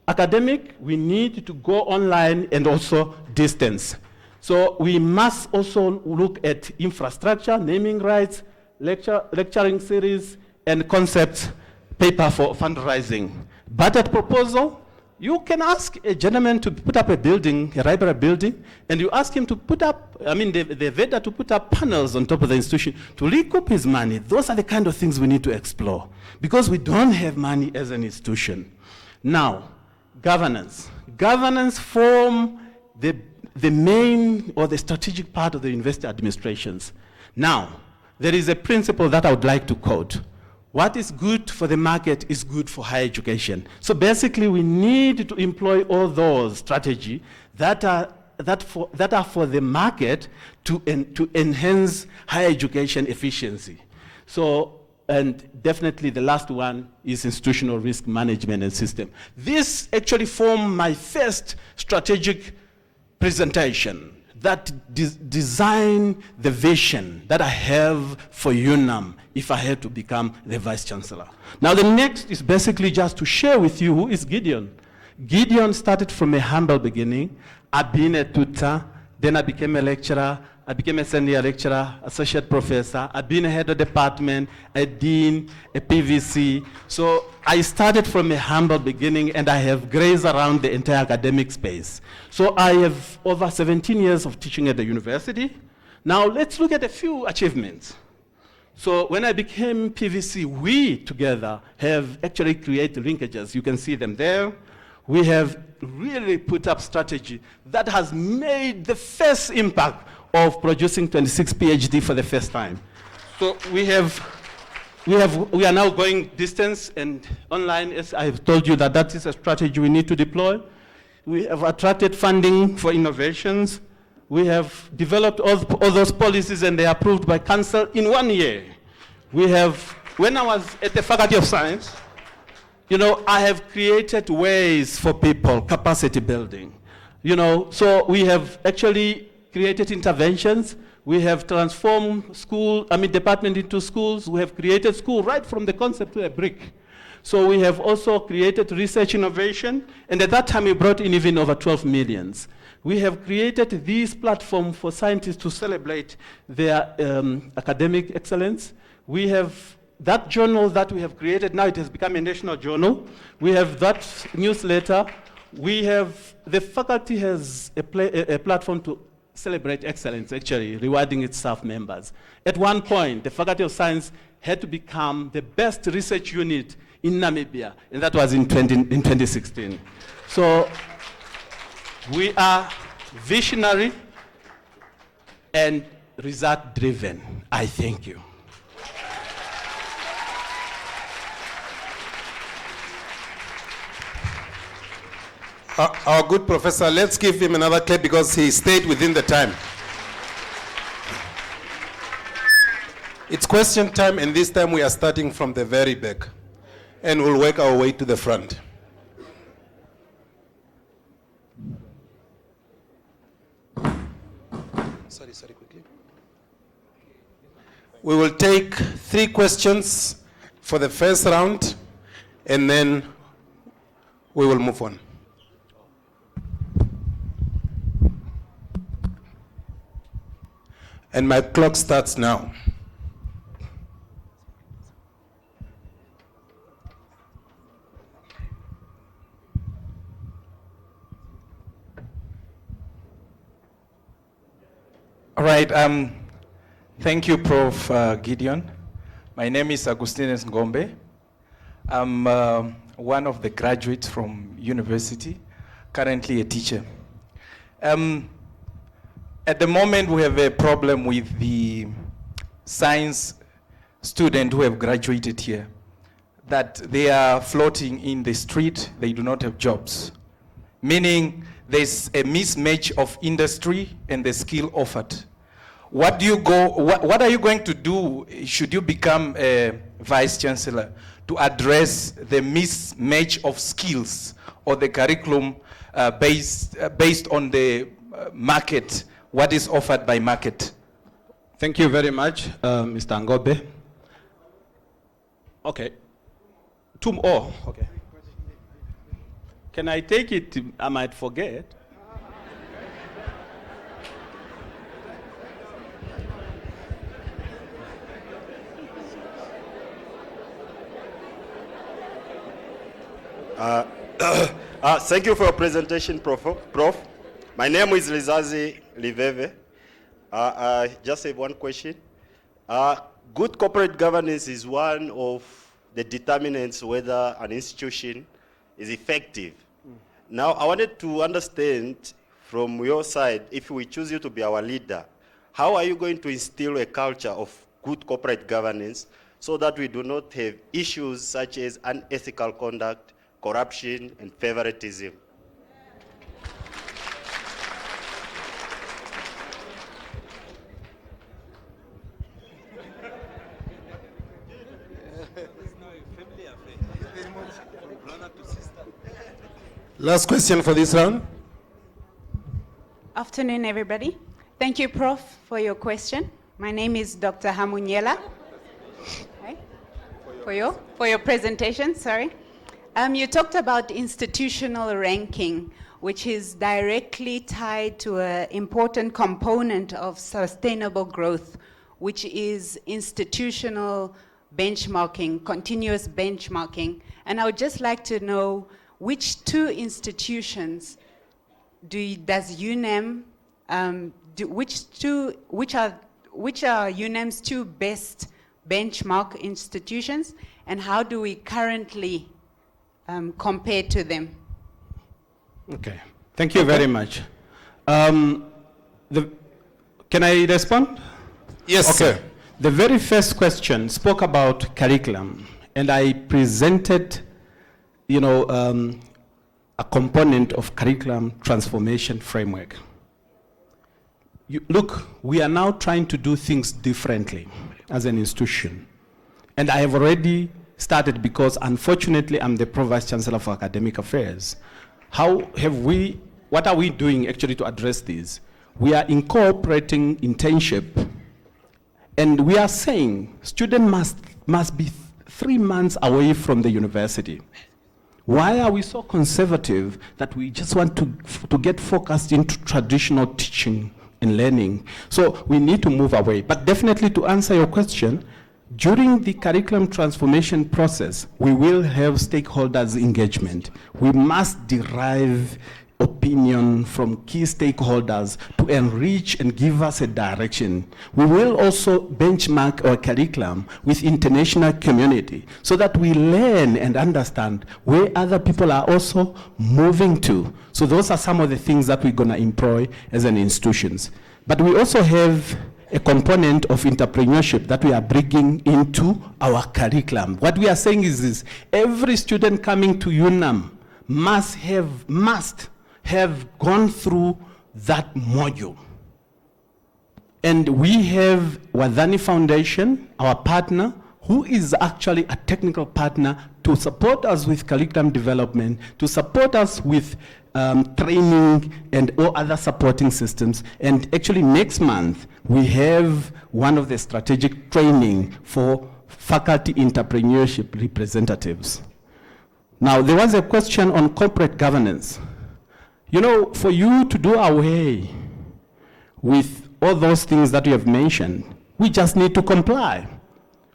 Academic, we need to go online and also distance. So we must also look at infrastructure, naming rights, lecturing series, and concept paper for fundraising. Budget proposal, you can ask a gentleman to put up a building, a library building, and you ask him to put up, the vendor to put up panels on top of the institution to recoup his money. Those are the kind of things we need to explore because we don't have money as an institution. Now, governance. Governance form the main or the strategic part of the university administrations. Now, there is a principle that I would like to quote. What is good for the market is good for higher education. So basically, we need to employ all those strategies that are for the market to enhance higher education efficiency. So, and definitely the last one is institutional risk management and system. This actually formed my first strategic presentation that design the vision that I have for UNAM if I had to become the Vice-Chancellor. Now the next is basically just to share with you who is Gideon. Gideon started from a humble beginning. I've been a tutor, then I became a lecturer, I became a senior lecturer, associate professor. I've been a head of department, a dean, a PVC. So I started from a humble beginning, and I have grazed around the entire academic space. So I have over 17 years of teaching at the university. Now let's look at a few achievements. So when I became PVC, we together have actually created linkages. You can see them there. We have really put up strategy that has made the first impact of producing 26 PhD for the first time. So we are now going distance and online, as I've told you, that is a strategy we need to deploy. We have attracted funding for innovations. We have developed all those policies, and they are approved by council in 1 year. We have, when I was at the Faculty of Science, I have created ways for people, capacity building. So we have actually created interventions. We have transformed department into schools. We have created school right from the concept to a brick. So we have also created research innovation, and at that time we brought in even over 12 millions. We have created this platform for scientists to celebrate their academic excellence. We have that journal that we have created, now it has become a national journal. We have that newsletter. The faculty has a platform to celebrate excellence, actually, rewarding its staff members. At one point, the Faculty of Science had to become the best research unit in Namibia, and that was in 2016. So we are visionary and result-driven. I thank you. Our good professor, let's give him another clap because he stayed within the time. It's question time, and this time we are starting from the very back, and we'll work our way to the front. Sorry, quickly. We will take 3 questions for the first round, and then we will move on. And my clock starts now. All right, thank you, Prof. Gideon. My name is Agustinus Ngombe. I'm one of the graduates from university, currently a teacher. At the moment, we have a problem with the science students who have graduated here, that they are floating in the street, they do not have jobs, meaning there's a mismatch of industry and the skill offered. What are you going to do, should you become a Vice-Chancellor, to address the mismatch of skills or the curriculum based on the market, what is offered by market? Thank you very much, Mr. Ngobe. Okay. Two more. Okay. Can I take it? I might forget. Thank you for your presentation, Prof. My name is Lizazi Liveve. I just have one question. Good corporate governance is one of the determinants whether an institution is effective. Now, I wanted to understand from your side, if we choose you to be our leader, how are you going to instill a culture of good corporate governance so that we do not have issues such as unethical conduct, corruption, and favoritism? Last question for this round. Afternoon, everybody. Thank you, Prof, for your question. My name is Dr. Hamunyela. For your presentation, sorry. You talked about institutional ranking, which is directly tied to an important component of sustainable growth, which is institutional benchmarking, continuous benchmarking. And I would just like to know which two institutions does UNAM, which are UNAM's two best benchmark institutions, and how do we currently compare to them? Okay, thank you very much. Can I respond? Yes, okay. sir. The very first question spoke about curriculum, and I presented, a component of curriculum transformation framework. Look, we are now trying to do things differently as an institution. And I have already started because, unfortunately, I'm the Vice-Chancellor for Academic Affairs. What are we doing actually to address this? We are incorporating internship, and we are saying students must be 3 months away from the university. Why are we so conservative that we just want to get focused into traditional teaching and learning? So we need to move away. But definitely, to answer your question, during the curriculum transformation process, we will have stakeholders engagement. We must derive opinion from key stakeholders to enrich and give us a direction. We will also benchmark our curriculum with international community so that we learn and understand where other people are also moving to. So those are some of the things that we're going to employ as an institutions. But we also have a component of entrepreneurship that we are bringing into our curriculum. What we are saying is this: every student coming to UNAM must have gone through that module. And we have Wadhani Foundation, our partner, who is actually a technical partner to support us with curriculum development, to support us with training and all other supporting systems. And actually next month, we have one of the strategic training for faculty entrepreneurship representatives. Now, there was a question on corporate governance. For you to do away with all those things that you have mentioned, we just need to comply.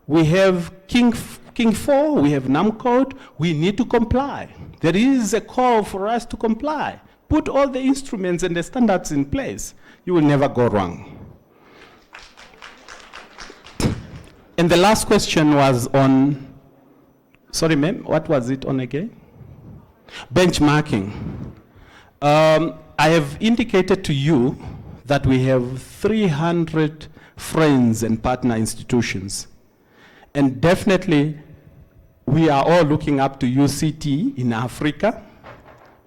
We have King 4, we have NAM Code, we need to comply. There is a call for us to comply. Put all the instruments and the standards in place. You will never go wrong. And the last question was on, sorry ma'am, what was it on again? Benchmarking. I have indicated to you that we have 300 friends and partner institutions. And definitely, we are all looking up to UCT in Africa.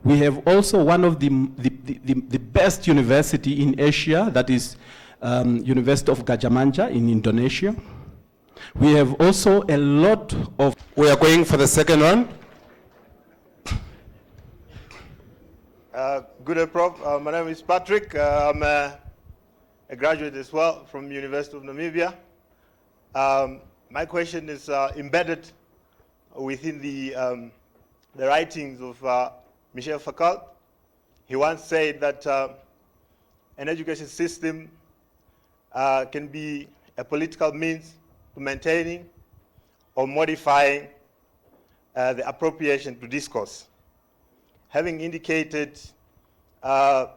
We have also one of the best university in Asia, that is University of Gajah in Indonesia. We have also a lot of... We are going for the second one. Good day, Prof. My name is Patrick. I'm a graduate as well from University of Namibia. My question is embedded within the writings of Michel Foucault. He once said that an education system can be a political means to maintaining or modifying the appropriation to discourse. Having indicated the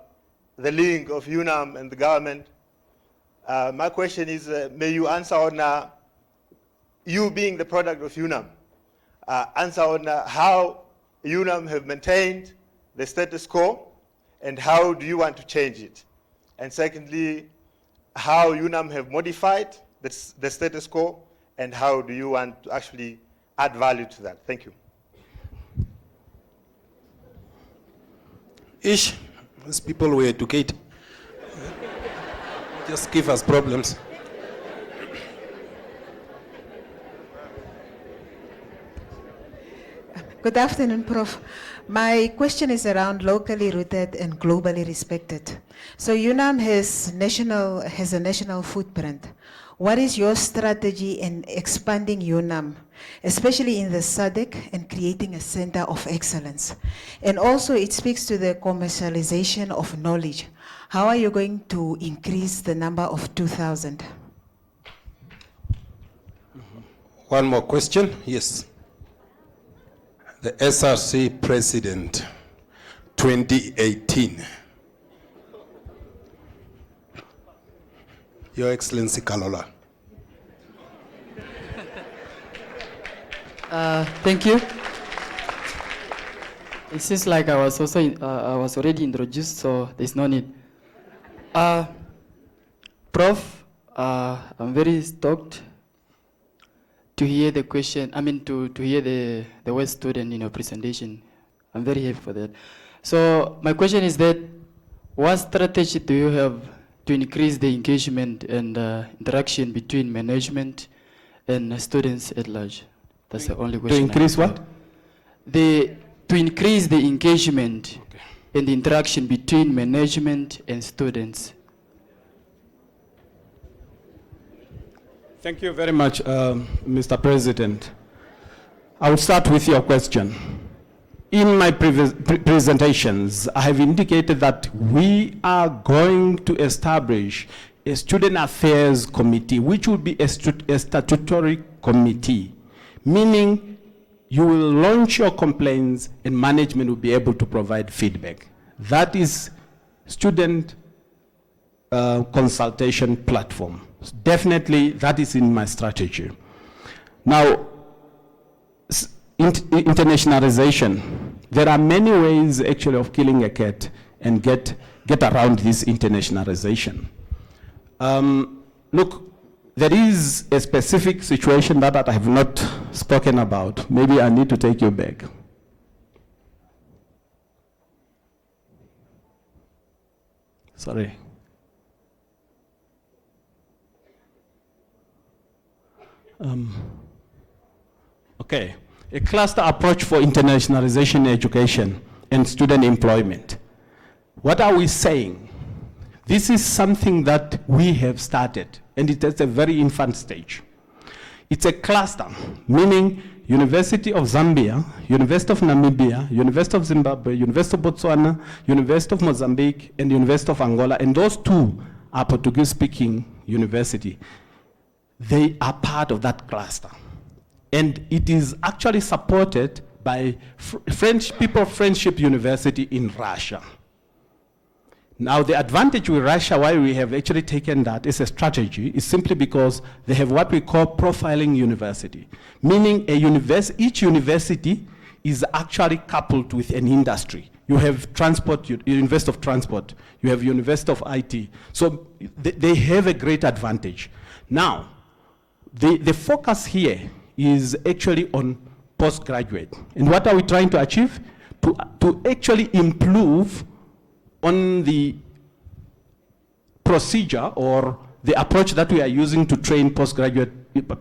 link of UNAM and the government, my question is, may you answer on you being the product of UNAM, answer on how UNAM have maintained the status quo and how do you want to change it? And secondly, how UNAM have modified the status quo and how do you want to actually add value to that? Thank you. These people we educate just give us problems. Good afternoon, Prof. My question is around locally rooted and globally respected. So UNAM has a national footprint. What is your strategy in expanding UNAM especially in the SADC and creating a center of excellence. And also it speaks to the commercialization of knowledge. How are you going to increase the number of 2,000? One more question, yes. The SRC President, 2018. Your Excellency Kalola. Thank you. It seems like I was also I was already introduced, so there's no need. Prof, I'm very stoked to hear the question. I mean, to hear the word student in your presentation. I'm very happy for that. So my question is that, what strategy do you have to increase the engagement and interaction between management and students at large? That's the only question. To increase what? To increase the engagement and the interaction between management and students. Thank you very much, Mr. President. I will start with your question. In my previous presentations, I have indicated that we are going to establish a student affairs committee, which will be a statutory committee, meaning you will launch your complaints and management will be able to provide feedback. That is student consultation platform. Definitely, that is in my strategy. Now, internationalization. There are many ways actually of killing a cat and get around this internationalization. Look, there is a specific situation that I have not spoken about. Maybe I need to take you back. Sorry. Okay, a cluster approach for internationalization education and student employment. What are we saying? This is something that we have started, and it is at a very infant stage. It's a cluster, meaning University of Zambia, University of Namibia, University of Zimbabwe, University of Botswana, University of Mozambique, and University of Angola, and those two are Portuguese-speaking university. They are part of that cluster. And it is actually supported by People Friendship University in Russia. Now, the advantage with Russia, why we have actually taken that as a strategy, is simply because they have what we call profiling university, meaning each university is actually coupled with an industry. You have transport, University of Transport, you have University of IT. So they have a great advantage. Now, the focus here is actually on postgraduate. And what are we trying to achieve? To actually improve on the procedure or the approach that we are using to train postgraduate,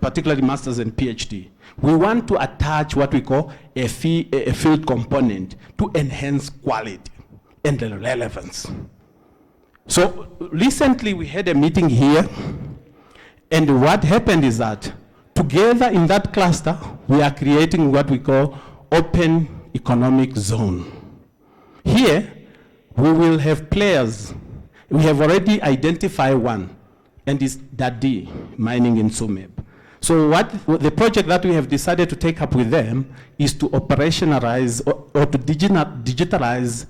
particularly masters and PhD. We want to attach what we call a field component to enhance quality and the relevance. So recently we had a meeting here, and what happened is that together in that cluster, we are creating what we call open economic zone. Here, we will have players. We have already identified one, and it's Dadi Mining in Sumeb. So the project that we have decided to take up with them is to operationalize or to digitalize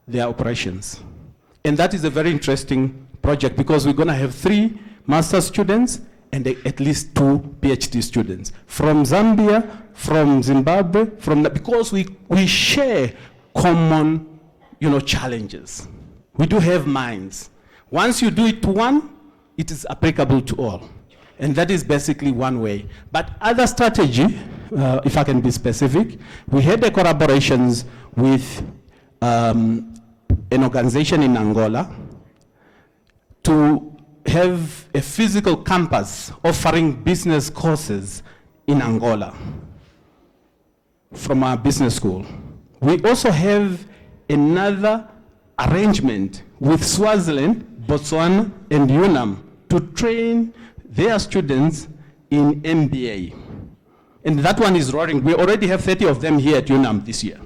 their operations. And that is a very interesting project because we're going to have 3 master's students and at least 2 PhD students from Zambia, from Zimbabwe, because we share common challenges. We do have minds. Once you do it to one, it is applicable to all. And that is basically one way. But other strategy, if I can be specific, we had the collaborations with an organization in Angola to have a physical campus offering business courses in Angola from our business school. We also have another arrangement with Swaziland, Botswana, and UNAM to train their students in MBA. And that one is roaring. We already have 30 of them here at UNAM this year.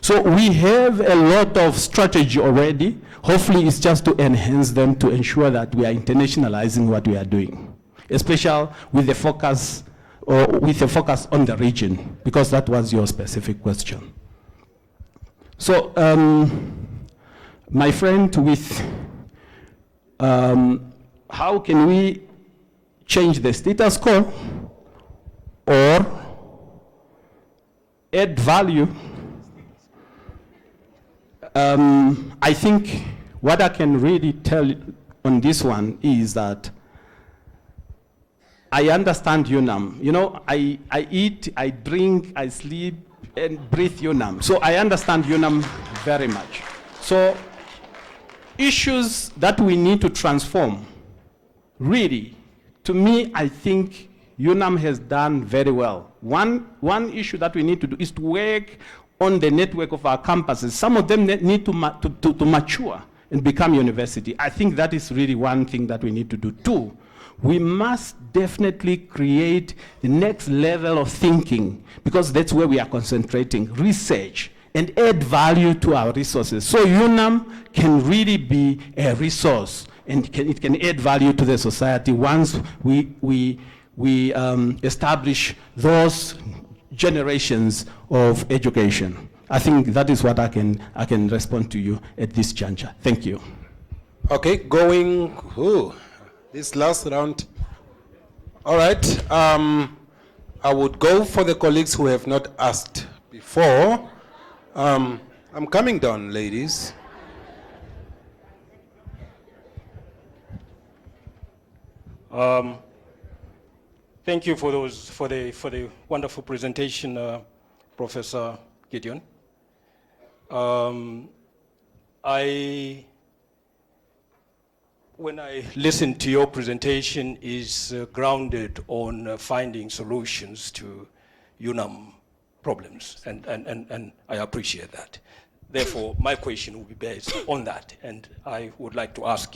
So we have a lot of strategy already. Hopefully it's just to enhance them to ensure that we are internationalizing what we are doing, especially with the focus on the region, because that was your specific question. So, my friend, with how can we change the status quo or add value? I think what I can really tell on this one is that I understand UNAM. You know, I eat, I drink, I sleep, and breathe UNAM. So I understand UNAM very much. So issues that we need to transform, really, to me, I think UNAM has done very well. One issue that we need to do is to work on the network of our campuses. Some of them need to mature and become university. I think that is really one thing that we need to do. Two, we must definitely create the next level of thinking, because that's where we are concentrating, research, and add value to our resources. So UNAM can really be a resource, and it can add value to the society once we establish those generations of education. I think that is what I can respond to you at this juncture. Thank you. Okay, this last round. All right, I would go for the colleagues who have not asked before. I'm coming down, ladies. Thank you for the wonderful presentation, Professor Gideon. When I listened to your presentation, is grounded on finding solutions to UNAM problems, and I appreciate that. Therefore, my question will be based on that, and I would like to ask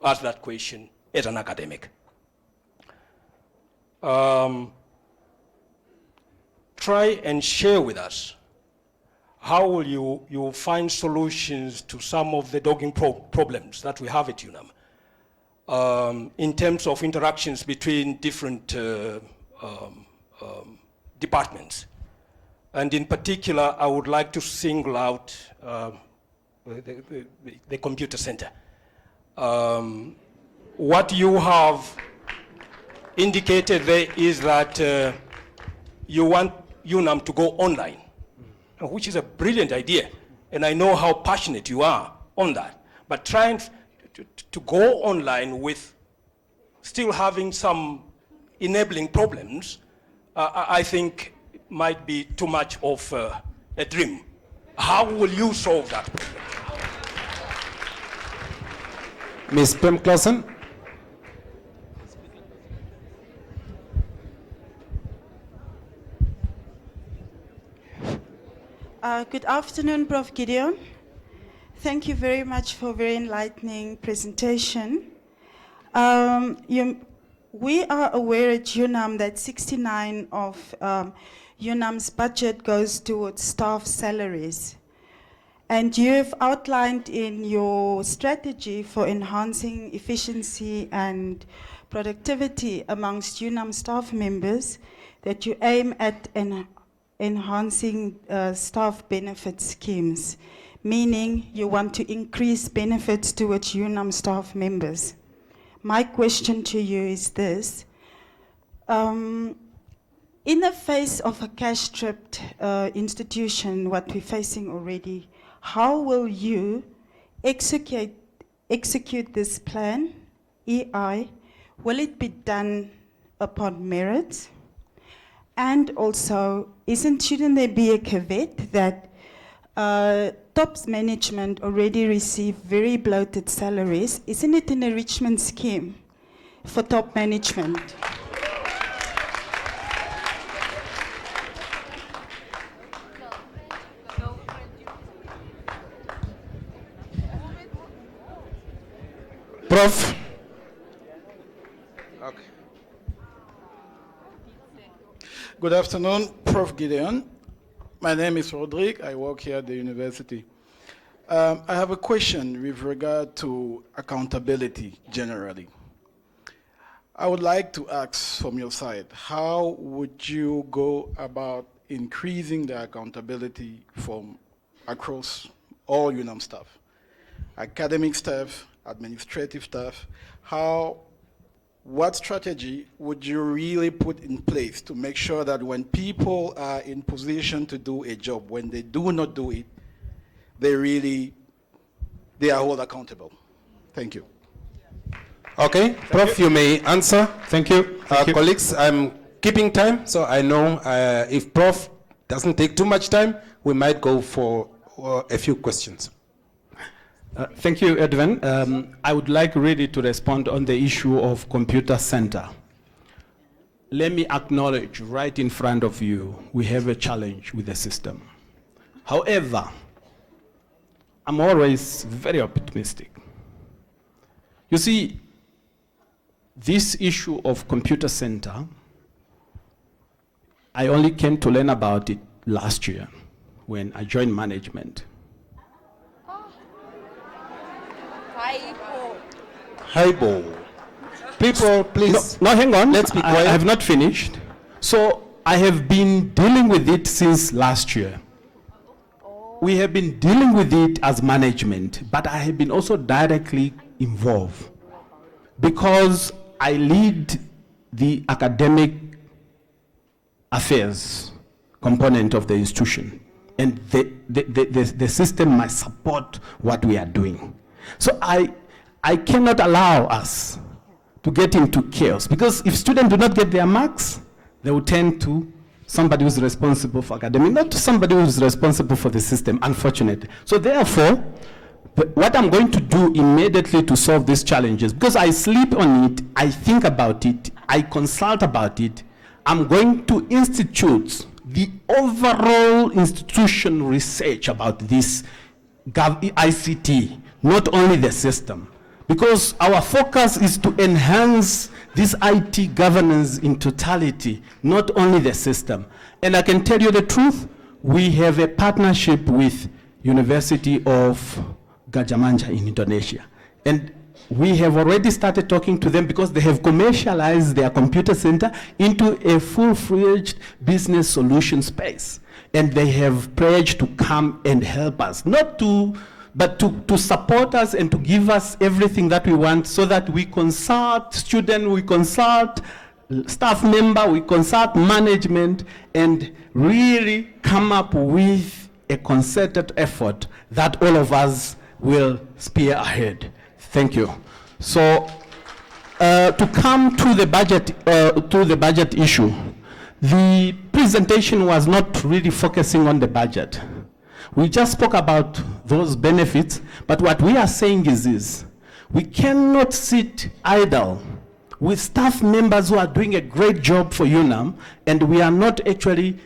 that question as an academic. Try and share with us how will you find solutions to some of the dogging problems that we have at UNAM in terms of interactions between different departments. And in particular, I would like to single out the computer center. What you have indicated there is that you want UNAM to go online, which is a brilliant idea, and I know how passionate you are on that. But trying to go online with still having some enabling problems, I think might be too much of a dream. How will you solve that problem? Ms. Pim Clausen. Good afternoon, Prof. Gideon. Thank you very much for a very enlightening presentation. We are aware at UNAM that 69% of UNAM's budget goes towards staff salaries. And you have outlined in your strategy for enhancing efficiency and productivity amongst UNAM staff members that you aim at enhancing staff benefit schemes, meaning you want to increase benefits towards UNAM staff members. My question to you is this. In the face of a cash-strapped institution, what we're facing already, how will you execute this plan, EI? Will it be done upon merit? And also, shouldn't there be a caveat that top management already receive very bloated salaries? Isn't it an enrichment scheme for top management? Prof. Good afternoon, Prof. Gideon. My name is Rodrigue. I work here at the university. I have a question with regard to accountability generally. I would like to ask from your side, how would you go about increasing the accountability from across all UNAM staff, academic staff, administrative staff? What strategy would you really put in place to make sure that when people are in position to do a job, when they do not do it, they are held accountable? Thank you. Okay, Prof, you may answer. Thank you. Colleagues, I'm keeping time, so I know if Prof doesn't take too much time, we might go for a few questions. Thank you, Edwin. I would like really to respond on the issue of computer center. Let me acknowledge right in front of you, we have a challenge with the system. However, I'm always very optimistic. You see, this issue of computer center, I only came to learn about it last year when I joined management. Highball. People, please. No, hang on. Let's be quiet. I have not finished. So I have been dealing with it since last year. We have been dealing with it as management, but I have been also directly involved because I lead the academic affairs component of the institution, and the system must support what we are doing. So I cannot allow us to get into chaos, because if students do not get their marks, they will turn to somebody who's responsible for academic, not to somebody who's responsible for the system, unfortunately. So therefore, what I'm going to do immediately to solve these challenges, because I sleep on it, I think about it, I consult about it, I'm going to institute the overall institution research about this ICT, not only the system. Because our focus is to enhance this IT governance in totality, not only the system. And I can tell you the truth, we have a partnership with University of Gadjah Mada in Indonesia. And we have already started talking to them because they have commercialized their computer center into a full-fledged business solution space. And they have pledged to come and help us, but to support us and to give us everything that we want, so that we consult students, we consult staff member, we consult management, and really come up with a concerted effort that all of us will spear ahead. Thank you. So to come to the budget issue, the presentation was not really focusing on the budget. We just spoke about those benefits, but what we are saying is this: we cannot sit idle with staff members who are doing a great job for UNAM, and we are not actually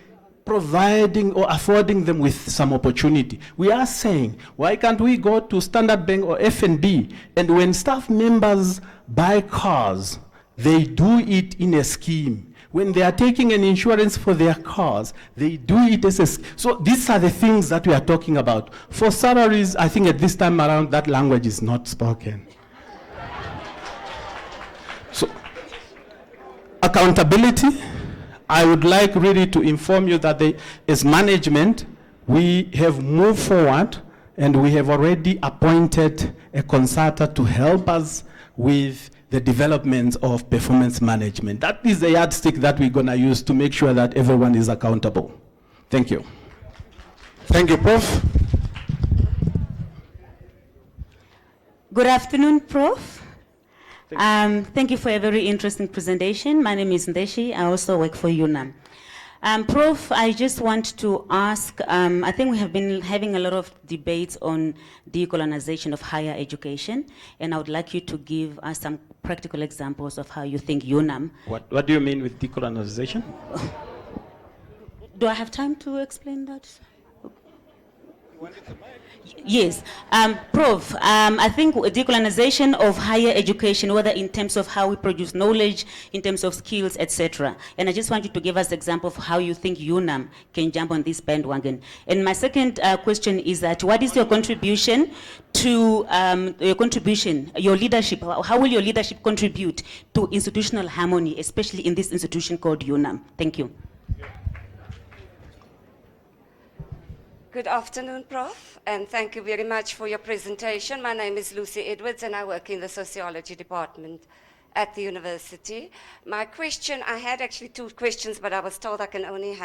providing or affording them with some opportunity. We are saying, why can't we go to Standard Bank or FNB, and when staff members buy cars, they do it in a scheme. When they are taking an insurance for their cars, they do it as a... So these are the things that we are talking about. For salaries, I think at this time around, that language is not spoken. So, accountability, I would like really to inform you that as management, we have moved forward, and we have already appointed a consultant to help us with the development of performance management. That is the yardstick that we're going to use to make sure that everyone is accountable. Thank you. Thank you, Prof. Good afternoon, Prof. Thank you for a very interesting presentation. My name is Ndeshi. I also work for UNAM. Prof, I just want to ask, I think we have been having a lot of debates on decolonization of higher education, and I would like you to give us some practical examples of how you think UNAM... What do you mean with decolonization? Do I have time to explain that? Yes, Prof, I think decolonization of higher education, whether in terms of how we produce knowledge, in terms of skills, etc. And I just want you to give us an example of how you think UNAM can jump on this bandwagon. And my second question is that what is your contribution to your leadership? How will your leadership contribute to institutional harmony, especially in this institution called UNAM? Thank you. Good afternoon, Prof, and thank you very much for your presentation. My name is Lucy Edwards, and I work in the sociology department at the university. My question, I had actually two questions, but I was told I can only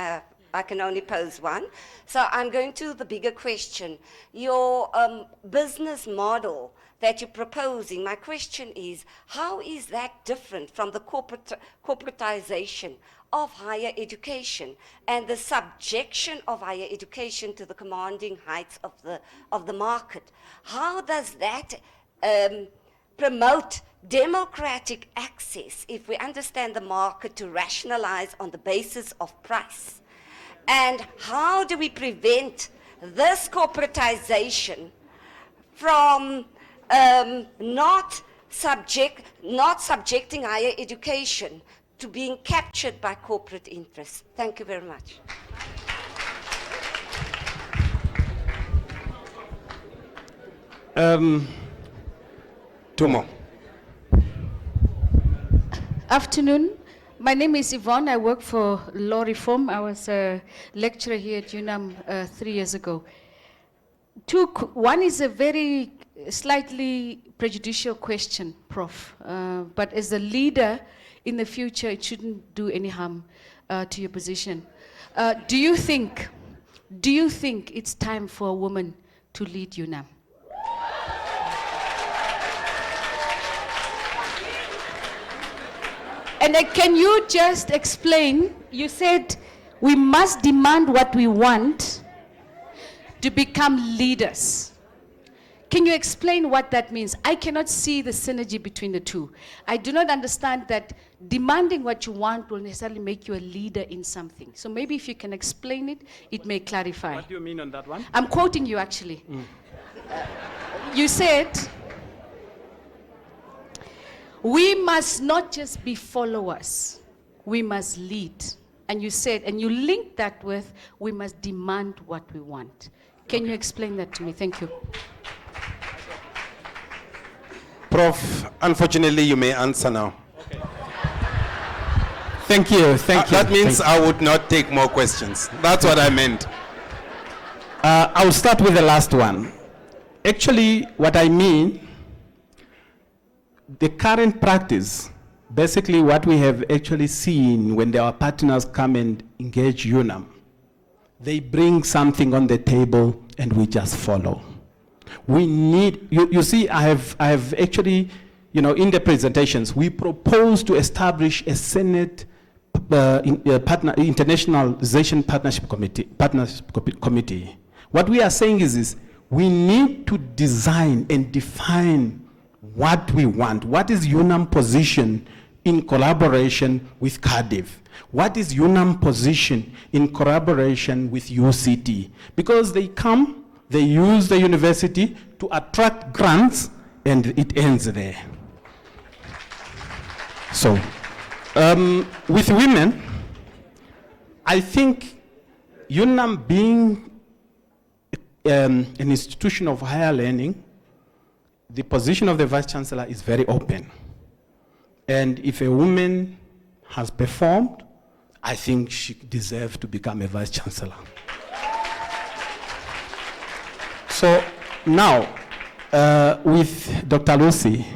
pose one. So I'm going to the bigger question. Your business model that you're proposing, my question is, how is that different from the corporatization of higher education and the subjection of higher education to the commanding heights of the market? How does that promote democratic access if we understand the market to rationalize on the basis of price? And how do we prevent this corporatization from not subjecting higher education to being captured by corporate interests? Thank you very much. Two more. Afternoon. My name is Yvonne. I work for Law Reform. I was a lecturer here at UNAM 3 years ago. One is a very slightly prejudicial question, Prof. But as a leader in the future, it shouldn't do any harm to your position. Do you think it's time for a woman to lead UNAM? And can you just explain, you said we must demand what we want to become leaders. Can you explain what that means? I cannot see the synergy between the two. I do not understand that demanding what you want will necessarily make you a leader in something. So maybe if you can explain it, it may clarify. What do you mean on that one? I'm quoting you actually. You said, we must not just be followers, we must lead. And you said, and you linked that with, we must demand what we want. Can you explain that to me? Thank you. Prof, unfortunately, you may answer now. Okay. Thank you. That means I would not take more questions. That's what I meant. I'll start with the last one. Actually, what I mean, the current practice, basically what we have actually seen when our partners come and engage UNAM, they bring something on the table and we just follow. We need, you see, I have actually, in the presentations, we propose to establish a Senate Internationalization Partnership Committee. What we are saying is we need to design and define what we want. What is UNAM position in collaboration with Cardiff? What is UNAM position in collaboration with UCT? Because they come, they use the university to attract grants, and it ends there. So, with women, I think UNAM being an institution of higher learning, the position of the Vice-Chancellor is very open. And if a woman has performed, I think she deserves to become a Vice-Chancellor. So now, with Dr. Lucy,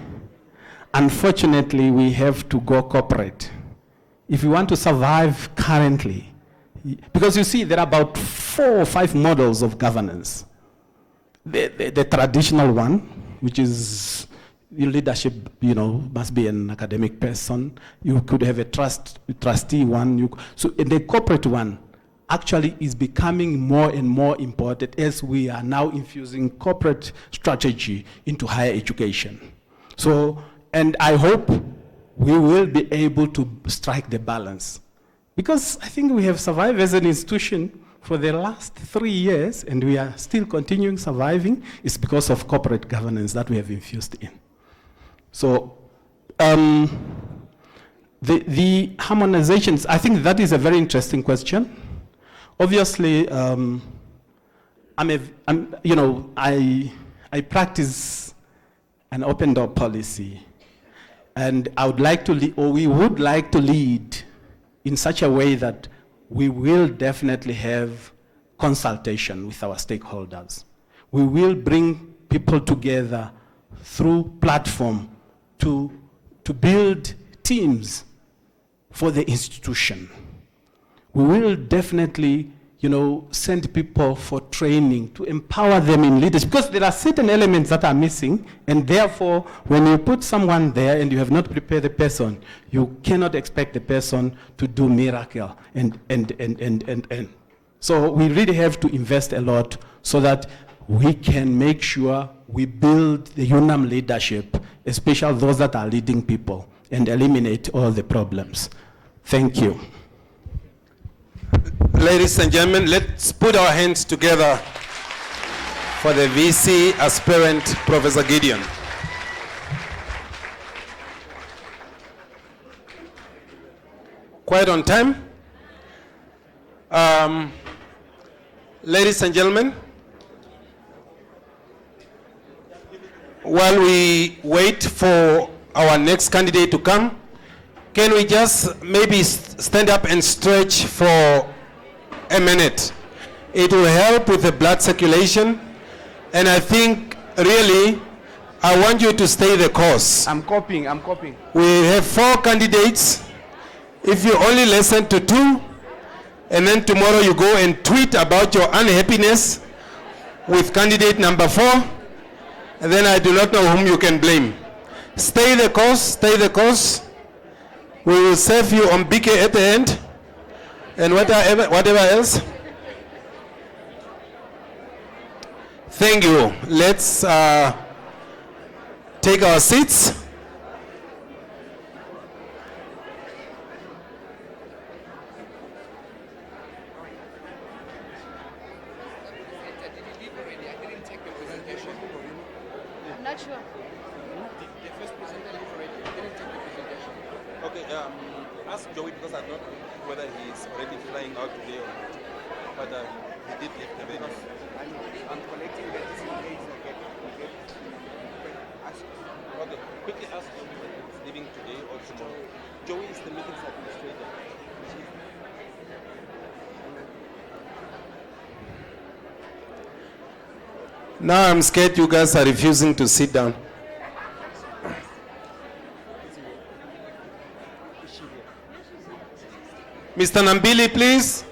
unfortunately, we have to go corporate. If we want to survive currently, because you see, there are about 4 or 5 models of governance. The traditional one, which is your leadership, must be an academic person. You could have a trustee one. So the corporate one actually is becoming more and more important as we are now infusing corporate strategy into higher education. So, and I hope we will be able to strike the balance. Because I think we have survived as an institution for the last 3 years, and we are still continuing surviving, is because of corporate governance that we have infused in. So the harmonizations, I think that is a very interesting question. Obviously, I practice an open door policy, and I would like to or we would like to lead in such a way that we will definitely have consultation with our stakeholders. We will bring people together through platform to build teams for the institution. We will definitely, send people for training to empower them in leadership, because there are certain elements that are missing, and therefore, when you put someone there and you have not prepared the person, you cannot expect the person to do miracle and. So we really have to invest a lot so that we can make sure we build the UNAM leadership, especially those that are leading people, and eliminate all the problems. Thank you. Ladies and gentlemen, let's put our hands together for the VC aspirant, Professor Gideon. Quite on time. Ladies and gentlemen, while we wait for our next candidate to come, can we just maybe stand up and stretch for a minute? It will help with the blood circulation, and I think really I want you to stay the course. I'm copying. We have 4 candidates. If you only listen to 2, and then tomorrow you go and tweet about your unhappiness with candidate number 4, and then I do not know whom you can blame. Stay the course. We will serve you on BK at the end, and whatever else. Thank you. Let's take our seats. I'm not sure. The first presenter is already. I didn't take the presentation. Okay, ask Joey, because I don't know whether he's already flying out today or not. But he did leave the venue. I'm collecting the CAs again. Okay, quickly ask Joey whether he's leaving today or tomorrow. Joey is the meetings administrator. Now I'm scared you guys are refusing to sit down. Mr. Nambili, please.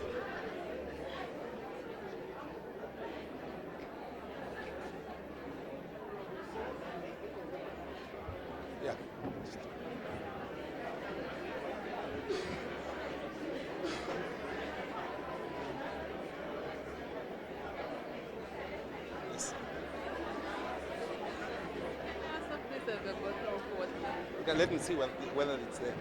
Yeah. Yes. Okay, let me see whether it's there.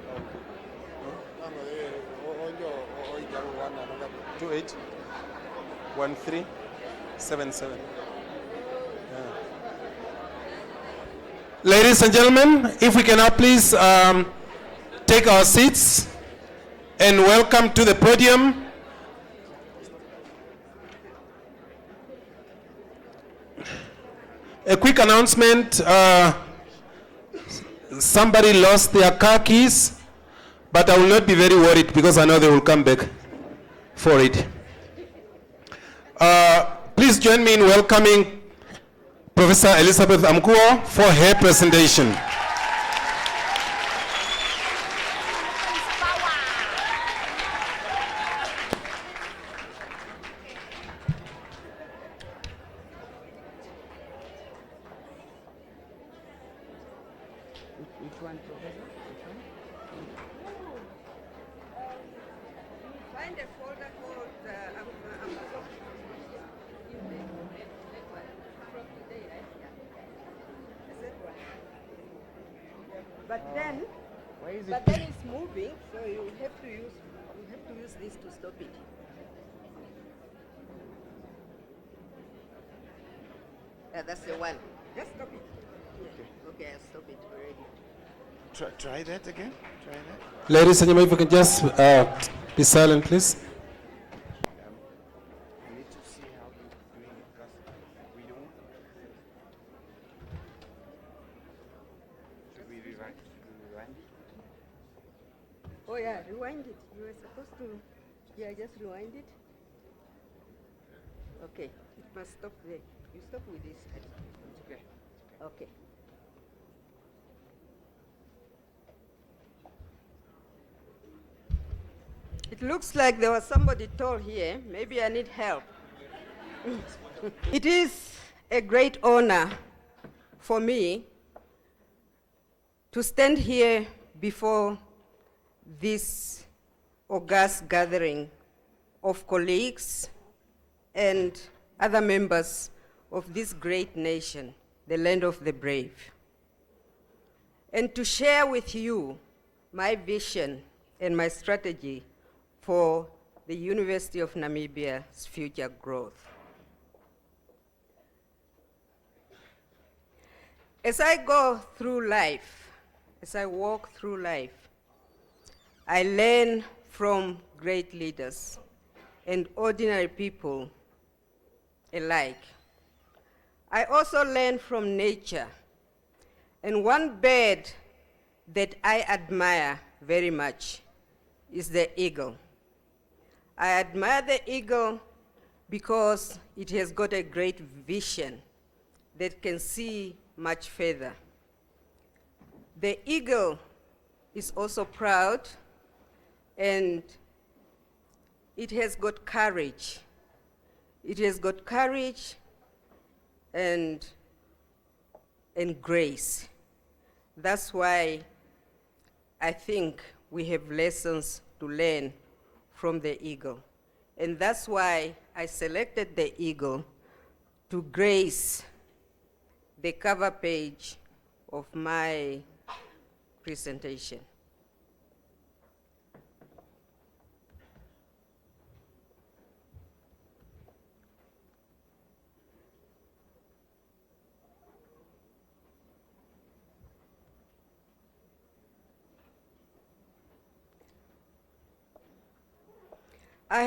281377. Ladies and gentlemen, if we can now please take our seats and welcome to the podium a quick announcement. Somebody lost their car keys, but I will not be very worried because I know they will come back for it. Please join me in welcoming Professor Elizabeth Amkuo for her presentation. Which one, Professor? Which one? Find a folder called But then it's moving, so you have to use this to stop it. That's the one. Just stop it. Yeah. Okay, I'll stop it already. Try that again. Try that. Ladies and gentlemen, if we can just be silent, please. I need to see how you're doing it because we don't. Should we rewind? Oh yeah, rewind it. You were supposed to. Yeah, just rewind it. Okay, it must stop there. You stop with this. Okay. Okay. It looks like there was somebody tall here. Maybe I need help. It is a great honor for me to stand here before this august gathering of colleagues and other members of this great nation, the land of the brave, and to share with you my vision and my strategy for the University of Namibia's future growth. As I go through life, as I walk through life, I learn from great leaders and ordinary people alike. I also learn from nature. And one bird that I admire very much is the eagle. I admire the eagle because it has got a great vision that can see much further. The eagle is also proud, and it has got courage. It has got courage and grace. That's why I think we have lessons to learn from the eagle. And that's why I selected the eagle to grace the cover page of my presentation. I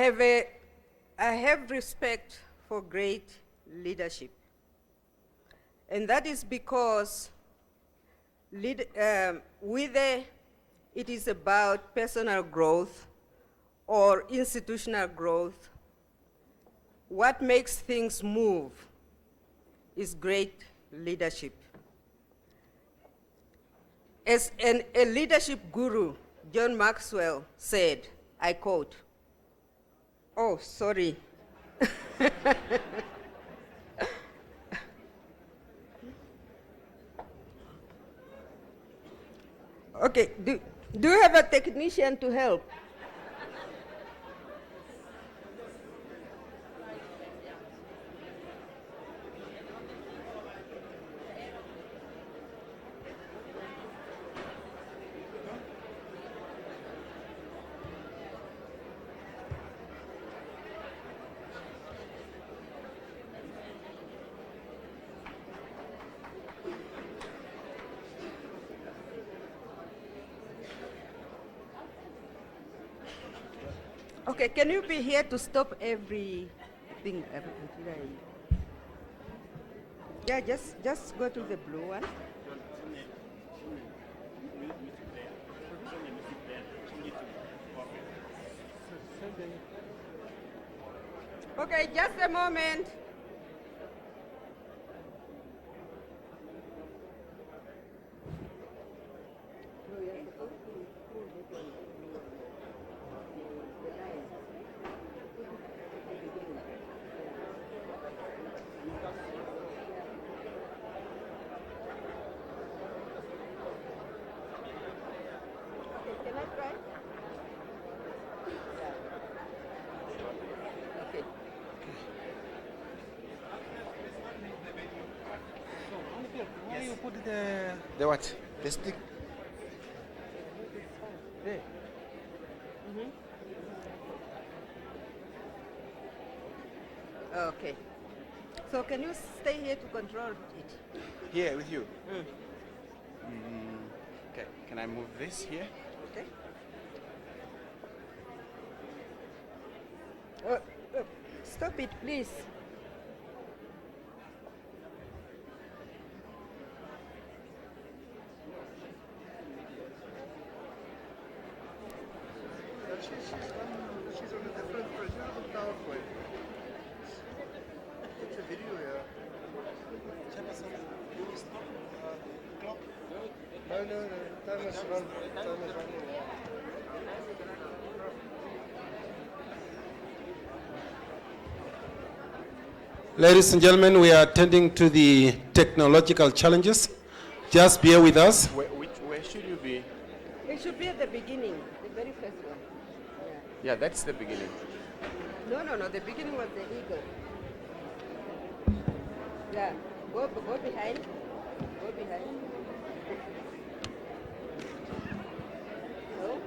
have respect for great leadership. And that is because whether it is about personal growth or institutional growth, what makes things move is great leadership. As a leadership guru, John Maxwell said, I quote, oh, sorry. Okay, do you have a technician to help? Okay, can you be here to stop everything? Yeah, just go to the blue one. Okay, just a moment. The what? The stick. There. Okay. So can you stay here to control it? Here with you. Mm. Okay, can I move this here? Okay. Stop it, please. She's on a different PowerPoint. It's a video, yeah. No, time is run. Time is running. Ladies and gentlemen, we are attending to the technological challenges. Just bear with us. Where should you be? It should be at the beginning, the very first one. Yeah, that's the beginning. No, the beginning was the eagle. Yeah, go behind. Go behind. No?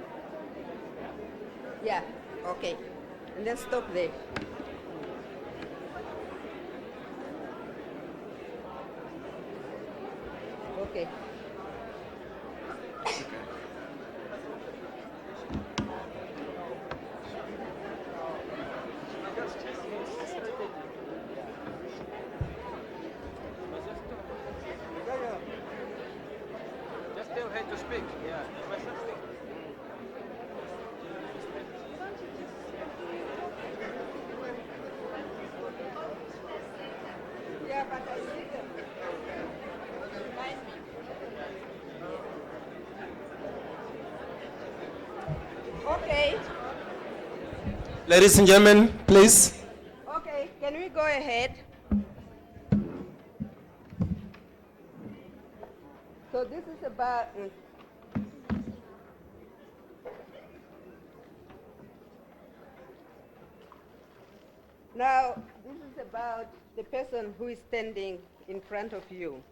Yeah, okay. And then stop there. Okay. Just tell her to speak. Yeah. Yeah, but I need them. Okay. Ladies and gentlemen, please. Okay, can we go ahead? So this is about now this is about the person who is standing in front of you.